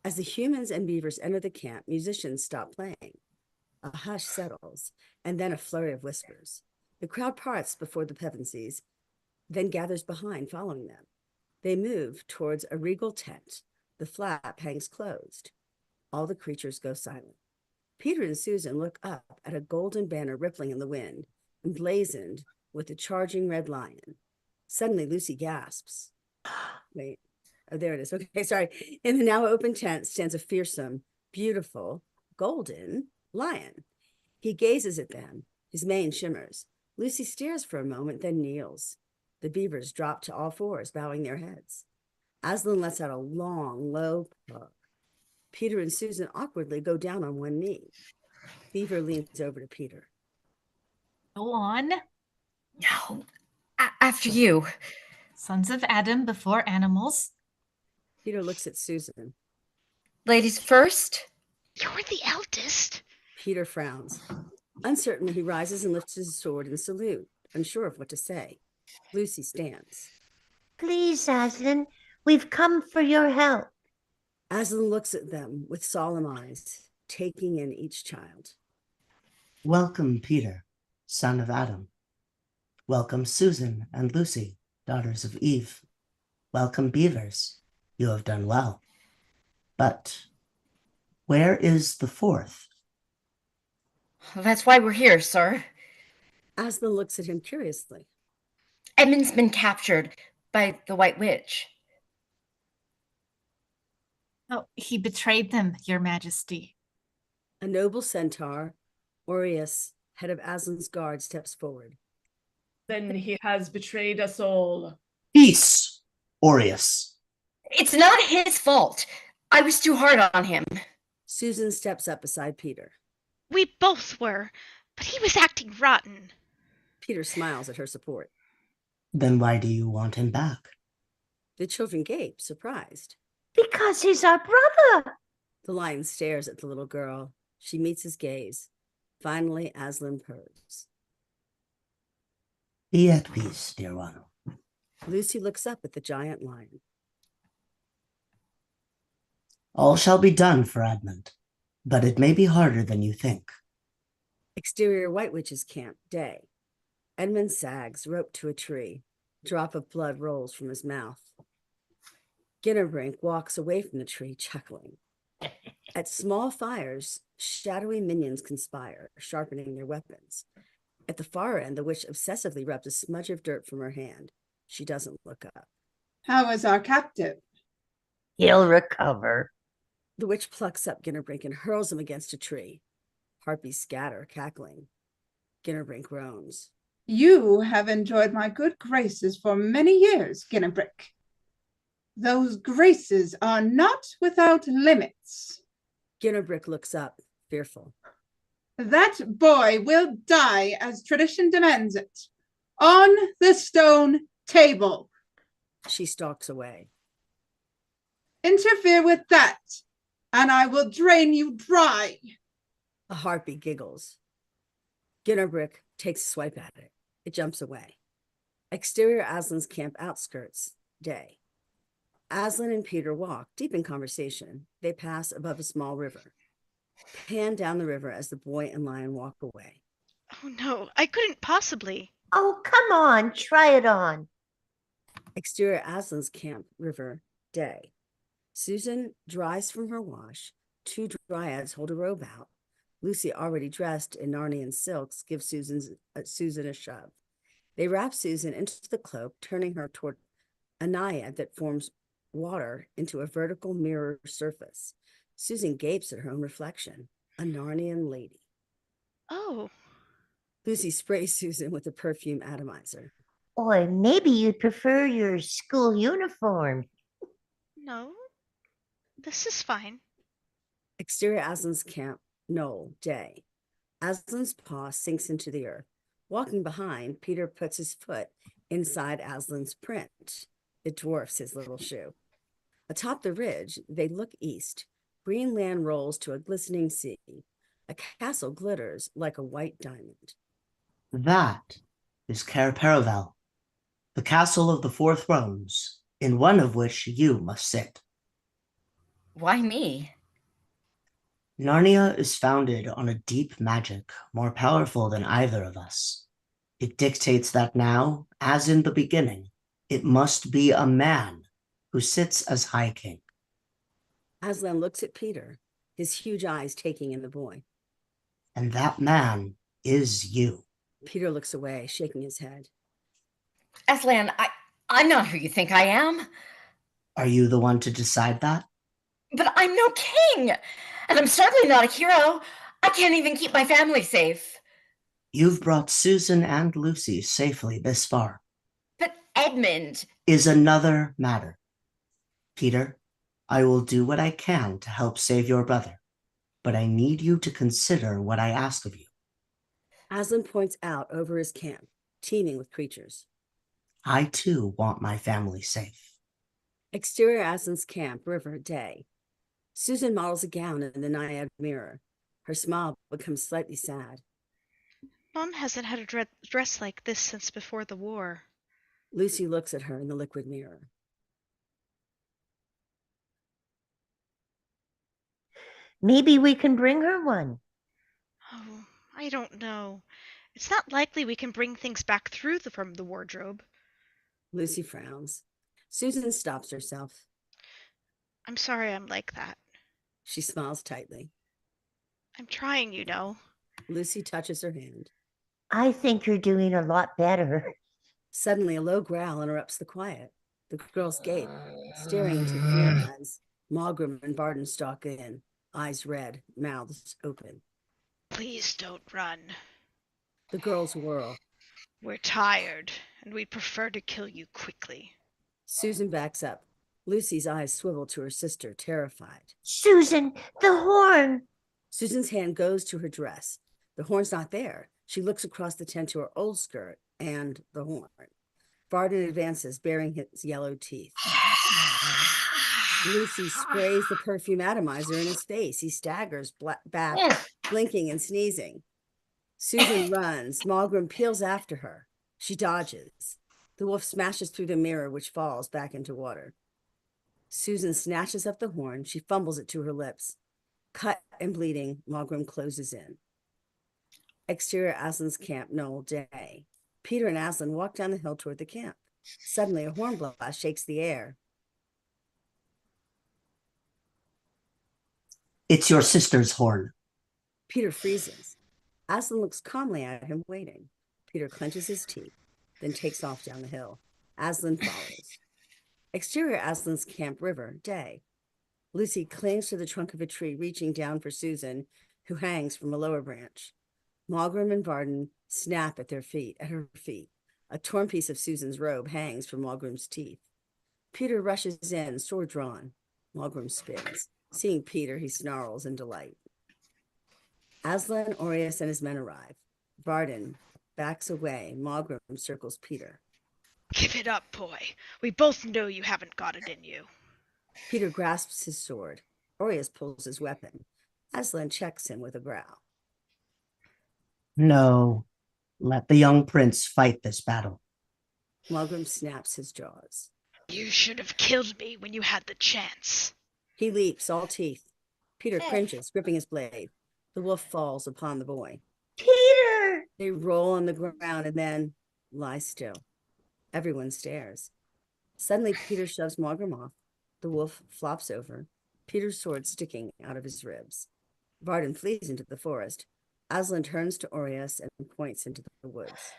As the humans and beavers enter the camp, musicians stop playing. A hush settles, and then a flurry of whispers. The crowd parts before the Pevensies, then gathers behind, following them. They move towards a regal tent. The flap hangs closed. All the creatures go silent. Peter and Susan look up at a golden banner rippling in the wind, emblazoned with a charging red lion. Suddenly, Lucy gasps. Wait, oh, there it is. Okay, sorry. In the now open tent stands a fearsome, beautiful, golden lion. He gazes at them. His mane shimmers. Lucy stares for a moment, then kneels. The beavers drop to all fours, bowing their heads. Aslan lets out a long, low purr. Peter and Susan awkwardly go down on one knee. Beaver leans over to Peter. Go on. No, after you. Sons of Adam before animals. Peter looks at Susan. Ladies first. You're the eldest. Peter frowns. Uncertainly, he rises and lifts his sword in salute, unsure of what to say. Lucy stands. Please, Aslan, we've come for your help. Aslan looks at them with solemn eyes, taking in each child. Welcome, Peter, son of Adam. Welcome, Susan and Lucy, daughters of Eve. Welcome, beavers. You have done well. But where is the fourth? That's why we're here, sir. Aslan looks at him curiously. Edmund's been captured by the White Witch. Oh, he betrayed them, Your Majesty. A noble centaur, Aureus, head of Aslan's guard, steps forward. Then he has betrayed us all. Peace, Aureus. It's not his fault. I was too hard on him. Susan steps up beside Peter. We both were, but he was acting rotten. Peter smiles at her support. Then why do you want him back? The children gape, surprised. Because he's our brother. The lion stares at the little girl. She meets his gaze. Finally, Aslan purrs. Be at peace, dear one. Lucy looks up at the giant lion. All shall be done for Edmund, but it may be harder than you think. Exterior White Witch's camp, day. Edmund sags, roped to a tree. A drop of blood rolls from his mouth. Ginnerbrink walks away from the tree, chuckling. At small fires, shadowy minions conspire, sharpening their weapons. At the far end, the witch obsessively rubs a smudge of dirt from her hand. She doesn't look up. How is our captive? He'll recover. The witch plucks up Ginnerbrink and hurls him against a tree. Harpies scatter, cackling. Ginnerbrink groans. You have enjoyed my good graces for many years, Ginnerbrink. Those graces are not without limits. Ginnerbrink looks up, fearful. That boy will die as tradition demands it, on the stone table. She stalks away. Interfere with that, and I will drain you dry. A harpy giggles. Ginnerbrink takes a swipe at it. It jumps away. Exterior Aslan's camp outskirts, day. Aslan and Peter walk, deep in conversation. They pass above a small river. Pan down the river as the boy and lion walk away. Oh no, I couldn't possibly. Oh, come on, try it on. Exterior Aslan's camp, river, day. Susan dries from her wash. Two dryads hold a robe out. Lucy, already dressed in Narnian silks, gives Susan a shove. They wrap Susan into the cloak, turning her toward a naiad that forms water into a vertical mirror surface. Susan gapes at her own reflection, a Narnian lady. Oh. Lucy sprays Susan with a perfume atomizer. Or maybe you'd prefer your school uniform. No, this is fine. Exterior Aslan's camp, knoll, day. Aslan's paw sinks into the earth. Walking behind, Peter puts his foot inside Aslan's print. It dwarfs his little shoe. Atop the ridge, they look east. Green land rolls to a glistening sea. A castle glitters like a white diamond. That is Cair Paravel, the castle of the four thrones, in one of which you must sit. Why me? Narnia is founded on a deep magic more powerful than either of us. It dictates that now, as in the beginning, it must be a man who sits as High King. Aslan looks at Peter, his huge eyes taking in the boy. And that man is you. Peter looks away, shaking his head. Aslan, I'm not who you think I am. Are you the one to decide that? But I'm no king, and I'm certainly not a hero. I can't even keep my family safe. You've brought Susan and Lucy safely this far. But Edmund is another matter. Peter, I will do what I can to help save your brother, but I need you to consider what I ask of you. Aslan points out over his camp, teeming with creatures. I too want my family safe. Exterior Aslan's camp, river, day. Susan models a gown in the naiad mirror. Her smile becomes slightly sad. Mom hasn't had a dress like this since before the war. Lucy looks at her in the liquid mirror. Maybe we can bring her one. Oh, I don't know. It's not likely we can bring things back from the wardrobe. Lucy frowns. Susan stops herself. I'm sorry I'm like that. She smiles tightly. I'm trying, you know. Lucy touches her hand. I think you're doing a lot better. Suddenly, a low growl interrupts the quiet. The girls gape, staring into the mirror as Malgrim and Varden stalk in, eyes red, mouths open. Please don't run. The girls whirl. We're tired, and we'd prefer to kill you quickly. Susan backs up. Lucy's eyes swivel to her sister, terrified. Susan, the horn. Susan's hand goes to her dress. The horn's not there. She looks across the tent to her old skirt and the horn. Varden advances, baring his yellow teeth. Lucy sprays the perfume atomizer in his face. He staggers back, blinking and sneezing. Susan runs. Malgrim peels after her. She dodges. The wolf smashes through the mirror, which falls back into water. Susan snatches up the horn. She fumbles it to her lips. Cut and bleeding, Malgrim closes in. Exterior Aslan's camp, Knoll, day. Peter and Aslan walk down the hill toward the camp. Suddenly, a horn blast shakes the air. It's your sister's horn. Peter freezes. Aslan looks calmly at him, waiting. Peter clenches his teeth, then takes off down the hill. Aslan follows. Exterior Aslan's camp, river, day. Lucy clings to the trunk of a tree, reaching down for Susan, who hangs from a lower branch. Malgrim and Varden snap at her feet. A torn piece of Susan's robe hangs from Malgrim's teeth. Peter rushes in, sword drawn. Malgrim spins. Seeing Peter, he snarls in delight. Aslan, Aureus, and his men arrive. Varden backs away. Malgrim circles Peter. Give it up, boy. We both know you haven't got it in you. Peter grasps his sword. Aureus pulls his weapon. Aslan checks him with a growl. No, let the young prince fight this battle. Malgrim snaps his jaws. You should have killed me when you had the chance. He leaps, all teeth. Peter cringes, gripping his blade. The wolf falls upon the boy. Peter! They roll on the ground and then lie still. Everyone stares. Suddenly, Peter shoves Malgrim off. The wolf flops over, Peter's sword sticking out of his ribs. Varden flees into the forest. Aslan turns to Aureus and points into the woods.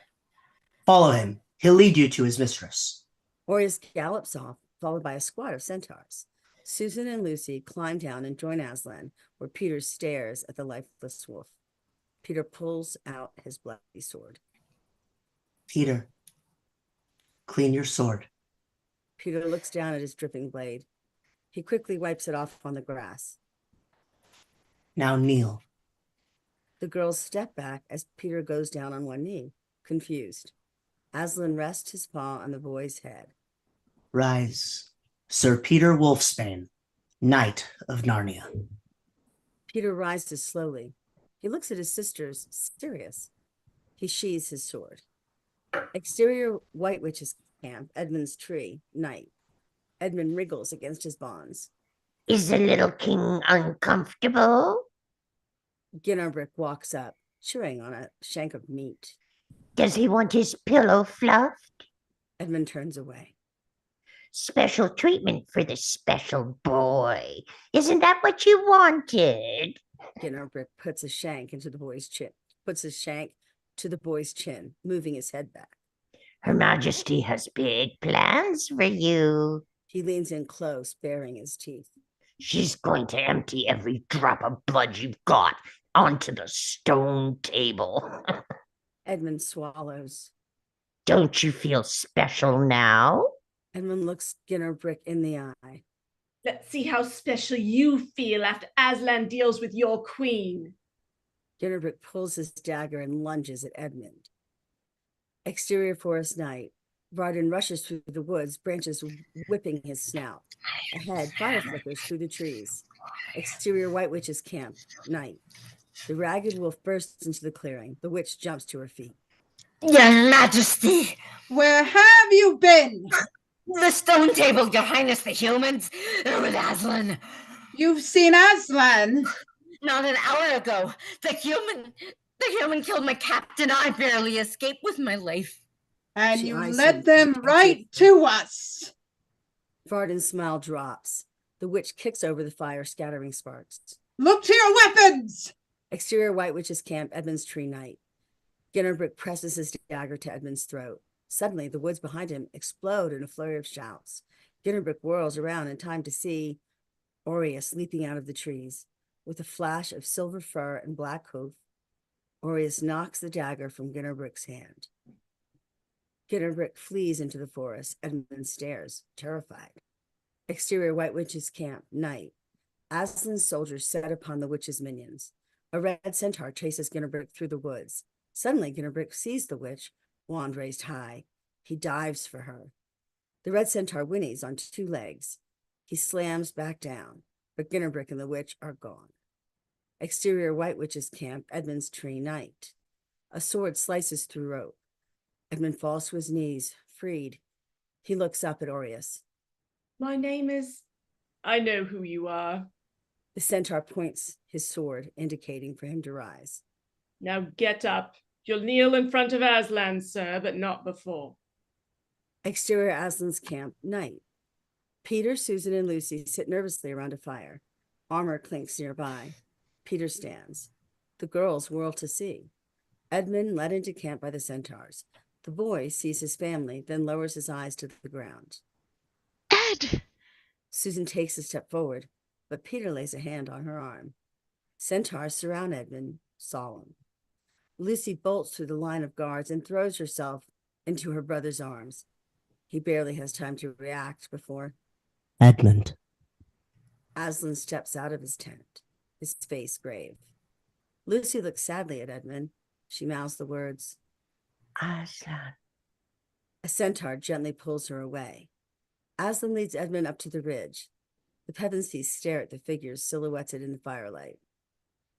Follow him. He'll lead you to his mistress. Aureus gallops off, followed by a squad of centaurs. Susan and Lucy climb down and join Aslan, where Peter stares at the lifeless wolf. Peter pulls out his bloody sword. Peter, clean your sword. Peter looks down at his dripping blade. He quickly wipes it off on the grass. Now kneel. The girls step back as Peter goes down on one knee, confused. Aslan rests his paw on the boy's head. Rise, Sir Peter Wolfsbane, Knight of Narnia. Peter rises slowly. He looks at his sisters, serious. He sheathes his sword. Exterior White Witch's camp, Edmund's tree, night. Edmund wriggles against his bonds. Is the little king uncomfortable? Ginnerbrick walks up, chewing on a shank of meat. Does he want his pillow fluffed? Edmund turns away. Special treatment for the special boy. Isn't that what you wanted? Ginnerbrick puts a shank to the boy's chin, moving his head back. Her Majesty has big plans for you. He leans in close, baring his teeth. She's going to empty every drop of blood you've got onto the stone table. Edmund swallows. Don't you feel special now? Edmund looks Ginnerbrick in the eye. Let's see how special you feel after Aslan deals with your queen. Ginnerbrick pulls his dagger and lunges at Edmund. Exterior forest night. Varden rushes through the woods, branches whipping his snout. Ahead, fire flickers through the trees. Exterior White Witch's camp, night. The ragged wolf bursts into the clearing. The witch jumps to her feet. Your Majesty! Where have you been? The stone table, Your Highness, the humans. They're with Aslan. You've seen Aslan. Not an hour ago. The human killed my captain. I barely escaped with my life. And She you eyes led him them right to us. Varden's smile drops. The witch kicks over the fire, scattering sparks. Look to your weapons. Exterior White Witch's camp, Edmund's tree knight. Ginnerbrick presses his dagger to Edmund's throat. Suddenly, the woods behind him explode in a flurry of shouts. Ginnerbrick whirls around in time to see Aureus leaping out of the trees. With a flash of silver fur and black hoof, Aureus knocks the dagger from Ginnerbrick's hand. Ginnerbrick flees into the forest. Edmund stares, terrified. Exterior White Witch's camp, night. Aslan's soldiers set upon the witch's minions. A red centaur chases Ginnerbrick through the woods. Suddenly, Ginnerbrick sees the witch, wand raised high. He dives for her. The red centaur whinnies on 2 legs. He slams back down, but Ginnerbrick and the witch are gone. Exterior White Witch's camp, Edmund's tree, night. A sword slices through rope. Edmund falls to his knees, freed. He looks up at Aureus. My name is... I know who you are. The centaur points his sword, indicating for him to rise. Now get up. You'll kneel in front of Aslan, sir, but not before. Exterior Aslan's camp, night. Peter, Susan, and Lucy sit nervously around a fire. Armor clinks nearby. Peter stands. The girls whirl to see. Edmund led into camp by the centaurs. The boy sees his family, then lowers his eyes to the ground. Ed! Susan takes a step forward, but Peter lays a hand on her arm. Centaurs surround Edmund, solemn. Lucy bolts through the line of guards and throws herself into her brother's arms. He barely has time to react before Edmund. Aslan steps out of his tent, his face grave. Lucy looks sadly at Edmund. She mouths the words, Aslan. A centaur gently pulls her away. Aslan leads Edmund up to the ridge. The Pevensies stare at the figures silhouetted in the firelight.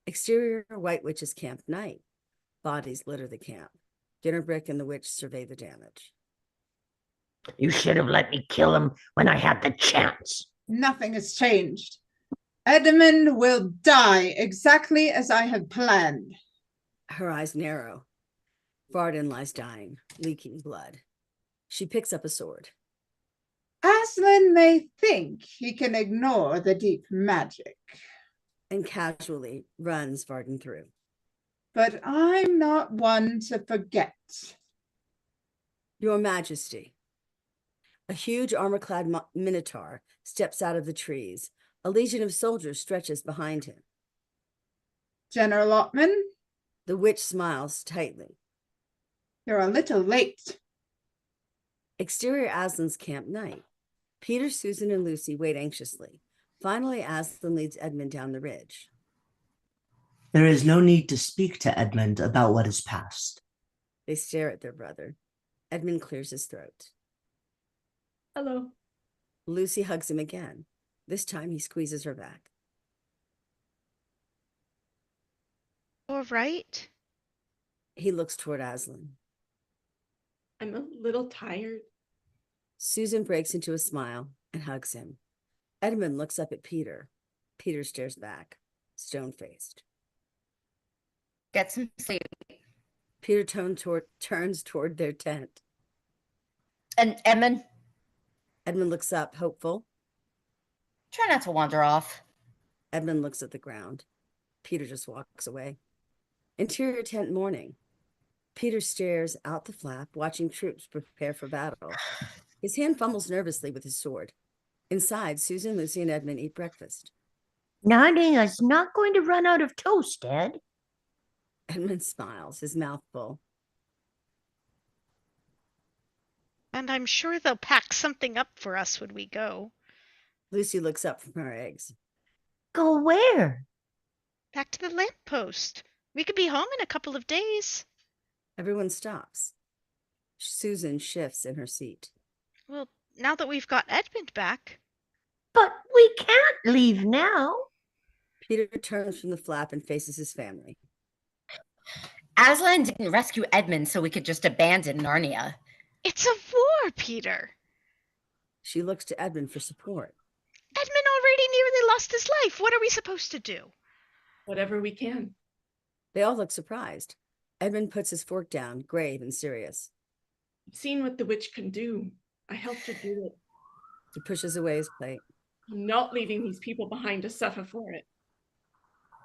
Exterior White Witch's camp, night. Bodies litter the camp. Ginnerbrick and the witch survey the damage. You should have let me kill him when I had the chance. Nothing has changed. Edmund will die exactly as I had planned. Her eyes narrow. Varden lies dying, leaking blood. She picks up a sword. Aslan may think he can ignore the deep magic, And casually runs Varden through. but I'm not one to forget. Your Majesty. A huge armor-clad minotaur steps out of the trees. A legion of soldiers stretches behind him. General Ottman, The witch smiles tightly. you're a little late. Exterior Aslan's camp, night. Peter, Susan, and Lucy wait anxiously. Finally, Aslan leads Edmund down the ridge. There is no need to speak to Edmund about what is past. They stare at their brother. Edmund clears his throat. Hello. Lucy hugs him again. This time he squeezes her back. All right. He looks toward Aslan. I'm a little tired. Susan breaks into a smile and hugs him. Edmund looks up at Peter. Peter stares back, stone-faced. Get some sleep. Peter turns toward their tent. And Edmund, Edmund looks up, hopeful. try not to wander off. Edmund looks at the ground. Peter just walks away. Interior tent morning. Peter stares out the flap, watching troops prepare for battle. His hand fumbles nervously with his sword. Inside, Susan, Lucy, and Edmund eat breakfast. Narnia's not going to run out of toast, Ed. Edmund smiles, his mouth full. And I'm sure they'll pack something up for us when we go. Lucy looks up from her eggs. Go where? Back to the lamppost. We could be home in a couple of days. Everyone stops. Susan shifts in her seat. Well, now that we've got Edmund back. But we can't leave now. Peter turns from the flap and faces his family. Aslan didn't rescue Edmund so we could just abandon Narnia. It's a war, Peter. She looks to Edmund for support. Edmund already nearly lost his life. What are we supposed to do? Whatever we can. They all look surprised. Edmund puts his fork down, grave and serious. I've seen what the witch can do. I helped her do it. He pushes away his plate. I'm not leaving these people behind to suffer for it.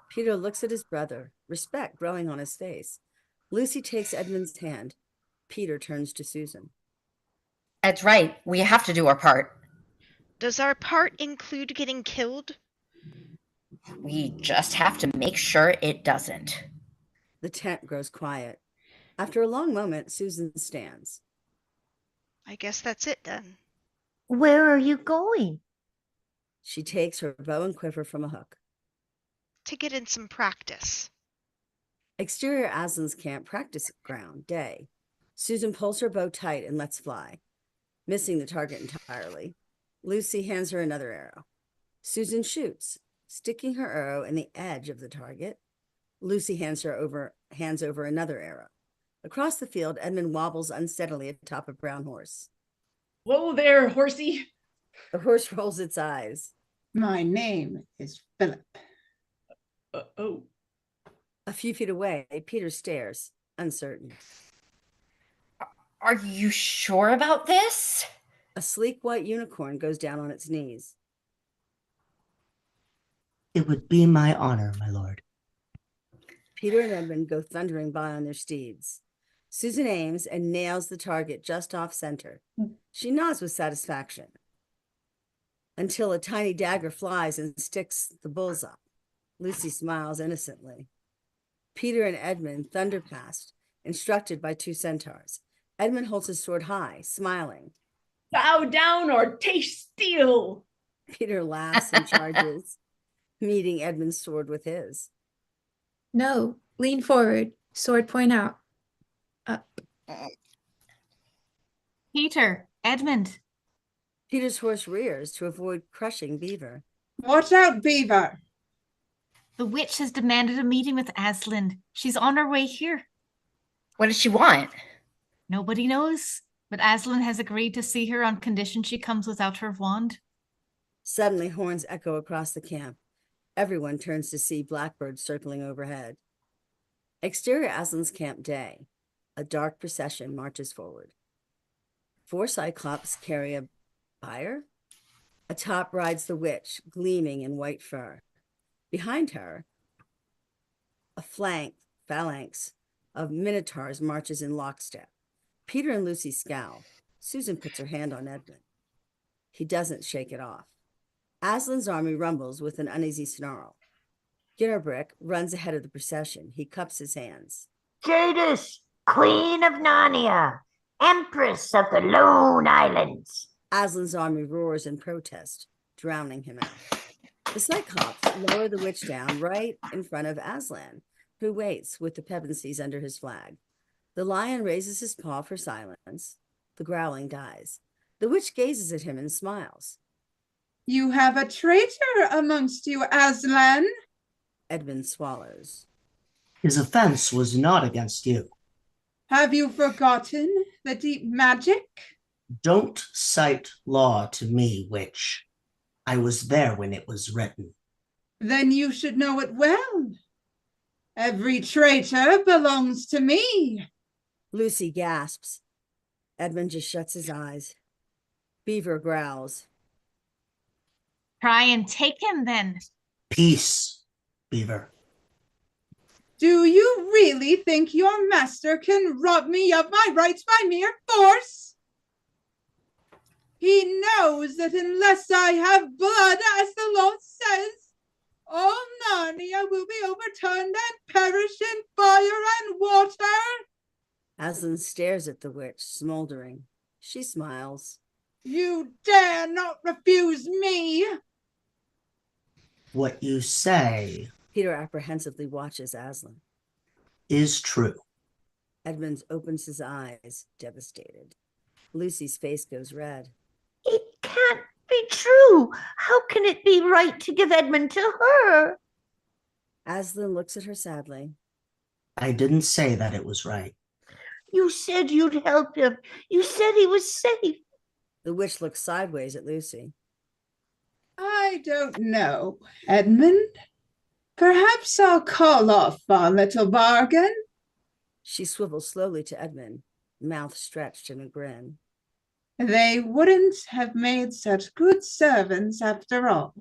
Peter looks at his brother, respect growing on his face. Lucy takes Edmund's hand. Peter turns to Susan. Ed's right. We have to do our part. Does our part include getting killed? We just have to make sure it doesn't. The tent grows quiet. After a long moment, Susan stands. I guess that's it then. Where are you going? She takes her bow and quiver from a hook. To get in some practice. Exterior Aslan's camp practice ground, day. Susan pulls her bow tight and lets fly, missing the target entirely. Lucy hands her another arrow. Susan shoots, sticking her arrow in the edge of the target. Lucy hands over another arrow. Across the field, Edmund wobbles unsteadily atop a brown horse. Whoa there, horsey. The horse rolls its eyes. My name is Philip. Oh. A few feet away, Peter stares, uncertain. Are you sure about this? A sleek white unicorn goes down on its knees. It would be my honor, my lord. Peter and Edmund go thundering by on their steeds. Susan aims and nails the target just off center. She nods with satisfaction until a tiny dagger flies and sticks the bullseye. Lucy smiles innocently. Peter and Edmund thunder past, instructed by two centaurs. Edmund holds his sword high, smiling. Bow down or taste steel. Peter laughs and charges, meeting Edmund's sword with his. No, lean forward, sword point out. Up. Peter, Edmund. Peter's horse rears to avoid crushing Beaver. Watch out, Beaver. The witch has demanded a meeting with Aslan. She's on her way here. What does she want? Nobody knows, but Aslan has agreed to see her on condition she comes without her wand. Suddenly, horns echo across the camp. Everyone turns to see blackbirds circling overhead. Exterior Aslan's camp, day. A dark procession marches forward. 4 cyclops carry a bier. Atop rides the witch, gleaming in white fur. Behind her, a phalanx of minotaurs marches in lockstep. Peter and Lucy scowl. Susan puts her hand on Edmund. He doesn't shake it off. Aslan's army rumbles with an uneasy snarl. Ginnerbrick runs ahead of the procession. He cups his hands. Jadis, Queen of Narnia, Empress of the Lone Islands. Aslan's army roars in protest, drowning him out. The Cyclops lower the witch down right in front of Aslan, who waits with the Pevensies under his flag. The lion raises his paw for silence. The growling dies. The witch gazes at him and smiles. You have a traitor amongst you, Aslan. Edmund swallows. His offense was not against you. Have you forgotten the deep magic? Don't cite law to me, witch. I was there when it was written. Then you should know it well. Every traitor belongs to me. Lucy gasps. Edmund just shuts his eyes. Beaver growls. Try and take him then. Peace, Beaver. Do you really think your master can rob me of my rights by mere force? He knows that unless I have blood, as the law says, all Narnia will be overturned and perish in fire and water. Aslan stares at the witch, smoldering. She smiles. You dare not refuse me. What you say Peter apprehensively watches Aslan. is true. Edmund opens his eyes, devastated. Lucy's face goes red. It can't be true. How can it be right to give Edmund to her? Aslan looks at her sadly. I didn't say that it was right. You said you'd help him. You said he was safe. The witch looks sideways at Lucy. I don't know, Edmund. Perhaps I'll call off our little bargain. She swivels slowly to Edmund, mouth stretched in a grin. They wouldn't have made such good servants after all.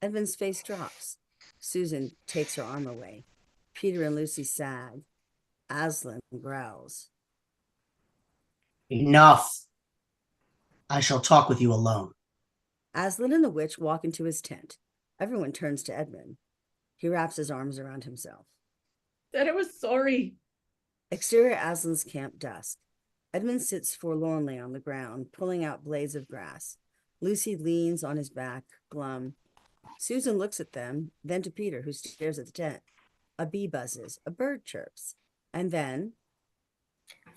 Edmund's face drops. Susan takes her arm away. Peter and Lucy sag. Aslan growls. Enough. I shall talk with you alone. Aslan and the witch walk into his tent. Everyone turns to Edmund. He wraps his arms around himself. Said I was sorry. Exterior Aslan's camp dusk. Edmund sits forlornly on the ground, pulling out blades of grass. Lucy leans on his back, glum. Susan looks at them, then to Peter, who stares at the tent. A bee buzzes, a bird chirps, and then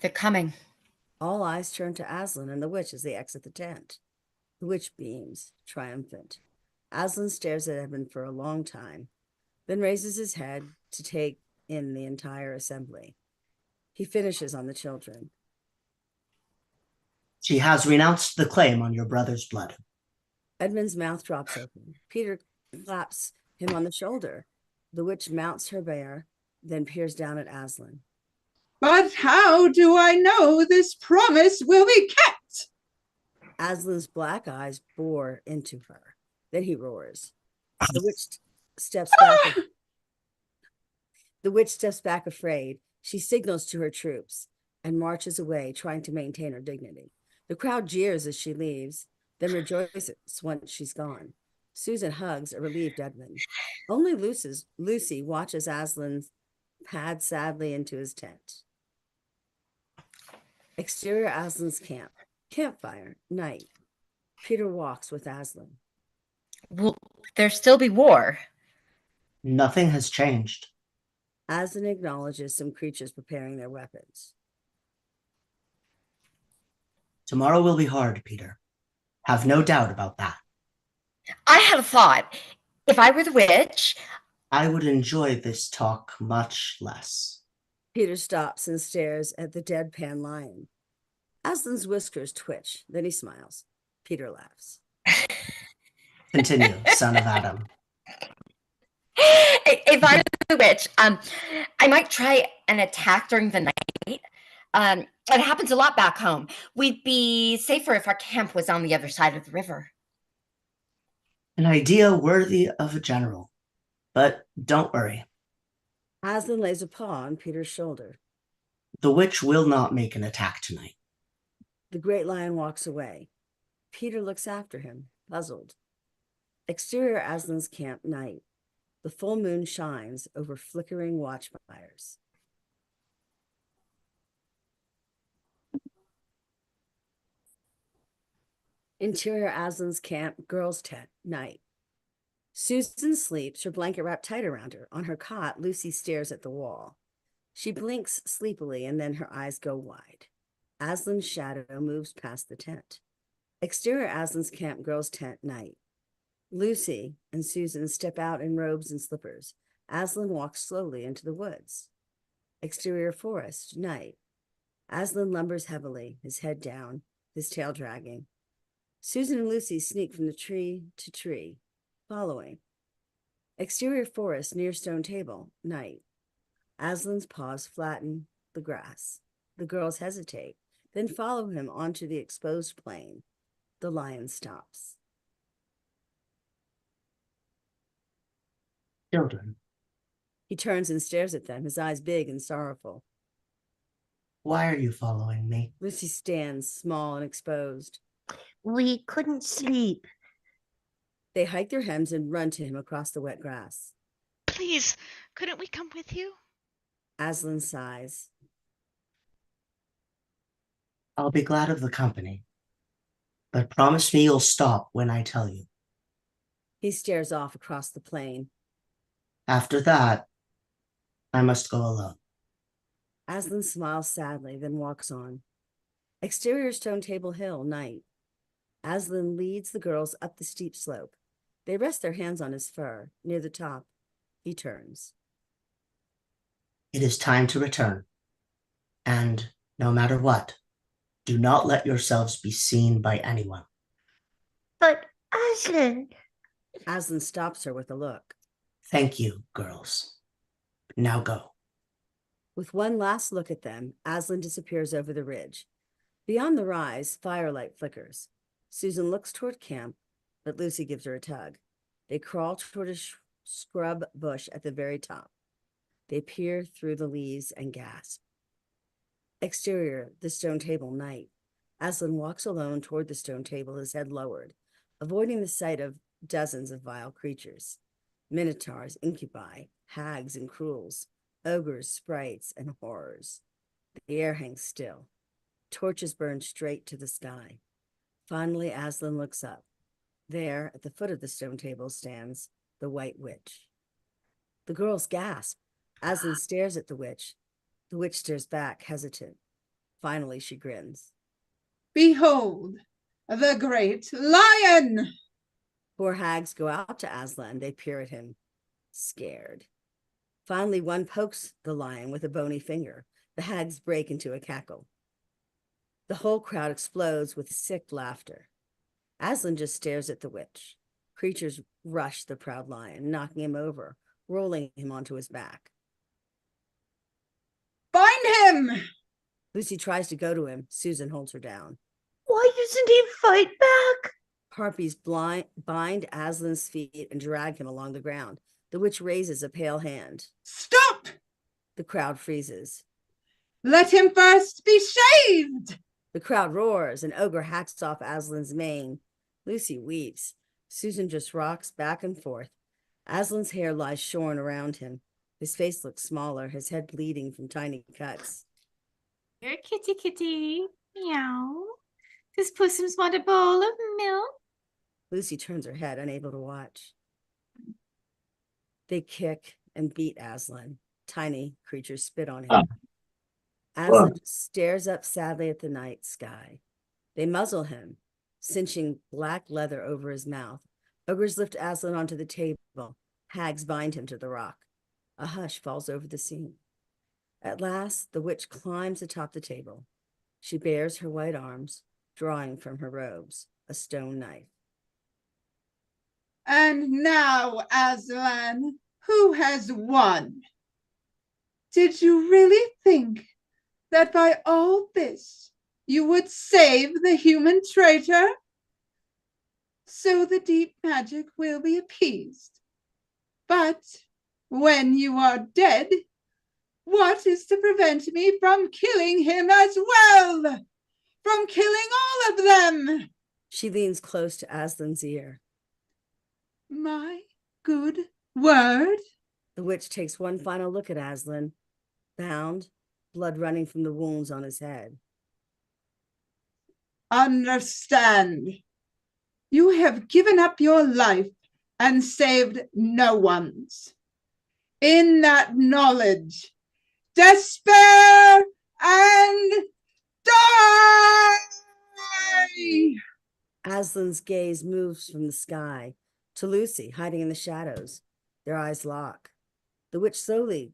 They're coming. all eyes turn to Aslan and the witch as they exit the tent. The witch beams, triumphant. Aslan stares at Edmund for a long time, then raises his head to take in the entire assembly. He finishes on the children. She has renounced the claim on your brother's blood. Edmund's mouth drops open. Peter claps him on the shoulder. The witch mounts her bear, then peers down at Aslan. But how do I know this promise will be kept? Aslan's black eyes bore into her. Then he roars. The witch steps back. The witch steps back afraid. She signals to her troops and marches away, trying to maintain her dignity. The crowd jeers as she leaves, then rejoices once she's gone. Susan hugs a relieved Edmund. Only Lucy watches Aslan pad sadly into his tent. Exterior Aslan's camp. Campfire, night. Peter walks with Aslan. Will there still be war? Nothing has changed. Aslan acknowledges some creatures preparing their weapons. Tomorrow will be hard, Peter. Have no doubt about that. I had a thought. If I were the witch, I would enjoy this talk much less. Peter stops and stares at the deadpan lion. Aslan's whiskers twitch, then he smiles. Peter laughs. Continue, son of Adam. if I were the witch, I might try an attack during the night. It happens a lot back home. We'd be safer if our camp was on the other side of the river. An idea worthy of a general. But don't worry. Aslan lays a paw on Peter's shoulder. The witch will not make an attack tonight. The great lion walks away. Peter looks after him, puzzled. Exterior Aslan's camp, night. The full moon shines over flickering watchfires. Interior Aslan's camp, girls' tent, night. Susan sleeps, her blanket wrapped tight around her. On her cot, Lucy stares at the wall. She blinks sleepily, and then her eyes go wide. Aslan's shadow moves past the tent. Exterior Aslan's camp, girls' tent, night. Lucy and Susan step out in robes and slippers. Aslan walks slowly into the woods. Exterior forest, night. Aslan lumbers heavily, his head down, his tail dragging. Susan and Lucy sneak from the tree to tree, following. Exterior forest near stone table, night. Aslan's paws flatten the grass. The girls hesitate, then follow him onto the exposed plain. The lion stops. Children, He turns and stares at them, his eyes big and sorrowful. why are you following me? Lucy stands, small and exposed. We couldn't sleep. They hike their hems and run to him across the wet grass. Please, couldn't we come with you? Aslan sighs. I'll be glad of the company. But promise me you'll stop when I tell you. He stares off across the plain. After that, I must go alone. Aslan smiles sadly, then walks on. Exterior stone table hill, night. Aslan leads the girls up the steep slope. They rest their hands on his fur, near the top. He turns. It is time to return. And no matter what, do not let yourselves be seen by anyone. But Aslan, Aslan stops her with a look. Thank you, girls. Now go. With one last look at them, Aslan disappears over the ridge. Beyond the rise, firelight flickers. Susan looks toward camp, but Lucy gives her a tug. They crawl toward a scrub bush at the very top. They peer through the leaves and gasp. Exterior, the stone table, night. Aslan walks alone toward the stone table, his head lowered, avoiding the sight of dozens of vile creatures. Minotaurs, incubi, hags and cruels, ogres, sprites, and horrors. The air hangs still. Torches burn straight to the sky. Finally, Aslan looks up. There, at the foot of the stone table, stands the White Witch. The girls gasp. Aslan stares at the witch. The witch stares back, hesitant. Finally, she grins. Behold, the great lion! 4 hags go out to Aslan. They peer at him, scared. Finally, one pokes the lion with a bony finger. The hags break into a cackle. The whole crowd explodes with sick laughter. Aslan just stares at the witch. Creatures rush the proud lion, knocking him over, rolling him onto his back. Bind him! Lucy tries to go to him. Susan holds her down. why doesn't he fight back? Harpies bind Aslan's feet and drag him along the ground. The witch raises a pale hand. Stop! The crowd freezes. Let him first be shaved! The crowd roars. An ogre hacks off Aslan's mane. Lucy weeps. Susan just rocks back and forth. Aslan's hair lies shorn around him. His face looks smaller, his head bleeding from tiny cuts. Here, kitty, kitty. Meow. Does Pussums want a bowl of milk? Lucy turns her head, unable to watch. They kick and beat Aslan. Tiny creatures spit on him. Aslan stares up sadly at the night sky. They muzzle him, cinching black leather over his mouth. Ogres lift Aslan onto the table. Hags bind him to the rock. A hush falls over the scene. At last, the witch climbs atop the table. She bares her white arms, drawing from her robes a stone knife. And now, Aslan, who has won? Did you really think that by all this you would save the human traitor? So the deep magic will be appeased. But when you are dead, what is to prevent me from killing him as well? From killing all of them? She leans close to Aslan's ear. My good word? The witch takes one final look at Aslan, bound, blood running from the wounds on his head. Understand. You have given up your life and saved no one's. In that knowledge, despair and die! Aslan's gaze moves from the sky to Lucy, hiding in the shadows. Their eyes lock. The witch slowly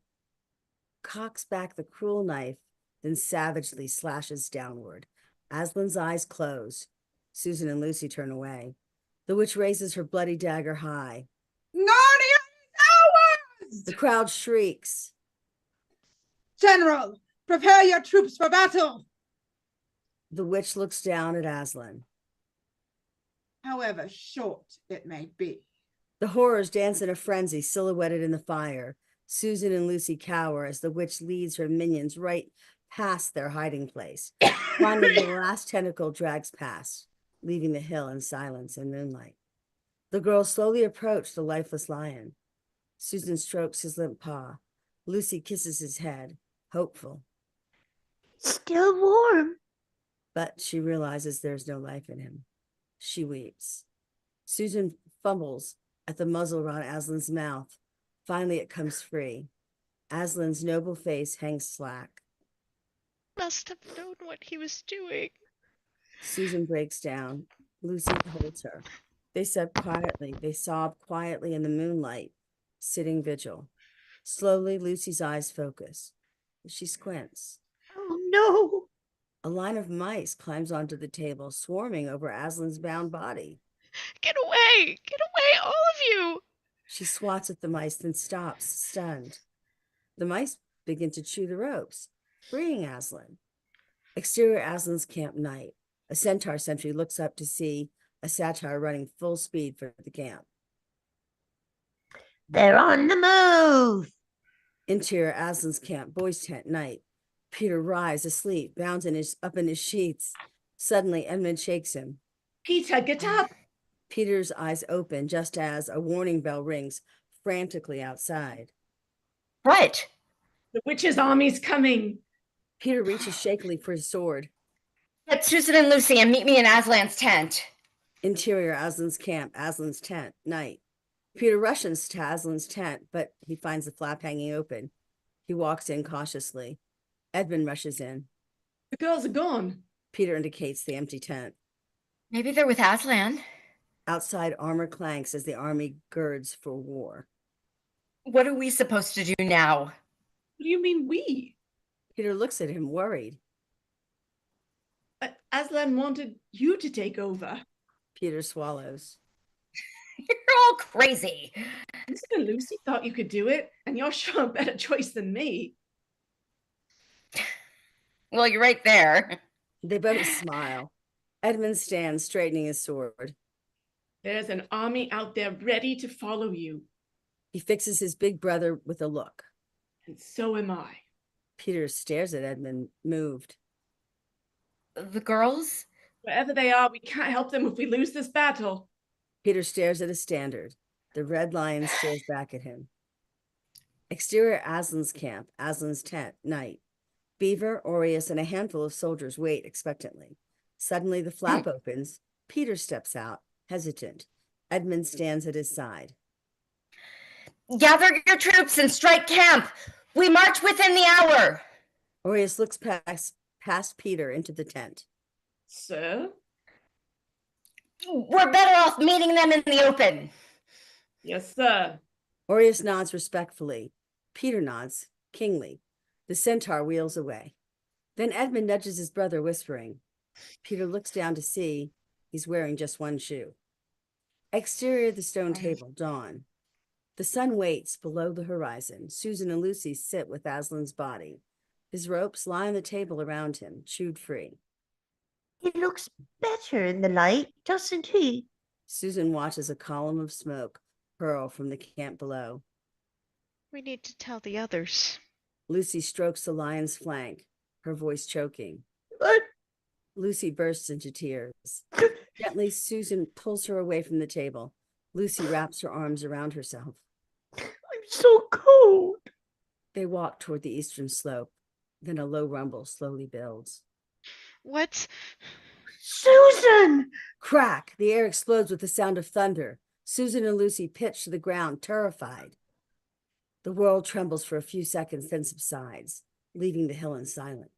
cocks back the cruel knife, then savagely slashes downward. Aslan's eyes close. Susan and Lucy turn away. The witch raises her bloody dagger high. Narnia is ours! The crowd shrieks. General, prepare your troops for battle. The witch looks down at Aslan. However short it may be. The horrors dance in a frenzy, silhouetted in the fire. Susan and Lucy cower as the witch leads her minions right past their hiding place. Finally, the last tentacle drags past, leaving the hill in silence and moonlight. The girls slowly approach the lifeless lion. Susan strokes his limp paw. Lucy kisses his head, hopeful. Still warm. But she realizes there's no life in him. She weeps. Susan fumbles at the muzzle around Aslan's mouth. Finally, it comes free. Aslan's noble face hangs slack. Must have known what he was doing. Susan breaks down. Lucy holds her. They sob quietly in the moonlight. sitting vigil. Slowly, Lucy's eyes focus. She squints. Oh no! A line of mice climbs onto the table, swarming over Aslan's bound body. Get away! Get away, all of you! She swats at the mice, then stops, stunned. The mice begin to chew the ropes, freeing Aslan. Exterior Aslan's camp night. A centaur sentry looks up to see a satyr running full speed for the camp. They're on the move! Interior Aslan's camp, boys' tent night. Peter writhes asleep, bounds up in his sheets. Suddenly, Edmund shakes him. Peter, get up! Peter's eyes open just as a warning bell rings frantically outside. What? The witch's army's coming. Peter reaches shakily for his sword. Get Susan and Lucy and meet me in Aslan's tent. Interior Aslan's camp, Aslan's tent, night. Peter rushes to Aslan's tent, but he finds the flap hanging open. He walks in cautiously. Edmund rushes in. The girls are gone. Peter indicates the empty tent. Maybe they're with Aslan. Outside, armor clanks as the army girds for war. What are we supposed to do now? What do you mean we? Peter looks at him, worried. Aslan wanted you to take over. Peter swallows. You're all crazy. Lucy and Lucy thought you could do it, and you're sure a better choice than me. Well, you're right there. They both smile. Edmund stands, straightening his sword. There's an army out there ready to follow you. He fixes his big brother with a look. And so am I. Peter stares at Edmund, moved. The girls? Wherever they are, we can't help them if we lose this battle. Peter stares at a standard. The red lion stares back at him. Exterior Aslan's camp, Aslan's tent, night. Beaver, Aureus, and a handful of soldiers wait expectantly. Suddenly, the flap opens. Peter steps out, hesitant. Edmund stands at his side. Gather your troops and strike camp. We march within the hour. Aureus looks past Peter into the tent. Sir? We're better off meeting them in the open. Yes, sir. Aureus nods respectfully. Peter nods, kingly. The centaur wheels away. Then Edmund nudges his brother, whispering. Peter looks down to see he's wearing just one shoe. Exterior the stone table, dawn. The sun waits below the horizon. Susan and Lucy sit with Aslan's body. His ropes lie on the table around him, chewed free. He looks better in the light, doesn't he? Susan watches a column of smoke hurl from the camp below. We need to tell the others. Lucy strokes the lion's flank, her voice choking. What? Lucy bursts into tears. Gently, Susan pulls her away from the table. Lucy wraps her arms around herself. I'm so cold. They walk toward the eastern slope. Then a low rumble slowly builds. What? Susan! Crack! The air explodes with the sound of thunder. Susan and Lucy pitch to the ground, terrified. The world trembles for a few seconds, then subsides, leaving the hill in silence.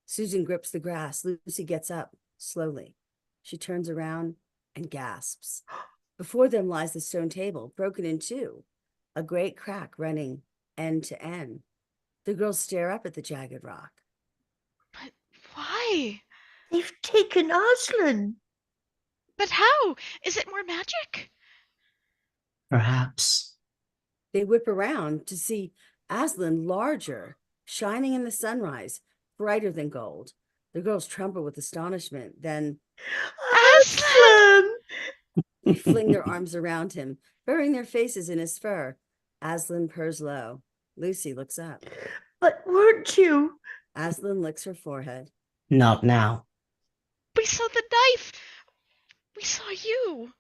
Susan grips the grass. Lucy gets up, slowly. She turns around and gasps. Before them lies the stone table, broken in two, a great crack running end to end. The girls stare up at the jagged rock. But why? They've taken Aslan. But how? Is it more magic? Perhaps. They whip around to see Aslan larger, shining in the sunrise, brighter than gold. The girls tremble with astonishment. Then Aslan! they fling their arms around him, burying their faces in his fur. Aslan purrs low. Lucy looks up. But weren't you? Aslan licks her forehead. Not now. We saw the knife. We saw you.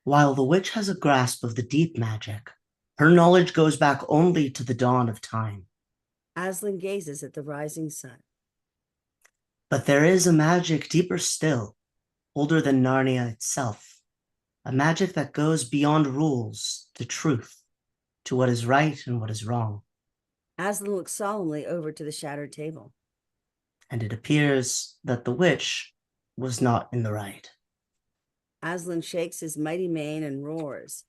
While the witch has a grasp of the deep magic, her knowledge goes back only to the dawn of time. Aslan gazes at the rising sun. But there is a magic deeper still, older than Narnia itself. A magic that goes beyond rules, to truth, to what is right and what is wrong. Aslan looks solemnly over to the shattered table. And it appears that the witch was not in the right. Aslan shakes his mighty mane and roars.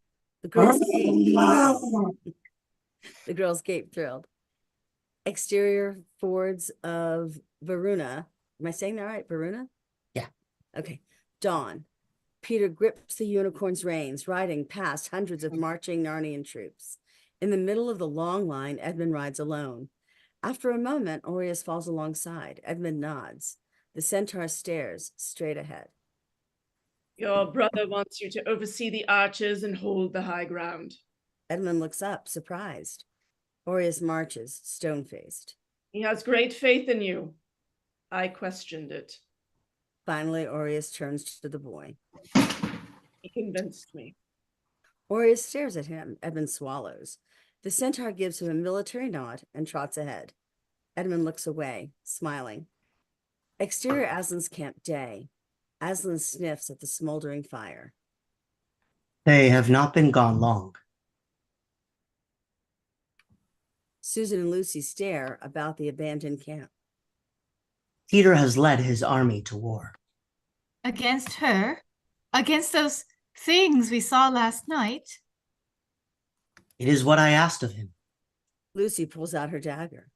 The girls gape. The girls gape thrilled. Exterior fords of Varuna. Am I saying that right? Varuna? Yeah. Okay. Dawn. Peter grips the unicorn's reins, riding past hundreds of marching Narnian troops. In the middle of the long line, Edmund rides alone. After a moment, Aureus falls alongside. Edmund nods. The centaur stares straight ahead. Your brother wants you to oversee the archers and hold the high ground. Edmund looks up, surprised. Aureus marches, stone-faced. He has great faith in you. I questioned it. Finally, Aureus turns to the boy. He convinced me. Aureus stares at him. Edmund swallows. The centaur gives him a military nod and trots ahead. Edmund looks away, smiling. Exterior Aslan's camp day. Aslan sniffs at the smoldering fire. They have not been gone long. Susan and Lucy stare about the abandoned camp. Peter has led his army to war. Against her? Against those things we saw last night? It is what I asked of him. Lucy pulls out her dagger.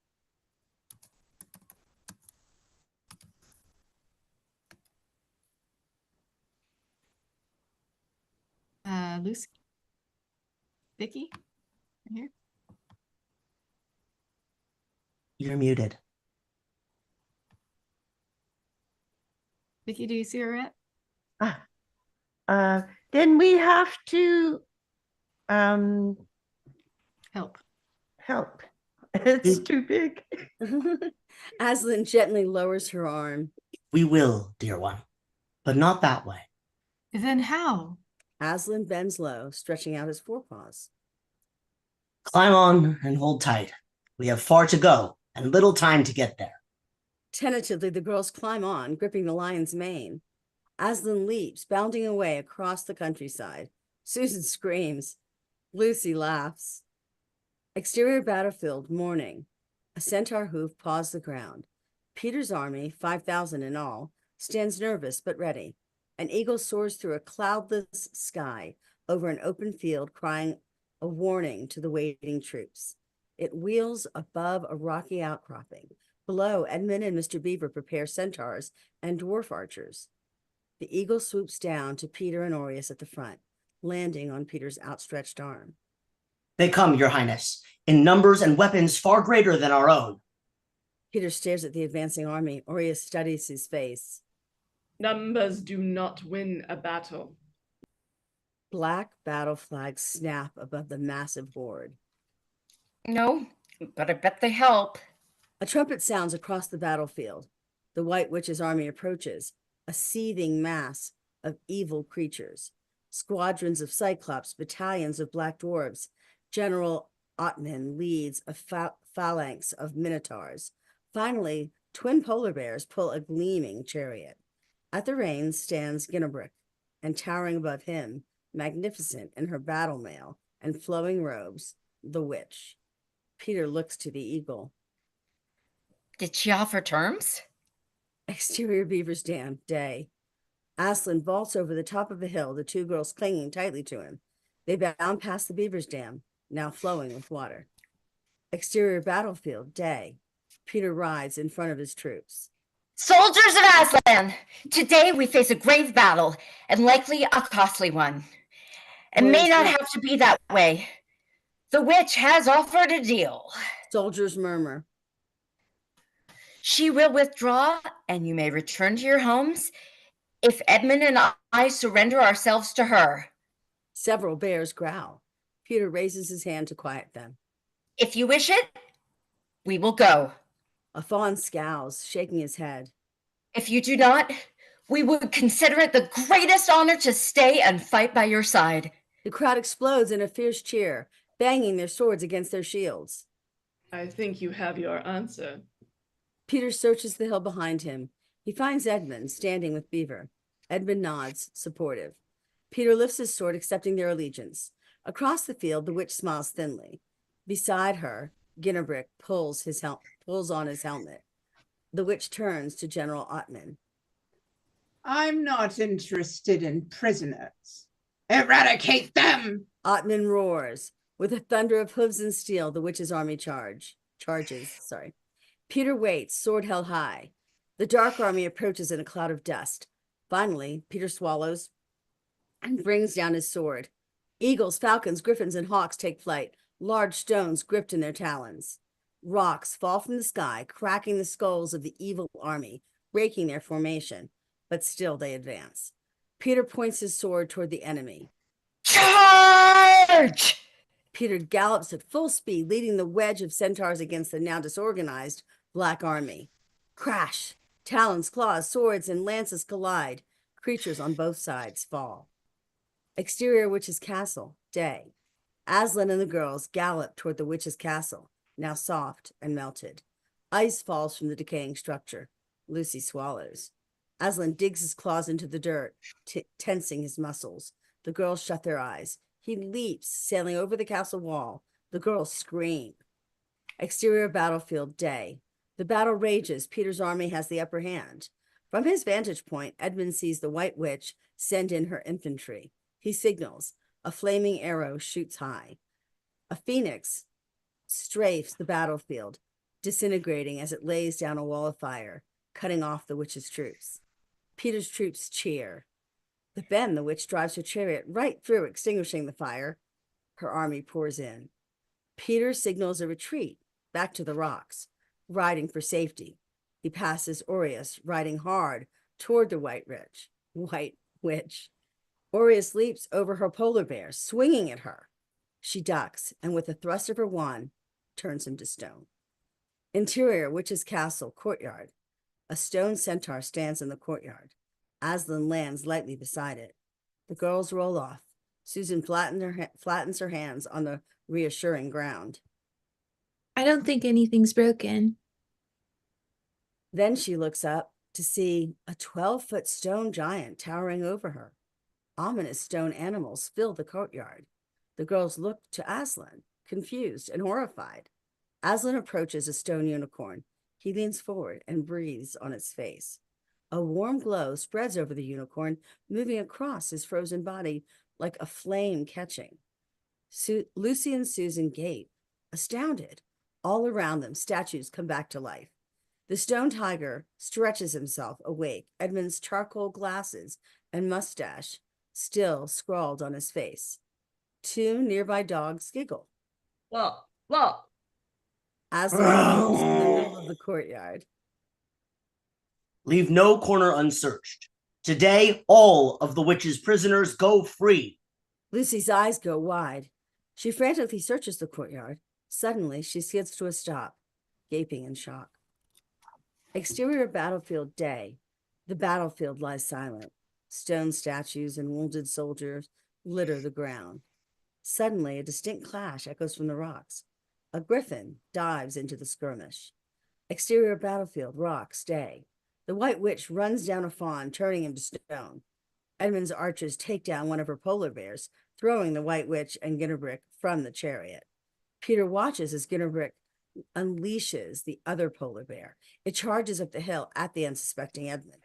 Lucy? Vicky? Right here? You're muted. Vicky, do you see her yet? Then we have to Help. help. It's too big. Aslan gently lowers her arm. We will, dear one, but not that way. Then how? Aslan bends low, stretching out his forepaws. Climb on and hold tight. We have far to go and little time to get there. Tentatively, the girls climb on, gripping the lion's mane. Aslan leaps, bounding away across the countryside. Susan screams. Lucy laughs. Exterior battlefield, morning. A centaur hoof paws the ground. Peter's army, 5,000 in all, stands nervous but ready. An eagle soars through a cloudless sky over an open field, crying a warning to the waiting troops. It wheels above a rocky outcropping. Below, Edmund and Mr. Beaver prepare centaurs and dwarf archers. The eagle swoops down to Peter and Aureus at the front, landing on Peter's outstretched arm. They come, Your Highness, in numbers and weapons far greater than our own. Peter stares at the advancing army. Aureus studies his face. Numbers do not win a battle. Black battle flags snap above the massive horde. No, but I bet they help. A trumpet sounds across the battlefield. The White Witch's army approaches, a seething mass of evil creatures. Squadrons of cyclops, battalions of black dwarves. General Ottman leads a phalanx of minotaurs. Finally, twin polar bears pull a gleaming chariot. At the reins stands Ginnebrick, and towering above him, magnificent in her battle mail and flowing robes, the witch. Peter looks to the eagle. Did she offer terms? Exterior Beaver's Dam, day. Aslan vaults over the top of a hill, the two girls clinging tightly to him. They bound past the Beaver's Dam, now flowing with water. Exterior battlefield, day. Peter rides in front of his troops. Soldiers of Aslan, today we face a grave battle and likely a costly one. It may not have to be that way. The witch has offered a deal. Soldiers murmur. She will withdraw and you may return to your homes if Edmund and I surrender ourselves to her. Several bears growl. Peter raises his hand to quiet them. If you wish it, we will go. A fawn scowls, shaking his head. If you do not, we would consider it the greatest honor to stay and fight by your side. The crowd explodes in a fierce cheer, banging their swords against their shields. I think you have your answer. Peter searches the hill behind him. He finds Edmund standing with Beaver. Edmund nods, supportive. Peter lifts his sword, accepting their allegiance. Across the field, the witch smiles thinly. Beside her, Ginnebrick pulls on his helmet. The witch turns to General Ottman. I'm not interested in prisoners. Eradicate them! Otman roars. With a thunder of hooves and steel, the witch's army charges. Peter waits, sword held high. The dark army approaches in a cloud of dust. Finally, Peter swallows and brings down his sword. Eagles, falcons, griffins, and hawks take flight, large stones gripped in their talons. Rocks fall from the sky, cracking the skulls of the evil army, breaking their formation, but still they advance. Peter points his sword toward the enemy. Charge! Peter gallops at full speed, leading the wedge of centaurs against the now disorganized black army. Crash! Talons, claws, swords, and lances collide. Creatures on both sides fall. Exterior witch's castle, day. Aslan and the girls gallop toward the witch's castle, now soft and melted. Ice falls from the decaying structure. Lucy swallows. Aslan digs his claws into the dirt, tensing his muscles. The girls shut their eyes. He leaps, sailing over the castle wall. The girls scream. Exterior battlefield, day. The battle rages. Peter's army has the upper hand. From his vantage point, Edmund sees the White Witch send in her infantry. He signals. A flaming arrow shoots high. A phoenix strafes the battlefield, disintegrating as it lays down a wall of fire, cutting off the witch's troops. Peter's troops cheer. Then the witch drives her chariot right through, extinguishing the fire. Her army pours in. Peter signals a retreat back to the rocks, riding for safety. He passes Aureus, riding hard toward the White Witch. Aureus leaps over her polar bear, swinging at her. She ducks, and with a thrust of her wand, turns him to stone. Interior, witch's castle, courtyard. A stone centaur stands in the courtyard. Aslan lands lightly beside it. The girls roll off. Susan flattens her hands on the reassuring ground. I don't think anything's broken. Then she looks up to see a 12-foot stone giant towering over her. Ominous stone animals fill the courtyard. The girls look to Aslan, confused and horrified. Aslan approaches a stone unicorn. He leans forward and breathes on its face. A warm glow spreads over the unicorn, moving across his frozen body like a flame catching. Lucy and Susan gape, astounded. All around them, statues come back to life. The stone tiger stretches himself awake, Edmund's charcoal glasses and mustache still scrawled on his face. Two nearby dogs giggle. Whoa, whoa. Aslan moves in the middle of the courtyard. Leave no corner unsearched. Today, all of the witch's prisoners go free. Lucy's eyes go wide. She frantically searches the courtyard. Suddenly, she skids to a stop, gaping in shock. Exterior battlefield, day. The battlefield lies silent. Stone statues and wounded soldiers litter the ground. Suddenly, a distinct clash echoes from the rocks. A griffin dives into the skirmish. Exterior battlefield, rocks, day. The White Witch runs down a fawn, turning him to stone. Edmund's archers take down one of her polar bears, throwing the White Witch and Ginnerbrick from the chariot. Peter watches as Ginnerbrick unleashes the other polar bear. It charges up the hill at the unsuspecting Edmund.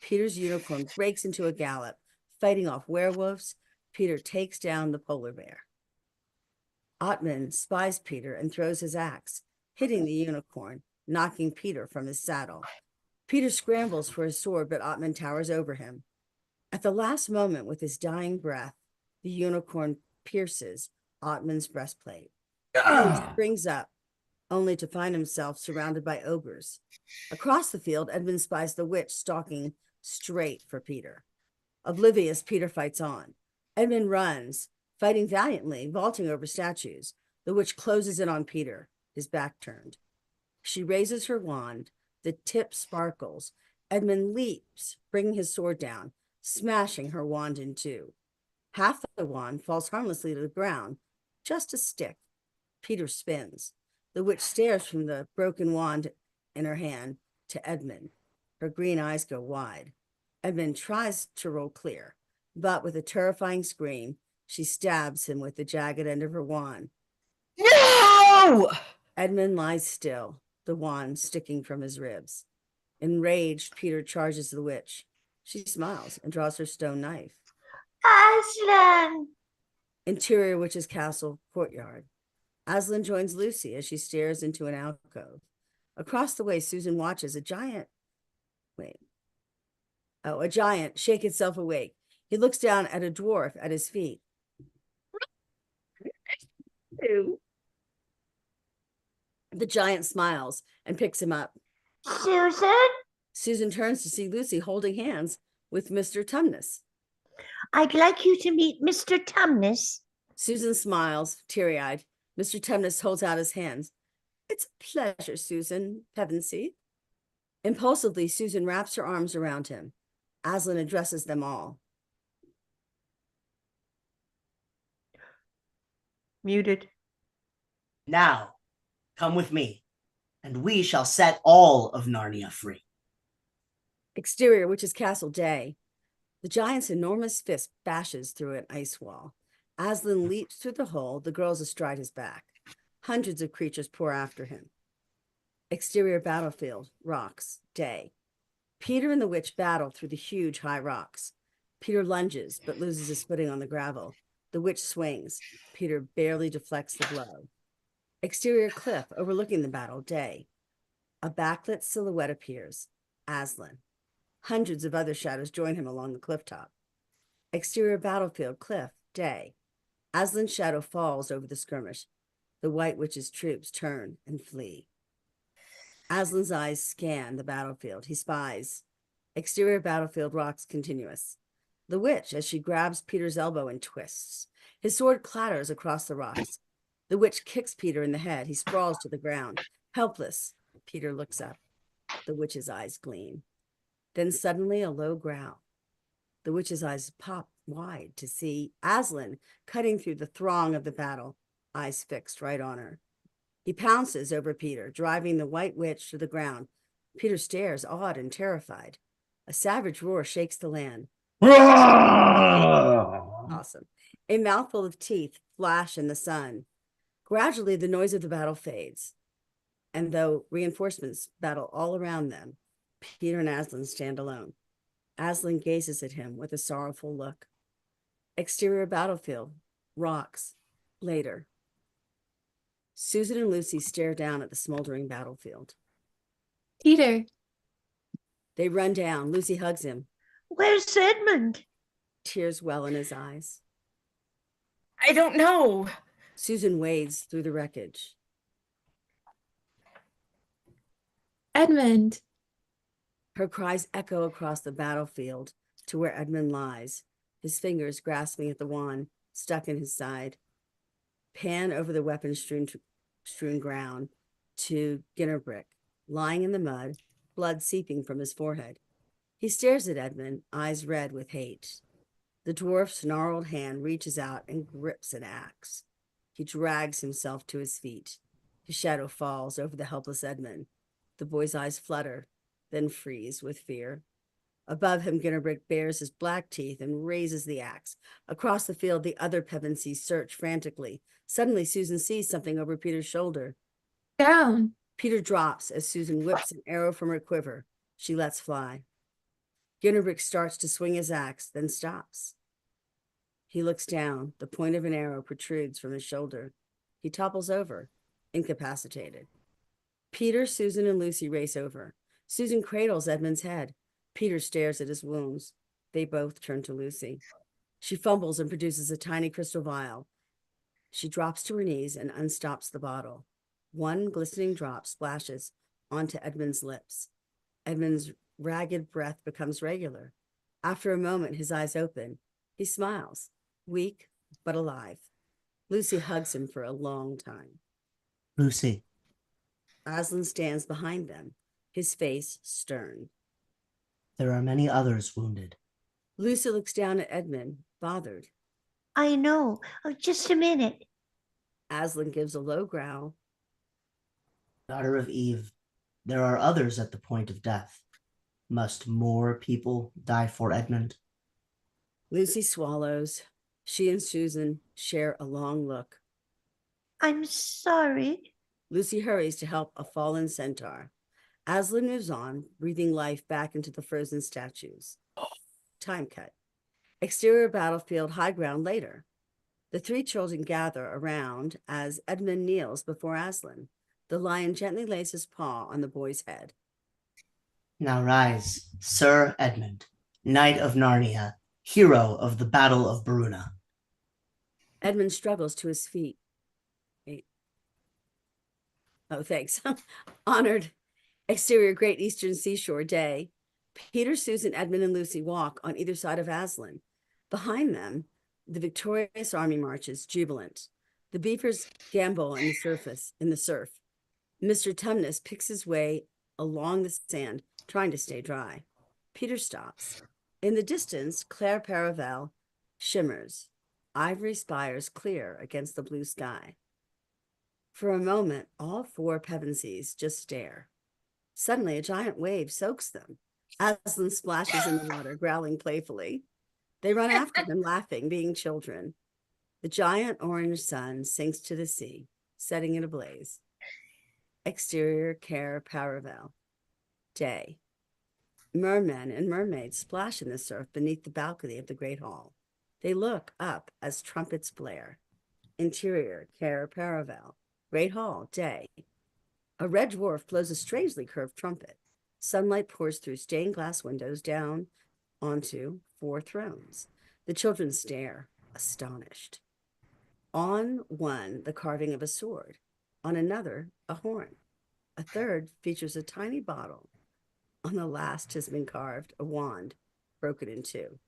Peter's unicorn breaks into a gallop, fighting off werewolves. Peter takes down the polar bear. Otman spies Peter and throws his axe, hitting the unicorn, knocking Peter from his saddle. Peter scrambles for his sword, but Otman towers over him. At the last moment, with his dying breath, the unicorn pierces Otman's breastplate. Peter springs up, only to find himself surrounded by ogres. Across the field, Edmund spies the witch stalking straight for Peter. Oblivious, Peter fights on. Edmund runs, fighting valiantly, vaulting over statues. The witch closes in on Peter, his back turned. She raises her wand. The tip sparkles. Edmund leaps, bringing his sword down, smashing her wand in two. Half the wand falls harmlessly to the ground, just a stick. Peter spins. The witch stares from the broken wand in her hand to Edmund. Her green eyes go wide. Edmund tries to roll clear, but with a terrifying scream, she stabs him with the jagged end of her wand. No! Edmund lies still, the wand sticking from his ribs. Enraged, Peter charges the witch. She smiles and draws her stone knife. Aslan! Interior Witch's Castle courtyard. Aslan joins Lucy as she stares into an alcove. Across the way, Susan watches a giant shake itself awake. He looks down at a dwarf at his feet. The giant smiles and picks him up. Susan? Susan turns to see Lucy holding hands with Mr. Tumnus. I'd like you to meet Mr. Tumnus. Susan smiles, teary-eyed. Mr. Tumnus holds out his hands. It's a pleasure, Susan Pevensey. Impulsively, Susan wraps her arms around him. Aslan addresses them all. Muted. Now, come with me, and we shall set all of Narnia free. Exterior Witch's Castle day. The giant's enormous fist bashes through an ice wall. Aslan leaps through the hole, the girls astride his back. Hundreds of creatures pour after him. Exterior battlefield, rocks, day. Peter and the witch battle through the huge high rocks. Peter lunges, but loses his footing on the gravel. The witch swings. Peter barely deflects the blow. Exterior cliff overlooking the battle, day. A backlit silhouette appears. Aslan. Hundreds of other shadows join him along the clifftop. Exterior battlefield, cliff, day. Aslan's shadow falls over the skirmish. The White Witch's troops turn and flee. Aslan's eyes scan the battlefield. He spies. Exterior battlefield, rocks continuous. The witch, as she grabs Peter's elbow and twists. His sword clatters across the rocks. The witch kicks Peter in the head. He sprawls to the ground. Helpless, Peter looks up. The witch's eyes gleam. Then suddenly a low growl. The witch's eyes pop wide to see Aslan cutting through the throng of the battle, eyes fixed right on her. He pounces over Peter, driving the White Witch to the ground. Peter stares, awed and terrified. A savage roar shakes the land. Awesome. A mouthful of teeth flash in the sun. Gradually, the noise of the battle fades. And though reinforcements battle all around them, Peter and Aslan stand alone. Aslan gazes at him with a sorrowful look. Exterior battlefield, rocks, later. Susan and Lucy stare down at the smoldering battlefield. Peter. They run down. Lucy hugs him. Where's Edmund? Tears well in his eyes. I don't know. Susan wades through the wreckage. Edmund. Her cries echo across the battlefield to where Edmund lies, his fingers grasping at the wand stuck in his side. Pan over the weapon-strewn ground to Ginnerbrick, lying in the mud, blood seeping from his forehead. He stares at Edmund, eyes red with hate. The dwarf's gnarled hand reaches out and grips an axe. He drags himself to his feet. His shadow falls over the helpless Edmund. The boy's eyes flutter, then freeze with fear. Above him, Ginnerbrick bares his black teeth and raises the axe. Across the field, the other Pevensies search frantically. Suddenly, Susan sees something over Peter's shoulder. Down. Peter drops as Susan whips an arrow from her quiver. She lets fly. Ginnerbrick starts to swing his axe, then stops. He looks down. The point of an arrow protrudes from his shoulder. He topples over, incapacitated. Peter, Susan, and Lucy race over. Susan cradles Edmund's head. Peter stares at his wounds. They both turn to Lucy. She fumbles and produces a tiny crystal vial. She drops to her knees and unstops the bottle. One glistening drop splashes onto Edmund's lips. Edmund's ragged breath becomes regular. After a moment, his eyes open. He smiles, weak but alive. Lucy hugs him for a long time. Lucy. Aslan stands behind them, his face stern. There are many others wounded. Lucy looks down at Edmund, bothered. I know. Oh, just a minute. Aslan gives a low growl. Daughter of Eve, there are others at the point of death. Must more people die for Edmund? Lucy swallows. She and Susan share a long look. I'm sorry. Lucy hurries to help a fallen centaur. Aslan moves on, breathing life back into the frozen statues. Time cut. Exterior battlefield, high ground later. The three children gather around as Edmund kneels before Aslan. The lion gently lays his paw on the boy's head. Now rise, Sir Edmund, Knight of Narnia, hero of the Battle of Bruna. Edmund struggles to his feet. Wait. Oh, thanks. Honored. Exterior Great Eastern Seashore Day. Peter, Susan, Edmund, and Lucy walk on either side of Aslan. Behind them, the victorious army marches, jubilant. The beavers gambol in the surf. Mr. Tumnus picks his way along the sand, trying to stay dry. Peter stops. In the distance, Claire Paravel shimmers, ivory spires clear against the blue sky. For a moment, all four Pevensies just stare. Suddenly, a giant wave soaks them. Aslan splashes in the water, growling playfully. They run after him, laughing, being children. The giant orange sun sinks to the sea, setting it ablaze. Exterior Care Paravel. Day. Mermen and mermaids splash in the surf beneath the balcony of the Great Hall. They look up as trumpets blare. Interior Care Paravel. Great Hall. Day. A red dwarf blows a strangely curved trumpet. Sunlight pours through stained glass windows down onto four thrones. The children stare, astonished. On one, the carving of a sword. On another, a horn. A third features a tiny bottle. On the last has been carved a wand, broken in two.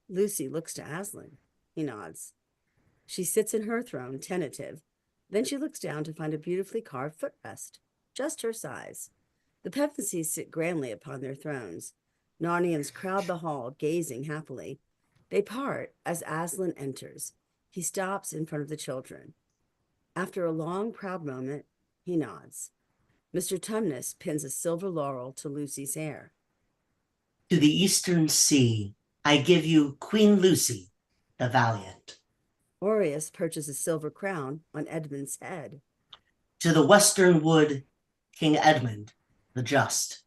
Lucy looks to Aslan. He nods. She sits in her throne, tentative. Then she looks down to find a beautifully carved footrest, just her size. The Pevensies sit grandly upon their thrones. Narnians crowd the hall, gazing happily. They part as Aslan enters. He stops in front of the children. After a long, proud moment, he nods. Mr. Tumnus pins a silver laurel to Lucy's hair. To the eastern sea, I give you Queen Lucy, the valiant. Aureus perches a silver crown on Edmund's head. To the western wood, King Edmund, the just.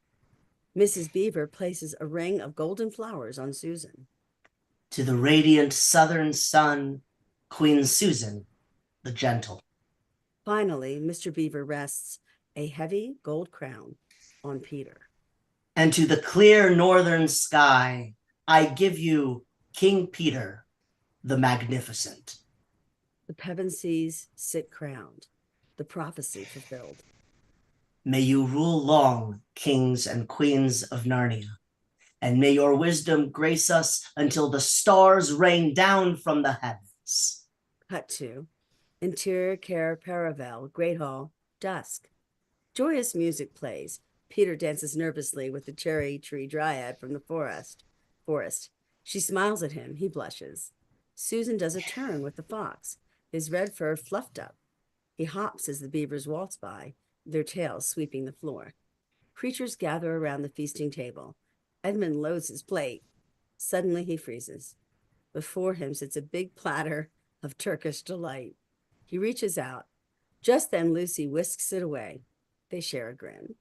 Mrs. Beaver places a ring of golden flowers on Susan. To the radiant southern sun, Queen Susan, the gentle. Finally, Mr. Beaver rests a heavy gold crown on Peter. And to the clear northern sky, I give you King Peter, the magnificent. The Pevensies sit crowned, the prophecy fulfilled. May you rule long, kings and queens of Narnia, and may your wisdom grace us until the stars rain down from the heavens. Cut to Interior Care Paravel, Great Hall, dusk. Joyous music plays. Peter dances nervously with the cherry tree dryad from the forest. She smiles at him. He blushes. Susan does a turn with the fox, his red fur fluffed up. He hops as the beavers waltz by, their tails sweeping the floor. Creatures gather around the feasting table. Edmund loads his plate. Suddenly he freezes. Before him sits a big platter of Turkish delight. He reaches out. Just then Lucy whisks it away. They share a grin.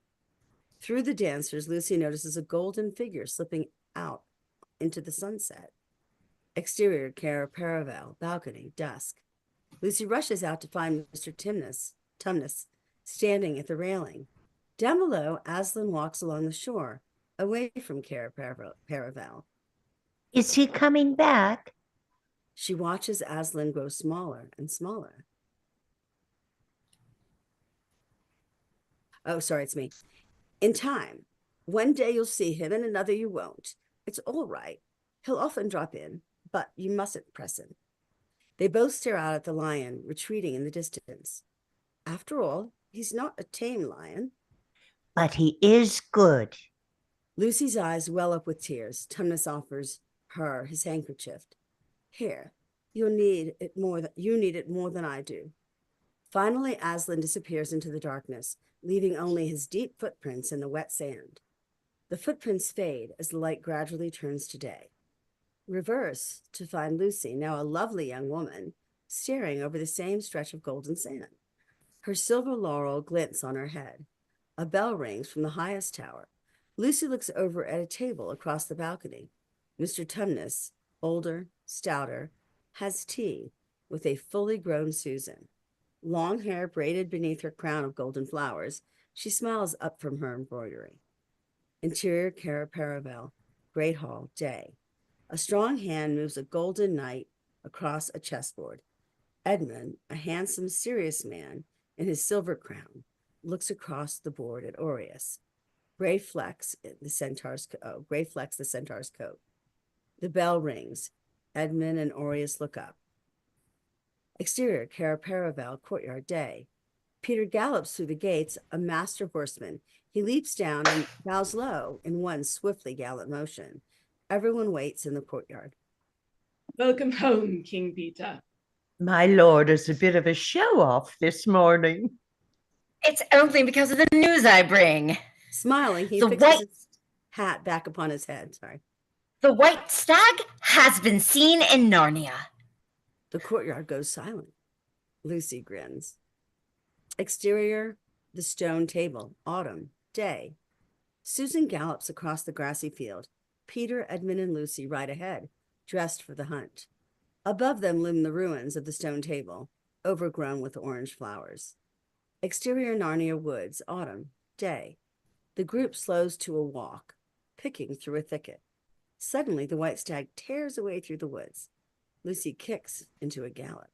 Through the dancers, Lucy notices a golden figure slipping out into the sunset. Exterior Care Paravel, balcony, dusk. Lucy rushes out to find Mr. Tumnus standing at the railing. Down below, Aslan walks along the shore, away from Care Paravel. Is he coming back? She watches Aslan grow smaller and smaller. Oh, sorry, it's me. In time, one day you'll see him and another you won't. It's all right. He'll often drop in, but you mustn't press him. They both stare out at the lion retreating in the distance. After all, he's not a tame lion. But he is good. Lucy's eyes well up with tears. Tumnus offers her his handkerchief. Here, you need it more than I do. Finally, Aslan disappears into the darkness, leaving only his deep footprints in the wet sand. The footprints fade as the light gradually turns to day. Reverse to find Lucy, now a lovely young woman, staring over the same stretch of golden sand. Her silver laurel glints on her head. A bell rings from the highest tower. Lucy looks over at a table across the balcony. Mr. Tumnus, older, stouter, has tea. with a fully grown Susan. Long hair braided beneath her crown of golden flowers, she smiles up from her embroidery. Interior Caravel, Great Hall, day. A strong hand moves a golden knight across a chessboard. Edmund, a handsome, serious man in his silver crown, looks across the board at Aureus. Gray flecks the centaur's coat. The bell rings. Edmund and Aureus look up. Exterior Caravel, courtyard, day. Peter gallops through the gates, a master horseman. He leaps down and bows low in one swiftly gallant motion. Everyone waits in the courtyard. Welcome home, King Peter. My lord is a bit of a show-off this morning. It's only because of the news I bring. Smiling, he fixes his hat back upon his head. Sorry. The white stag has been seen in Narnia. The courtyard goes silent. Lucy grins. Exterior, the stone table, autumn, day. Susan gallops across the grassy field. Peter, Edmund, and Lucy ride ahead, dressed for the hunt. Above them loom the ruins of the stone table, overgrown with orange flowers. Exterior Narnia woods, autumn, day. The group slows to a walk, picking through a thicket. Suddenly, the white stag tears away through the woods. Lucy kicks into a gallop.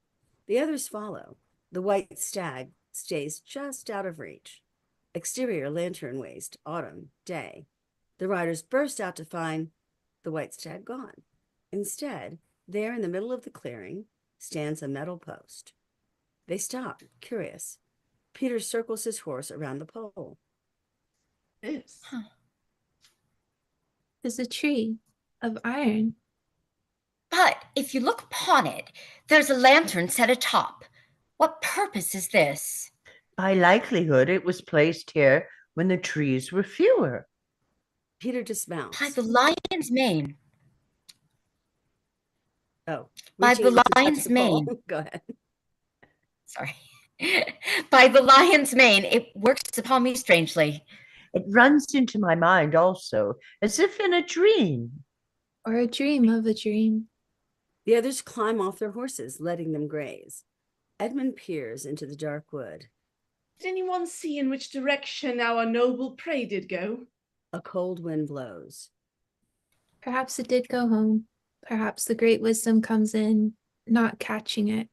The others follow. The white stag stays just out of reach. Exterior lantern waste, autumn, day. The riders burst out to find the white stag gone. Instead, there in the middle of the clearing stands a metal post. They stop, curious. Peter circles his horse around the pole. Yes. There's a tree of iron. But if you look upon it, there's a lantern set atop. What purpose is this? By likelihood, it was placed here when the trees were fewer. Peter dismounts. By the lion's mane. Oh, By reaching the to touch lion's the pole. mane. Go ahead. Sorry. By the lion's mane, it works upon me strangely. It runs into my mind also, as if in a dream. Or a dream of a dream. The others climb off their horses, letting them graze. Edmund peers into the dark wood. Did anyone see in which direction our noble prey did go? A cold wind blows. Perhaps it did go home. Perhaps the great wisdom comes in, not catching it,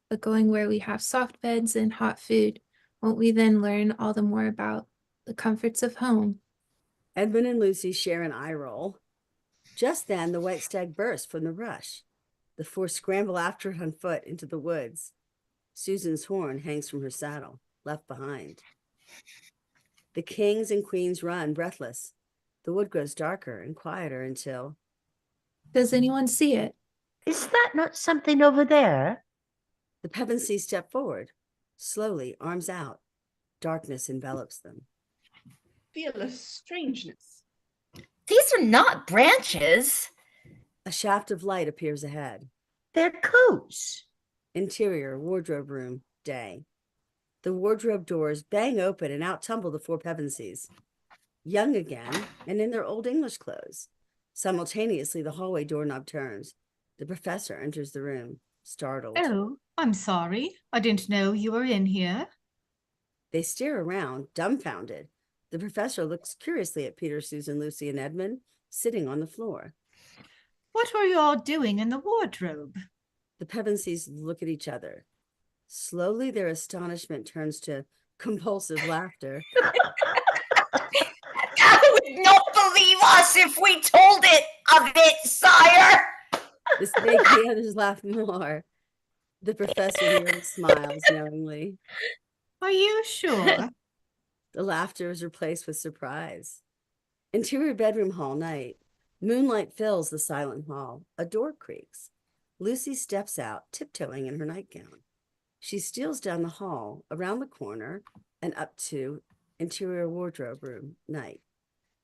but going where we have soft beds and hot food. Won't we then learn all the more about the comforts of home? Edmund and Lucy share an eye roll. Just then, the white stag bursts from the brush. The four scramble after it on foot into the woods. Susan's horn hangs from her saddle, left behind. The kings and queens run, breathless. The wood grows darker and quieter until... Does anyone see it? Is that not something over there? The Pevensies step forward, slowly, arms out. Darkness envelops them. Feel a strangeness. These are not branches. A shaft of light appears ahead. They're coats. Interior, wardrobe room, day. The wardrobe doors bang open and out tumble the four Pevensies. Young again, and in their old English clothes. Simultaneously, the hallway doorknob turns. The professor enters the room, startled. Oh, I'm sorry. I didn't know you were in here. They stare around, dumbfounded. The professor looks curiously at Peter, Susan, Lucy, and Edmund, sitting on the floor. What were you all doing in the wardrobe? The Pevensies look at each other. Slowly, their astonishment turns to compulsive laughter. I would not believe us if we told it of it, sire. The others laugh more. The professor merely smiles knowingly. Are you sure? The laughter is replaced with surprise. Interior bedroom hall, night. Moonlight fills the silent hall. A door creaks. Lucy steps out, tiptoeing in her nightgown. She steals down the hall, around the corner, and up to interior wardrobe room, night.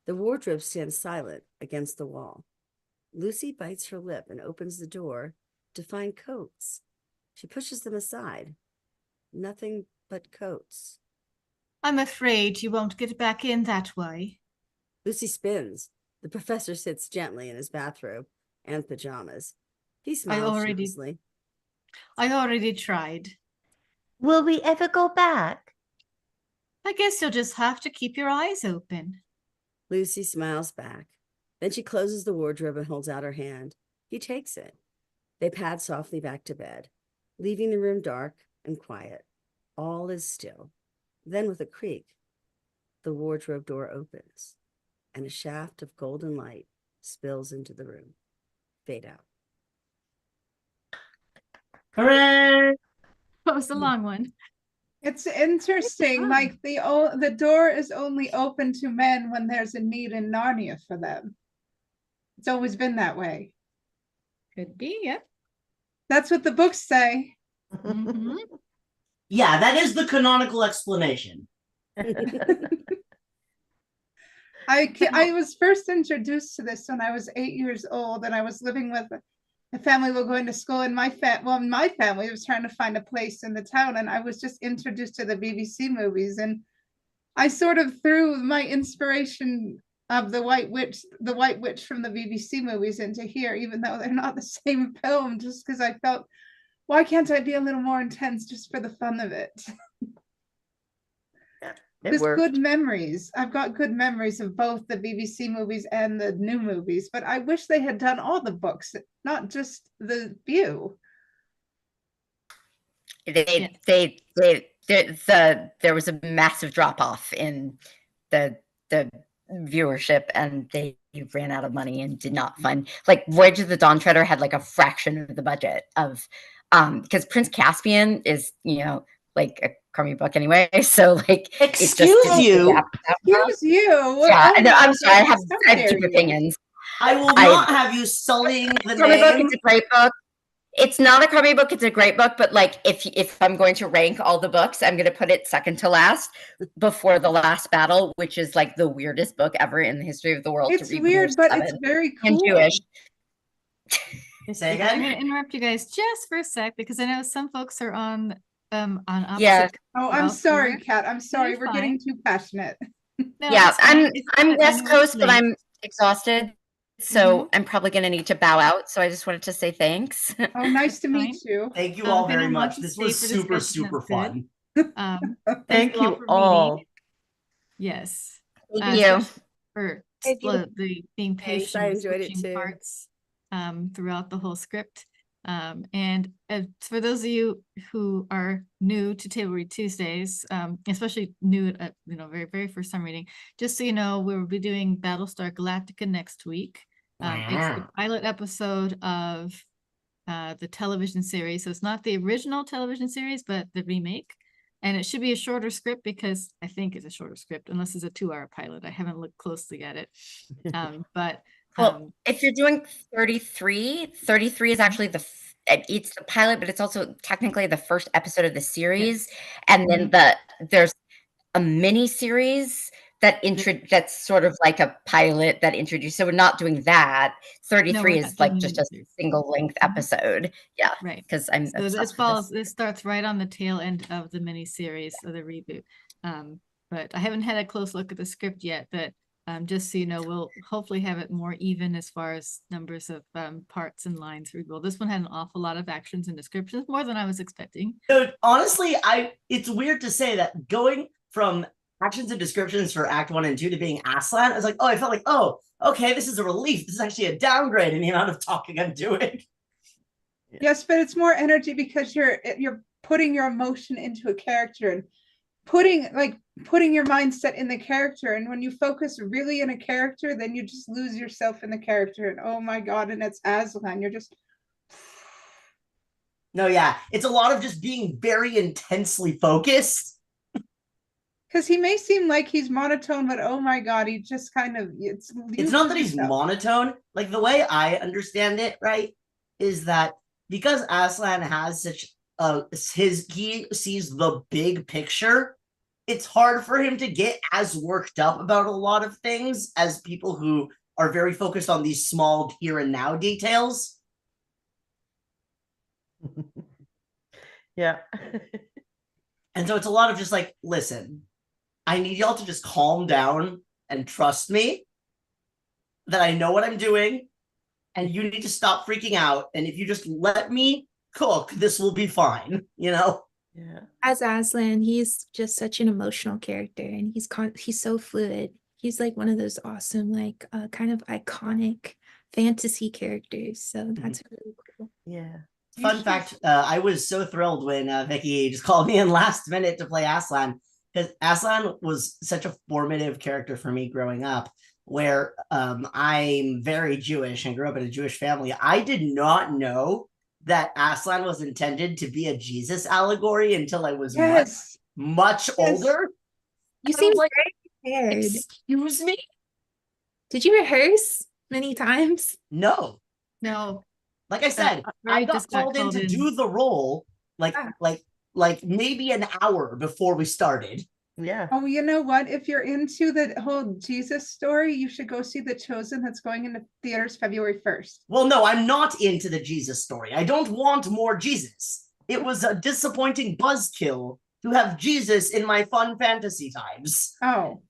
The wardrobe stands silent against the wall. Lucy bites her lip and opens the door to find coats. She pushes them aside. Nothing but coats. I'm afraid you won't get back in that way. Lucy spins. The professor sits gently in his bathrobe and pajamas. He smiles sheepishly. I already tried. Will we ever go back? I guess you'll just have to keep your eyes open. Lucy smiles back. Then she closes the wardrobe and holds out her hand. He takes it. They pad softly back to bed, leaving the room dark and quiet. All is still. Then with a creak, the wardrobe door opens, and a shaft of golden light spills into the room. Fade out. Hooray! What was the long one? It's interesting. fun. Like the door is only open to men when there's a need in Narnia for them. It's always been that way. Could be, yeah. That's what the books say. Mhm. Yeah, that is the canonical explanation. I was first introduced to this when I was 8 years old, and I was living with a family were going to school, and my family was trying to find a place in the town, and I was just introduced to the BBC movies, and I sort of threw my inspiration of the White Witch from the BBC movies into here, even though they're not the same film, just because I felt, why can't I be a little more intense just for the fun of it? There's good memories. I've got good memories of both the BBC movies and the new movies, but I wish they had done all the books, not just the few. There was a massive drop off in the viewership, and they ran out of money and did not fund. Like Voyage of the Dawn Treader had like a fraction of the budget of because Prince Caspian is, you know, like a crummy book anyway. So like, Excuse you. Excuse you. Yeah, Oh no, my I'm sorry. I have goodness, how dare deep you. opinions. I will not have you sullying the Crummy book, name. it's a great book. It's not a crummy book, it's a great book, but like if I'm going to rank all the books, I'm going to put it second to last before The Last Battle, which is like the weirdest book ever in the history of the world. It's to read weird, but it's 7 very cool. and Jewish. Say I'm again? going to interrupt you guys just for a sec because I know some folks are on opposite. Yeah. Oh, I'm routes sorry, here. Kat. I'm sorry. You're We're fine. getting too passionate. No, Yeah, it's fine. It's I'm fine. I West know Coast, it's but late. I'm exhausted. So I'm probably going to need to bow out. So I just wanted to say thanks. Oh, nice to meet you. Thank you all if very anyone wants much. to This stay was for super, discussion, super that's fun. good. Thank you all you for all. reading. Yes. Thank you. For Thank you. being Thanks, patient I with enjoyed it switching too. parts throughout the whole script. And for those of you who are new to Table Read Tuesdays, especially new at very, very first time reading, just so you know, we will be doing Battlestar Galactica next week. It's the Wow. pilot episode of the television series. So it's not the original television series, but the remake. And it should be a shorter script because I think it's a shorter script, unless it's a 2-hour pilot. I haven't looked closely at it. Well, if you're doing 33 is actually it's the pilot, but it's also technically the first episode of the series. And then there's a mini series that's sort of like a pilot that introduced. So we're not doing that. 33 is like just a single length episode. Yeah. Right. Because I'm So this starts right on the tail end of the mini series of the reboot. But I haven't had a close look at the script yet, but just so you know, we'll hopefully have it more even as far as numbers of parts and lines. Well, this one had an awful lot of actions and descriptions, more than I was expecting. Dude, honestly, it's weird to say that going from actions and descriptions for Act 1 and 2 to being Aslan, I was like, I felt like, okay, this is a relief. This is actually a downgrade in the amount of talking I'm doing. Yes, but it's more energy because you're putting your emotion into a character and putting your mindset in the character, and when you focus really in a character, then you just lose yourself in the character, and oh my god, and it's Aslan, you're just no, yeah, it's a lot of just being very intensely focused. Because he may seem like he's monotone, but oh my god, he just kind of it's not that he's monotone. Like the way I understand it, right, is that because Aslan has such he sees the big picture, it's hard for him to get as worked up about a lot of things as people who are very focused on these small here and now details. Yeah. And so it's a lot of just like, listen, I need y'all to just calm down and trust me that I know what I'm doing, and you need to stop freaking out. And if you just let me cook. This will be fine, you know? Yeah. As Aslan, he's just such an emotional character, and he's so fluid. He's like one of those awesome, like kind of iconic fantasy characters. So that's really cool. Yeah. Fun fact, I was so thrilled when Vicky just called me in last minute to play Aslan, because Aslan was such a formative character for me growing up, where I'm very Jewish and grew up in a Jewish family. I did not know that Aslan was intended to be a Jesus allegory until I was much older. You I seem was like, very prepared. excuse me? Did you rehearse many times? No. No. Like I said, I got called in to do the role like maybe an hour before we started. Yeah. Oh, you know what? If you're into the whole Jesus story, you should go see The Chosen that's going into theaters February 1st. Well, no, I'm not into the Jesus story. I don't want more Jesus. It was a disappointing buzzkill to have Jesus in my fun fantasy times. Oh.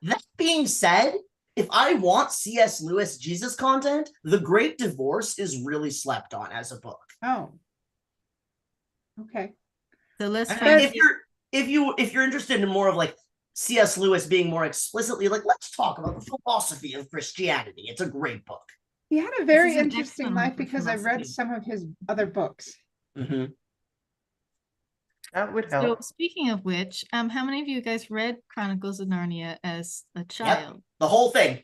That being said, if I want C.S. Lewis Jesus content, The Great Divorce is really slept on as a book. Oh. Okay. So let's if you're interested in more of like C.S. Lewis being more explicitly like, let's talk about the philosophy of Christianity. It's a great book. He had a very interesting life because I've read some of his other books. Mm-hmm. That would So help. speaking of which, how many of you guys read Chronicles of Narnia as a child? Yep, the whole thing.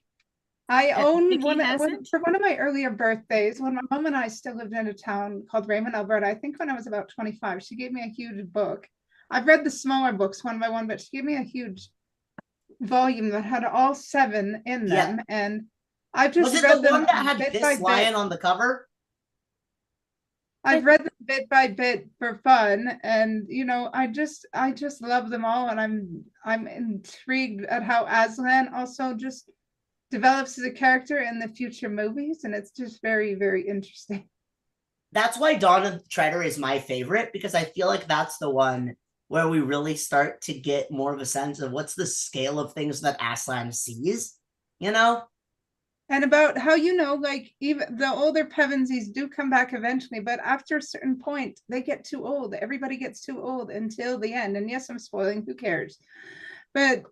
I own Vicky one hasn't? for one of my earlier birthdays when my mom and I still lived in a town called Raymond, Alberta. I think when I was about 25, she gave me a huge book. I've read the smaller books one by one, but she gave me a huge volume that had all 7 in them. Yeah. And I've just was it read the them one that had bit this by lion bit. on the cover? I've read them bit by bit for fun, and you know, I just love them all, and I'm intrigued at how Aslan also just develops as a character in the future movies, and it's just very, very interesting. That's why Dawn of the Treader is my favorite, because I feel like that's the one where we really start to get more of a sense of what's the scale of things that Aslan sees, you know? And about how, you know, like even the older Pevensies do come back eventually, but after a certain point, they get too old. Everybody gets too old until the end. And yes, I'm spoiling, who cares? But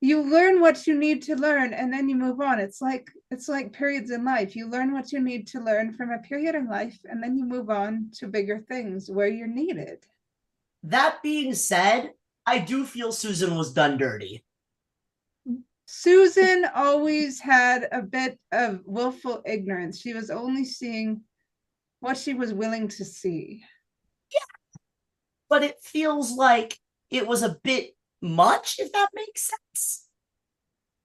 you learn what you need to learn and then you move on. It's like periods in life. You learn what you need to learn from a period in life, and then you move on to bigger things where you're needed. That being said, I do feel Susan was done dirty. Susan always had a bit of willful ignorance. She was only seeing what she was willing to see. Yeah. But it feels like it was a bit much, if that makes sense.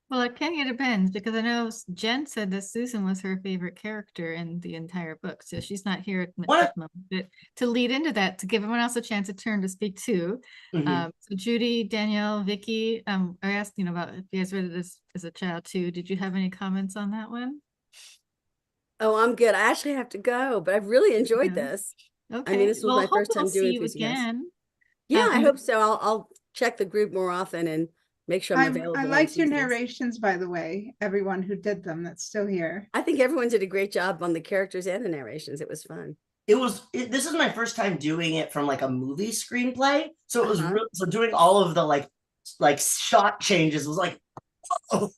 Well, it kind of depends, because I know Jen said that Susan was her favorite character in the entire book, so she's not here at the moment. But to lead into that, to give everyone else a chance to turn to speak too. So Judy, Danielle, Vicky, I asked about if you guys read it as a child too. Did you have any comments on that one? Oh, I'm good. I actually have to go, but I've really enjoyed this. Okay. I mean, this was my first time doing you this again. Yeah, I hope so. I'll check the group more often and make sure I'm available. I liked your narrations, by the way, everyone who did them that's still here. I think everyone did a great job on the characters and the narrations. It was fun. This is my first time doing it from like a movie screenplay. So it was so doing all of the like shot changes was like, oh.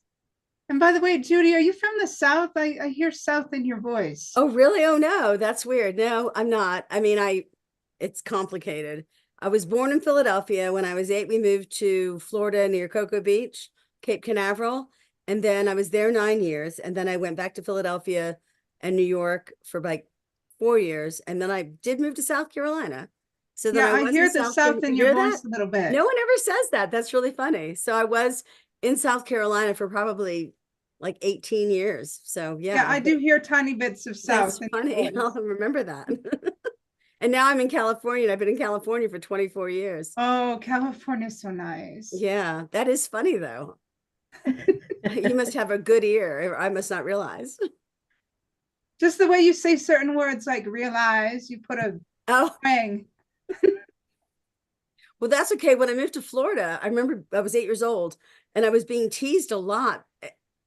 And by the way, Judy, are you from the South? I hear South in your voice. Oh, really? Oh, no, that's weird. No, I'm not. I mean, it's complicated. I was born in Philadelphia. When I was 8, we moved to Florida near Cocoa Beach, Cape Canaveral. And then I was there 9 years. And then I went back to Philadelphia and New York for like 4 years. And then I did move to South Carolina. So then I hear the South in your voice a little bit. No one ever says that. That's really funny. So I was in South Carolina for probably like 18 years. So yeah. Yeah, I do hear tiny bits of South. That's funny. I'll remember that. And now I'm in California, and I've been in California for 24 years. Oh, California's so nice. Yeah, that is funny, though. You must have a good ear. I must not realize. Just the way you say certain words, like realize, you put a twang. Well, that's okay. When I moved to Florida, I remember I was 8 years old, and I was being teased a lot.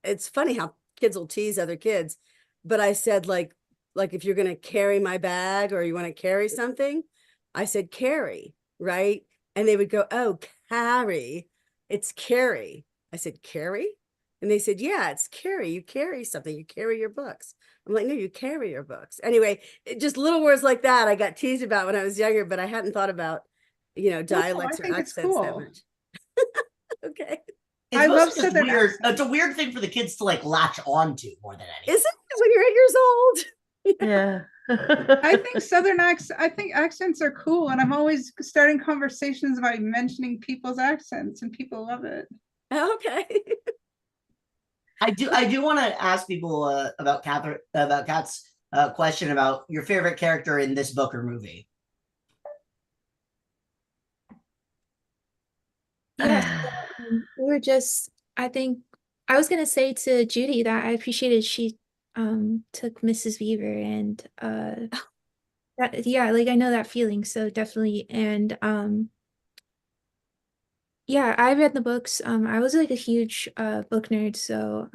It's funny how kids will tease other kids. But I said, like, like if you're going to carry my bag or you want to carry something, I said carry, right? And they would go, oh, carry. It's carry. I said, carry? And they said, yeah, it's carry. You carry something. You carry your books. I'm like, no, you carry your books. Anyway, just little words like that I got teased about when I was younger, but I hadn't thought about, No, dialects I or think it's accents that cool. much. Okay. It's I love mostly just Southern weird. accents. It's a weird thing for the kids to like latch onto more than anything. Isn't it when you're 8 years old? Yeah. I think accents are cool, and I'm always starting conversations about mentioning people's accents, and people love it. Okay. I do want to ask people about Kat's question about your favorite character in this book or movie. Yes, I think I was gonna say to Judy that I appreciated she took Mrs. Beaver and yeah, like I know that feeling, so definitely. And yeah, I read the books. I was like a huge book nerd, so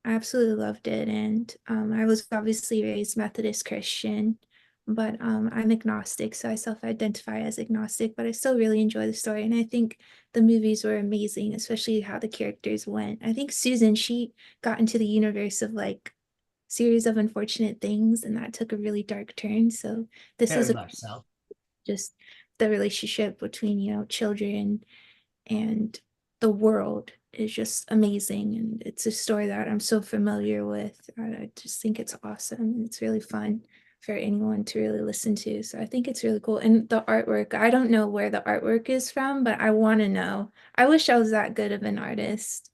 I absolutely loved it. And I was obviously raised Methodist Christian, but I'm agnostic, so I self-identify as agnostic, but I still really enjoy the story. And I think the movies were amazing, especially how the characters went. I think Susan, she got into the universe of like series of unfortunate things, and that took a really dark turn. So this Very is much so. just the relationship between, children and the world is just amazing. And it's a story that I'm so familiar with. I just think it's awesome. It's really fun for anyone to really listen to. So I think it's really cool. And the artwork, I don't know where the artwork is from, but I want to know. I wish I was that good of an artist.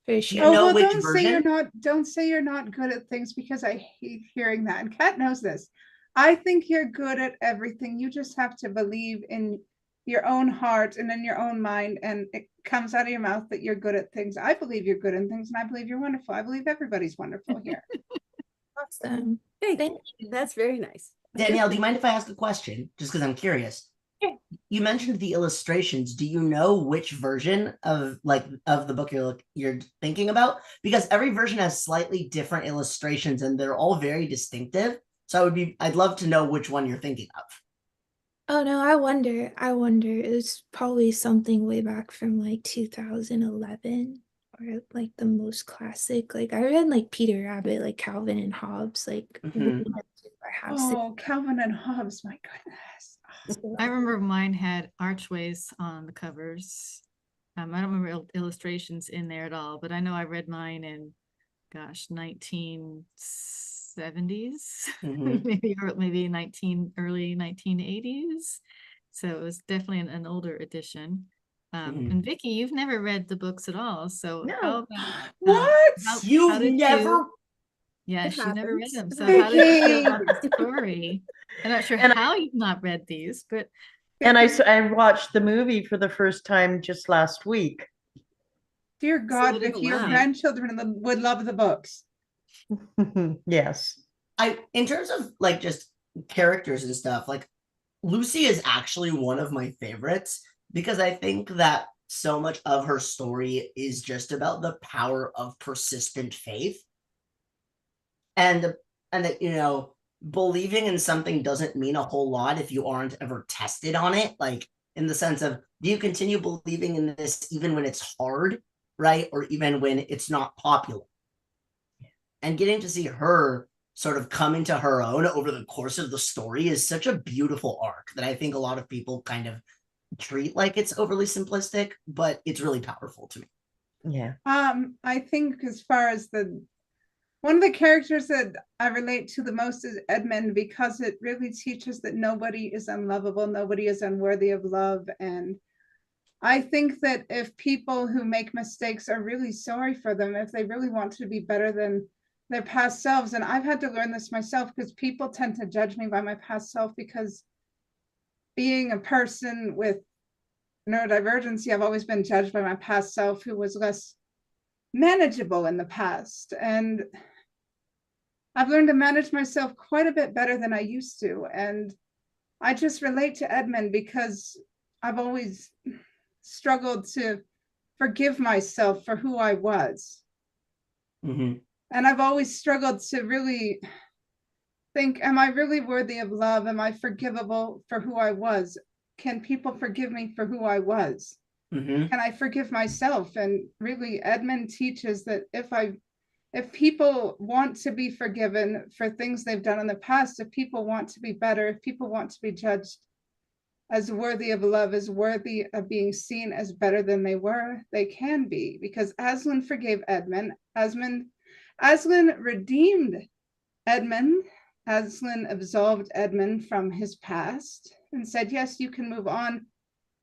For Do sure. you know well, which don't version? say you're not good at things, because I hate hearing that. And Kat knows this. I think you're good at everything. You just have to believe in your own heart and in your own mind, and it comes out of your mouth that you're good at things. I believe you're good in things, and I believe you're wonderful. I believe everybody's wonderful here. Awesome. Thank you. That's very nice. Danielle, do you mind if I ask a question? Just because I'm curious. Sure. You mentioned the illustrations. Do you know which version of the book you're thinking about? Because every version has slightly different illustrations and they're all very distinctive. So I'd love to know which one you're thinking of. Oh no, I wonder. It's probably something way back from like 2011 or like the most classic. Like I read like Peter Rabbit, like Calvin and Hobbes, like way Mhm. back by Oh, Calvin and Hobbes, my goodness. I remember mine had archways on the covers. I don't remember illustrations in there at all, but I know I read mine in, gosh, 1970s, Mhm. maybe early 1980s. So it was definitely an older edition. Mhm. And Vicky, you've never read the books at all. So No. how about What? how You've did never. you? Yeah, It she never read happens. them. It So how did you feel Vicky. about the story? I'm not sure And how you've not read these, but I watched the movie for the first time just last week. Dear So God, what did Vicky, you your think? grandchildren would love the books. Yes. In terms of like just characters and stuff, like Lucy is actually one of my favorites because I think that so much of her story is just about the power of persistent faith and that believing in something doesn't mean a whole lot if you aren't ever tested on it, like in the sense of, do you continue believing in this even when it's hard, right? Or even when it's not popular? And getting to see her sort of come into her own over the course of the story is such a beautiful arc that I think a lot of people kind of treat like it's overly simplistic, but it's really powerful to me. Yeah. I think as far as one of the characters that I relate to the most is Edmund, because it really teaches that nobody is unlovable, nobody is unworthy of love. And I think that if people who make mistakes are really sorry for them, if they really want to be better than their past selves, and I've had to learn this myself because people tend to judge me by my past self, because being a person with neurodivergency, I've always been judged by my past self, who was less manageable in the past. And I've learned to manage myself quite a bit better than I used to. And I just relate to Edmund because I've always struggled to forgive myself for who I was. Mm-hmm. And I've always struggled to really think, am I really worthy of love? Am I forgivable for who I was? Can people forgive me for who I was? Mm-hmm. Can I forgive myself? And really, Edmund teaches that if people want to be forgiven for things they've done in the past, if people want to be better, if people want to be judged as worthy of love, as worthy of being seen as better than they were, they can be. Because Aslan forgave Edmund. Aslan redeemed Edmund. Aslan absolved Edmund from his past and said, yes, you can move on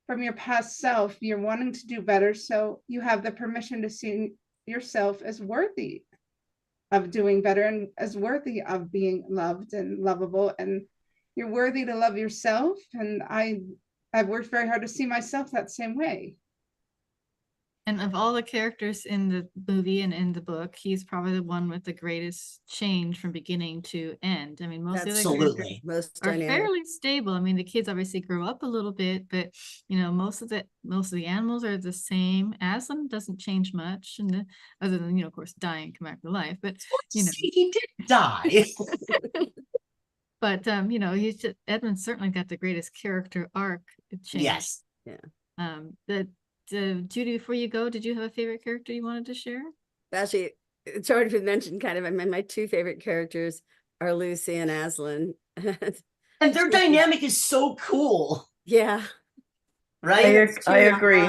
from your past self. You're wanting to do better, so you have the permission to see yourself as worthy of doing better and as worthy of being loved and lovable, and you're worthy to love yourself. And I've worked very hard to see myself that same way. And of all the characters in the movie and in the book, he's probably the one with the greatest change from beginning to end. I mean, most of the other characters Absolutely. Most are dynamic. fairly stable. I mean, the kids obviously grow up a little bit, but you know, most of the animals are the same. Aslan doesn't change much, and other than, you know, of course, dying and come back to life. But you know, he did die. but you know, Edmund's certainly got the greatest character arc change. Yes. Yeah. Judy, before you go, did you have a favorite character you wanted to share? Actually, it's already been mentioned kind of. I mean, my two favorite characters are Lucy and Aslan. And their dynamic is so cool. Yeah. Right? I agree.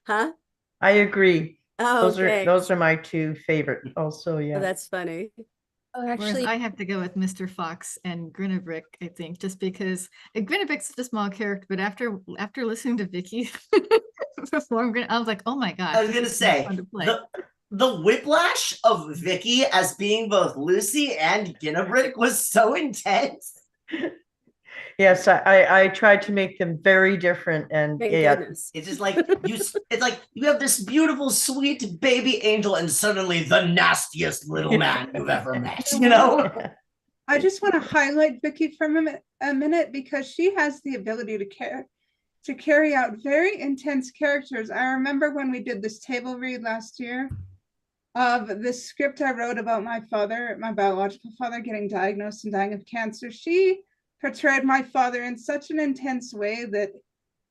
Huh? I agree. Oh, Those are my two favorite also, yeah. Oh, that's funny. Oh, Whereas actually, I have to go with Mr. Fox and Grinnebrick, I think, just because Grinnebrick's such a small character, but after listening to Vicky perform, I was like, oh my gosh. I was gonna say the whiplash of Vicky as being both Lucy and Ginnebrick was so intense. Yes, I tried to make them very different, and Thank yeah, goodness. It's just like it's like you have this beautiful, sweet baby angel, and suddenly the nastiest little man you've ever met. You know. I just want to highlight Vicky for a minute because she has the ability to carry out very intense characters. I remember when we did this table read last year of the script I wrote about my father, my biological father, getting diagnosed and dying of cancer. She portrayed my father in such an intense way that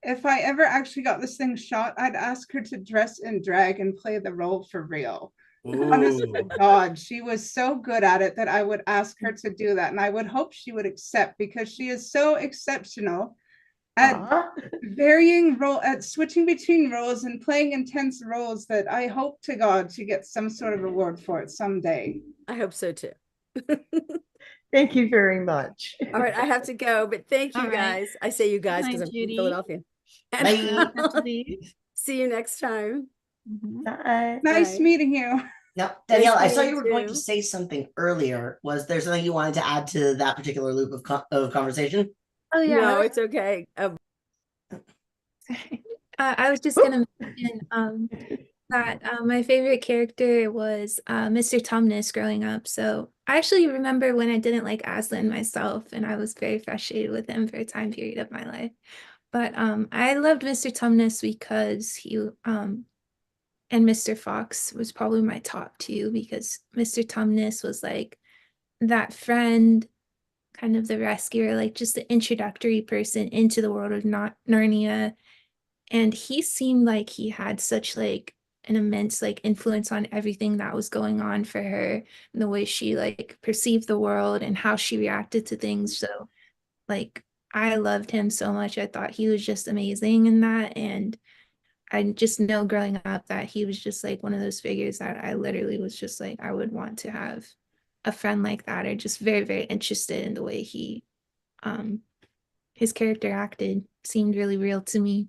if I ever actually got this thing shot, I'd ask her to dress in drag and play the role for real. Honest to God, she was so good at it that I would ask her to do that, and I would hope she would accept, because she is so exceptional at at switching between roles and playing intense roles that I hope to God she gets some sort of reward for it someday. I hope so too. Thank you very much. All right, I have to go, but thank you guys. I say you guys because I'm from Philadelphia. See you next time. Bye. Nice meeting you. Now, Danielle, I saw meeting you were you going to too. say something earlier. Was there something you wanted to add to that particular loop of conversation? oh yeah, No, it's okay. I was just gonna mention that my favorite character was Mr. Tumnus growing up. So I actually remember when I didn't like Aslan myself, and I was very frustrated with him for a time period of my life. But I loved Mr. Tumnus because he and Mr. Fox was probably my top two, because Mr. Tumnus was like that friend, kind of the rescuer, like just the introductory person into the world of Narnia. And he seemed like he had such like an immense like influence on everything that was going on for her, and the way she like perceived the world and how she reacted to things. So like I loved him so much. I thought he was just amazing in that. And I just know growing up that he was just like one of those figures that I literally was just like, I would want to have a friend like that, or just very, very interested in the way he his character acted. Seemed really real to me.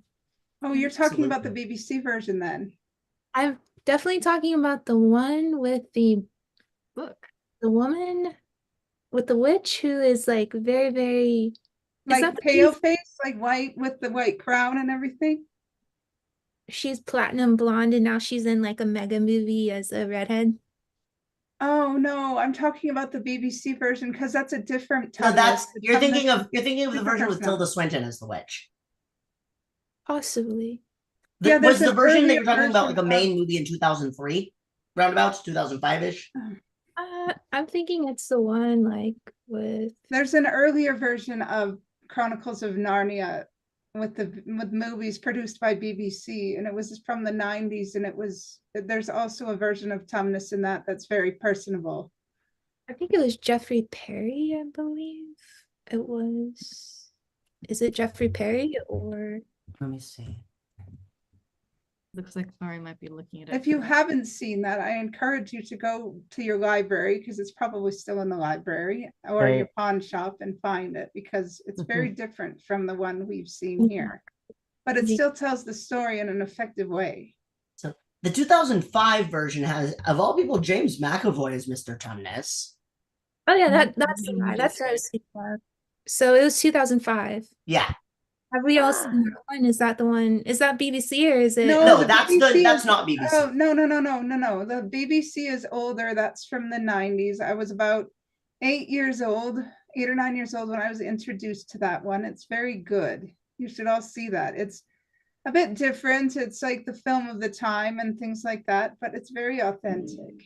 Oh, you're talking about the BBC version then? I'm definitely talking about the one with the book. The woman with the witch who is like very, very like pale face, like white with the white crown and everything. She's platinum blonde and now she's in like a mega movie as a redhead. Oh no, I'm talking about the BBC version because that's a different. No, that's you're thinking of the version with Tilda Swinton as the witch. Possibly. Was the version that you're talking about like a main movie in 2003? Roundabouts 2005-ish? I'm thinking it's the one like with. There's an earlier version of Chronicles of Narnia with movies produced by BBC, and it was from the 90s, and there's also a version of Tumnus in that that's very personable. I think it was Jeffrey Perry, I believe. It was. Is it Jeffrey Perry or? Let me see. Looks like Ari might be looking it up. If you haven't seen that, I encourage you to go to your library, because it's probably still in the library, or your pawn shop, and find it, because it's very different from the one we've seen here. But it still tells the story in an effective way. So the 2005 version has, of all people, James McAvoy as Mr. Tumnus. Oh yeah, that's the one. That's what I was thinking of. So it was 2005. Yeah. Have we all seen that one? Is that the one? Is that BBC or is it? No, that's not BBC. Oh, no. The BBC is older. That's from the 90s. I was about 8 or 9 years old when I was introduced to that one. It's very good. You should all see that. It's a bit different. It's like the film of the time and things like that, but it's very authentic.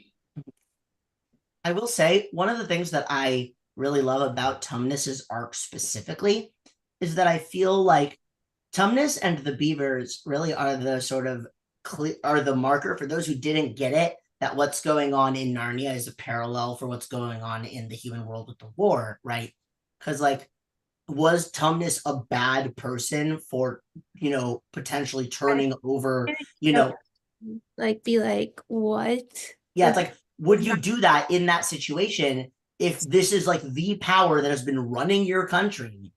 I will say, one of the things that I really love about Tumnus's arc specifically is that I feel like Tumnus and the beavers really are the sort of are the marker for those who didn't get it, that what's going on in Narnia is a parallel for what's going on in the human world with the war, right? Because like, was Tumnus a bad person for, potentially turning over, like be like, what? Yeah, it's like, would you do that in that situation if this is like the power that has been running your country?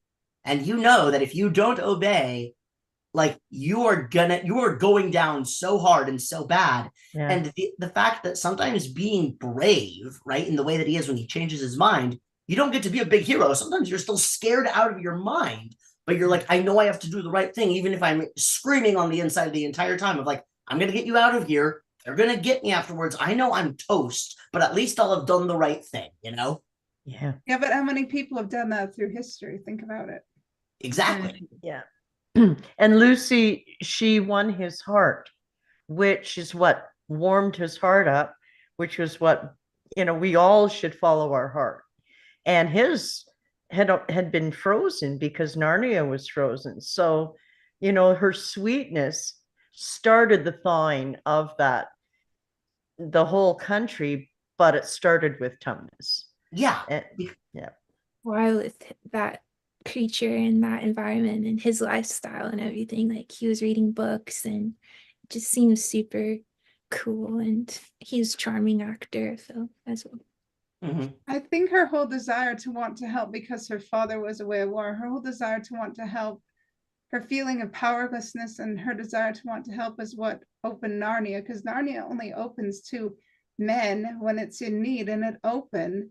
And you know that if you don't obey, like you are going down so hard and so bad. Yeah. And the fact that sometimes being brave, right, in the way that he is when he changes his mind, you don't get to be a big hero. Sometimes you're still scared out of your mind, but you're like, I know I have to do the right thing, even if I'm screaming on the inside the entire time of like, I'm going to get you out of here. They're going to get me afterwards. I know I'm toast, but at least I'll have done the right thing, Yeah. Yeah, but how many people have done that through history? Think about it. Exactly. Yeah. And Lucy, she won his heart, which is what warmed his heart up, which was what, we all should follow our heart. And his had been frozen because Narnia was frozen. So, her sweetness started the thawing of the whole country, but it started with Tumnus. Yeah. Yeah. Why with that creature in that environment and his lifestyle and everything, like he was reading books and it just seems super cool, and he's a charming actor, so as well. Mm-hmm. I think her whole desire to want to help because her father was away at war, her whole desire to want to help, her feeling of powerlessness and her desire to want to help is what opened Narnia, because Narnia only opens to men when it's in need, and it opened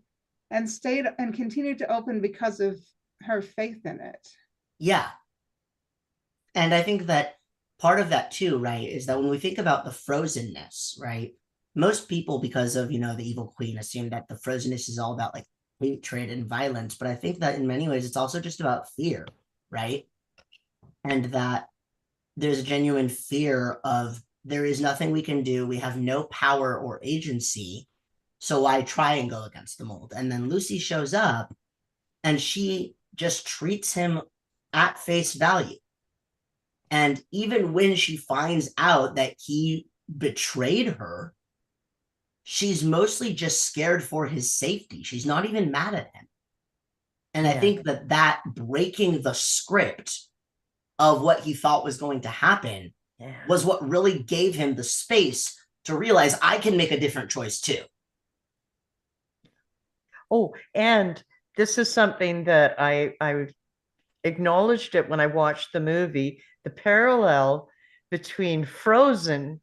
and stayed and continued to open because of her faith in it. Yeah. And I think that part of that too, right, is that when we think about the frozenness, right, most people, because of, the evil queen, assume that the frozenness is all about like hatred and violence. But I think that in many ways, it's also just about fear, right? And that there's a genuine fear of there is nothing we can do. We have no power or agency. So why try and go against the mold? And then Lucy shows up and she just treats him at face value. And even when she finds out that he betrayed her, she's mostly just scared for his safety. She's not even mad at him. And I think that breaking the script of what he thought was going to happen was what really gave him the space to realize I can make a different choice too. Oh, and this is something that I acknowledged it when I watched the movie, the parallel between Frozen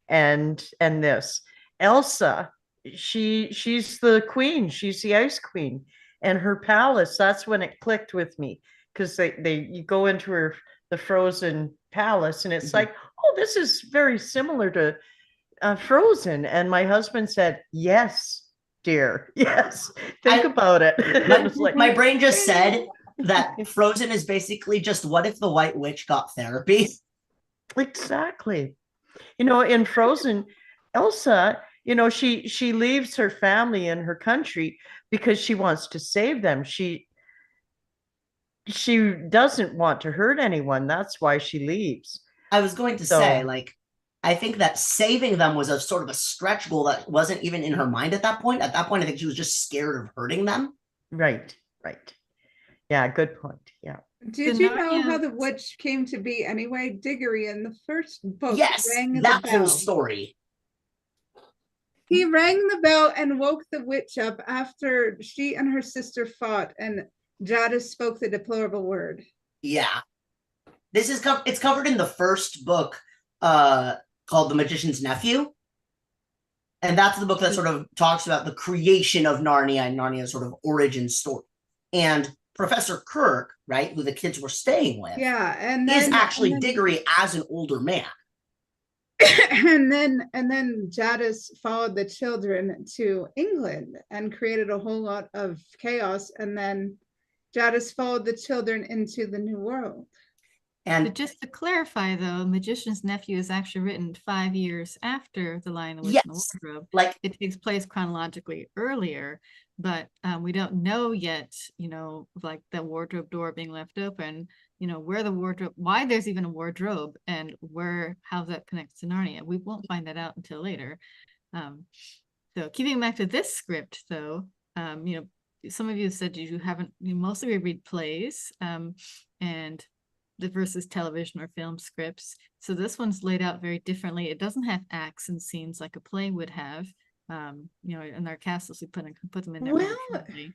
and this. Elsa, she's the queen, she's the ice queen, and her palace, that's when it clicked with me, because you go into the Frozen palace and it's like, oh, this is very similar to Frozen. And my husband said, yes, dear, yes, think about it. My brain just said that Frozen is basically just what if the White Witch got therapy? Exactly. In Frozen, Elsa you know, she leaves her family and her country because she wants to save them. She doesn't want to hurt anyone. That's why she leaves. I was going to So- say, like, I think that saving them was a sort of a stretch goal that wasn't even in her mind at that point. At that point, I think she was just scared of hurting them. Right. Yeah, good point. Yeah. Did you know how the witch came to be anyway? Diggory in the first book Yes, rang the that whole bell. story. He rang the bell and woke the witch up after she and her sister fought, and Jadis spoke the deplorable word. Yeah. This is it's covered in the first book called The Magician's Nephew. And that's the book that sort of talks about the creation of Narnia and Narnia's sort of origin story. And Professor Kirk, right, who the kids were staying with, Yeah, and is then actually Diggory as an older man. and then Jadis followed the children to England and created a whole lot of chaos, and then Jadis followed the children into the New World. And But just to clarify, though, Magician's Nephew is actually written 5 years after The Lion, the Witch, and the yes, Wardrobe. like It takes place chronologically earlier, but we don't know yet, you know, like the wardrobe door being left open, you know, where the wardrobe, why there's even a wardrobe, and how that connects to Narnia. We won't find that out until later. So keeping back to this script, though, you know, some of you said you mostly read plays, and the versus television or film scripts. So this one's laid out very differently. It doesn't have acts and scenes like a play would have. You know, in our castles, we put them in there more carefully.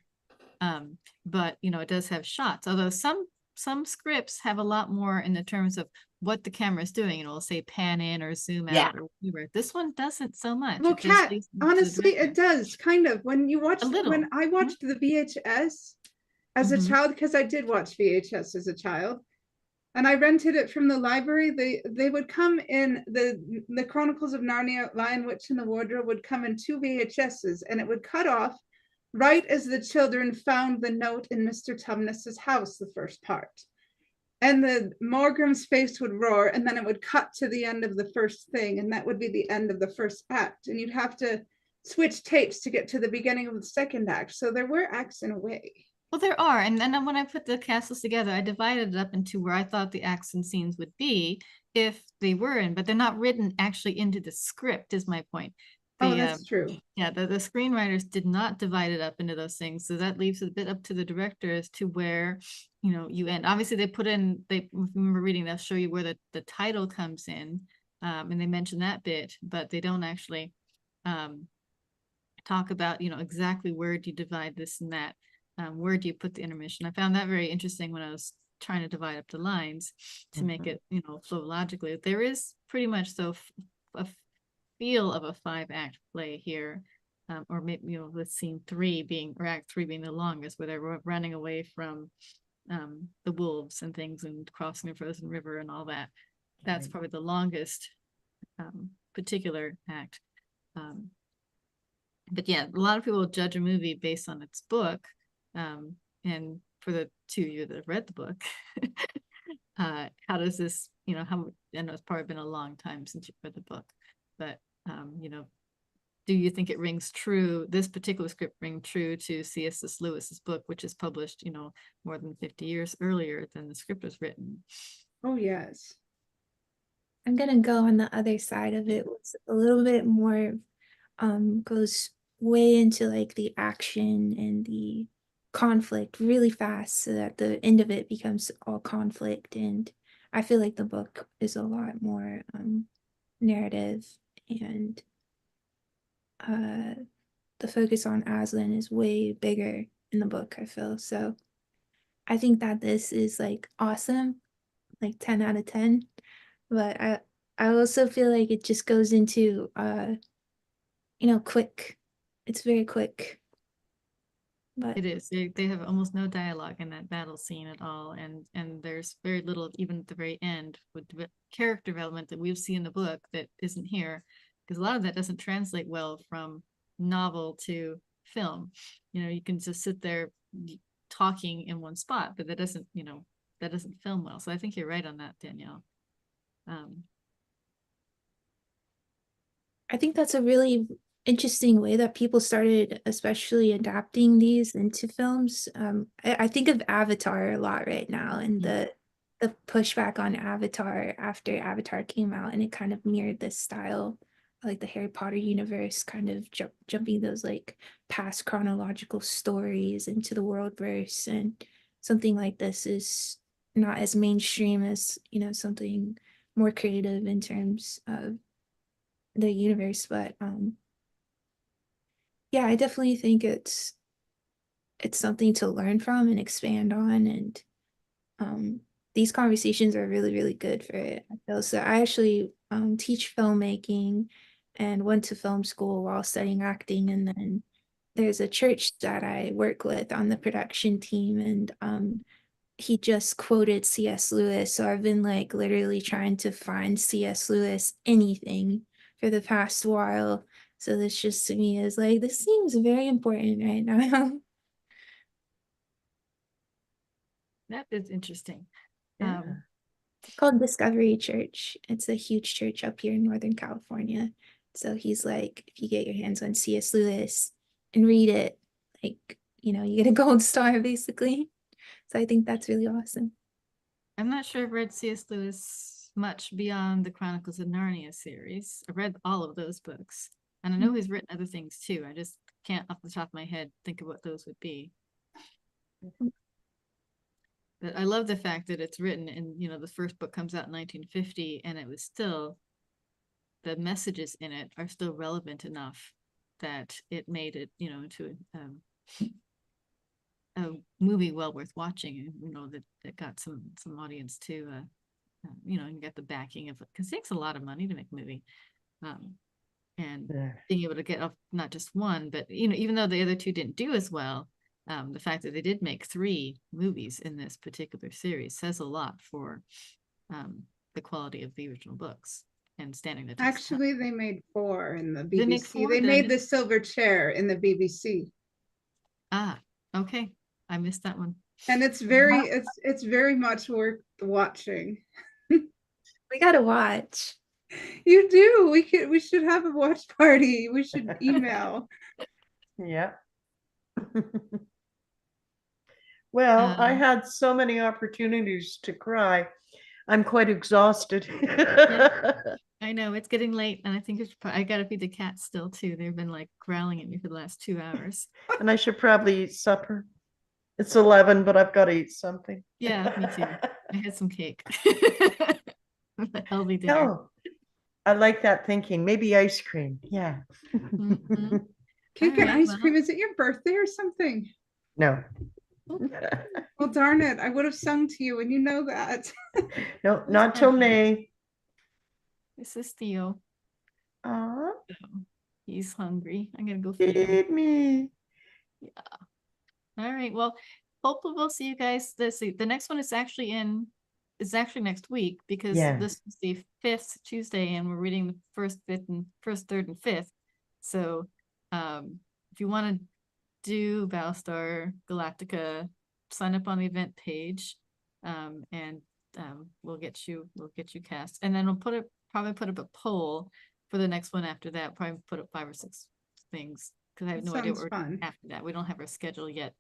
But you know, it does have shots, although some scripts have a lot more in the terms of what the camera is doing. You know, it'll say pan in or zoom out or whatever. This one doesn't so much. Well, Kat, honestly, it does kind of. When I watched the VHS as a child, because I did watch VHS as a child, and I rented it from the library. They would come in the Chronicles of Narnia, Lion, Witch, and the Wardrobe would come in 2 VHSs, and it would cut off right as the children found the note in Mr. Tumnus's house, the first part. And the Morgrim's face would roar, and then it would cut to the end of the first thing, and that would be the end of the first act. And you'd have to switch tapes to get to the beginning of the second act. So there were acts in a way. Well, there are. And then when I put the castles together, I divided it up into where I thought the acts and scenes would be if they were in, but they're not written actually into the script, is my point. That's true. Yeah, the screenwriters did not divide it up into those things. So that leaves it a bit up to the director as to where, you know, you end. Obviously, if you remember reading, they'll show you where the title comes in. And they mention that bit, but they don't actually talk about, you know, exactly where do you divide this and that. Where do you put the intermission? I found that very interesting when I was trying to divide up the lines to make it, you know, flow logically. There is pretty much a feel of a 5-act play here, or maybe, you know, with scene 3 being, or act 3 being the longest, where they're running away from the wolves and things and crossing the frozen river and all that. That's probably the longest particular act. But yeah, a lot of people judge a movie based on its book. And for the 2 of you that have read the book, how does this, you know, I know it's probably been a long time since you've read the book, but you know, do you think it rings true, this particular script ring true to C.S. Lewis's book, which is published, you know, more than 50 years earlier than the script was written? Oh, yes. I'm gonna go on the other side of it. It's a little bit more goes way into like the action and the conflict really fast, so that the end of it becomes all conflict. And I feel like the book is a lot more narrative, and the focus on Aslan is way bigger in the book, I feel. So I think that this is like awesome, like 10 out of 10. But I also feel like it just goes into you know, quick. It's very quick. But it is. They have almost no dialogue in that battle scene at all, and there's very little even at the very end with character development that we've seen in the book that isn't here, because a lot of that doesn't translate well from novel to film. You know, you can just sit there talking in one spot, but that doesn't, you know, that doesn't film well. So I think you're right on that, Danielle. I think that's a really interesting way that people started especially adapting these into films. I think of Avatar a lot right now, and the pushback on Avatar after Avatar came out, and it kind of mirrored this style, like the Harry Potter universe, kind of jumping those like past chronological stories into the world verse. And something like this is not as mainstream as, something more creative in terms of the universe. But yeah, I definitely think it's something to learn from and expand on. And these conversations are really, really good for it. I feel so. I actually teach filmmaking and went to film school while studying acting. And then there's a church that I work with on the production team, and he just quoted C.S. Lewis. So I've been like literally trying to find C.S. Lewis anything for the past while. So this just to me is like, this seems very important right now. That is interesting. Yeah. It's called Discovery Church. It's a huge church up here in Northern California. So he's like, if you get your hands on C.S. Lewis and read it, like, you get a gold star basically. So I think that's really awesome. I'm not sure I've read C.S. Lewis much beyond the Chronicles of Narnia series. I've read all of those books, and I know he's written other things too. I just can't off the top of my head think of what those would be. But I love the fact that it's written in, the first book comes out in 1950, and it was still, the messages in it are still relevant enough that it made it, into a movie well worth watching. That got some audience too. And get the backing of it, because it takes a lot of money to make a movie. And being able to get off not just one, but even though the other two didn't do as well, the fact that they did make 3 movies in this particular series says a lot for the quality of the original books and standing the test. Actually, they made 4 in the BBC. They make 4, they made The Silver Chair in the BBC. Ah, okay. I missed that one. And it's very much worth watching. We gotta watch. You do. We should have a watch party. We should email. Yeah. Well, I had so many opportunities to cry. I'm quite exhausted. I know it's getting late, and I think I gotta feed the cats still too. They've been like growling at me for the last 2 hours. And I should probably eat supper. It's 11, but I've got to eat something. Yeah, me too. I had some cake. Healthy dinner. Oh, I like that thinking. Maybe ice cream. Yeah. Cake and ice cream. Is it your birthday or something? No. Well, darn it. I would have sung to you, and you know that. No, not till May. This is Theo. Aw. He's hungry. I'm gonna go feed Feed me. Yeah. All right. Well, hopefully we'll see you guys. The next one is actually next week, because this is the 5th Tuesday, and we're reading the first, 3rd, and 5th. So if you want to do Battlestar Galactica, sign up on the event page, and we'll get you cast, and then we'll probably put up a poll for the next one after that. Probably put up 5 or 6 things, because I have no idea what we're doing after that. We don't have our schedule yet.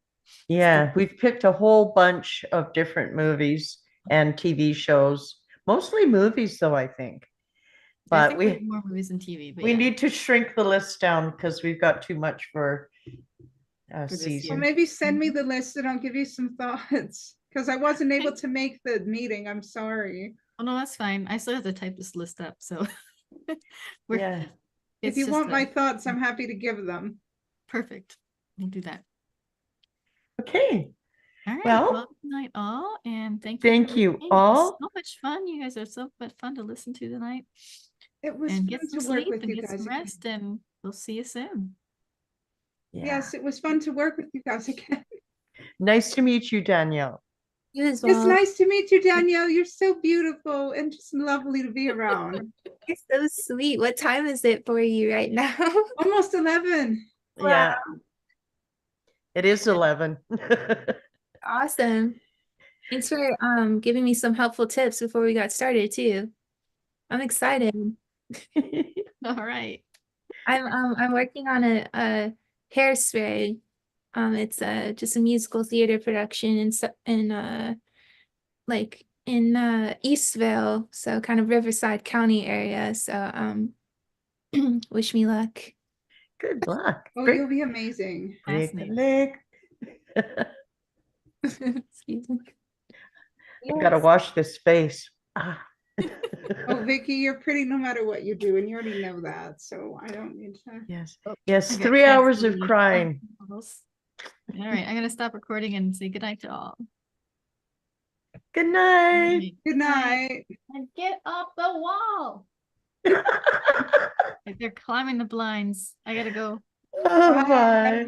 Yeah, we've picked a whole bunch of different movies and TV shows, mostly movies though, I think. But I think we have more movies than TV. But we need to shrink the list down because we've got too much for season. Well, maybe send me the list and I'll give you some thoughts, because I wasn't able to make the meeting. I'm sorry. Oh no, that's fine. I still have to type this list up, so if you want my thoughts, I'm happy to give them. Perfect. We'll do that. Okay. All right. Well, good night, all, and thank you all. So much fun. You guys are so much fun to listen to tonight. It was fun to some work sleep with and you get guys some rest, and we'll see you soon. Yes, it was fun to work with you guys again. Nice to meet you, Danielle. You as well. It's nice to meet you, Danielle. You're so beautiful and just lovely to be around. You're so sweet. What time is it for you right now? Almost 11. Wow. Yeah. It is 11. Awesome. Thanks for giving me some helpful tips before we got started too. I'm excited. All right. I'm working on a hairspray. It's just a musical theater production in Eastvale, so kind of Riverside County area. So wish me luck. Good luck. Oh, Break, you'll be amazing. break the Fascinating. leg. Excuse me. I gotta wash this face. Ah. Oh, Vicky, you're pretty no matter what you do, and you already know that, so I don't need to. Yes. I Yes, got 3 cats hours of over there. crying. All right, I'm gonna stop recording and say goodnight to all. Good night. Good night. And get off the wall. Like they're climbing the blinds. I gotta go. Oh, bye.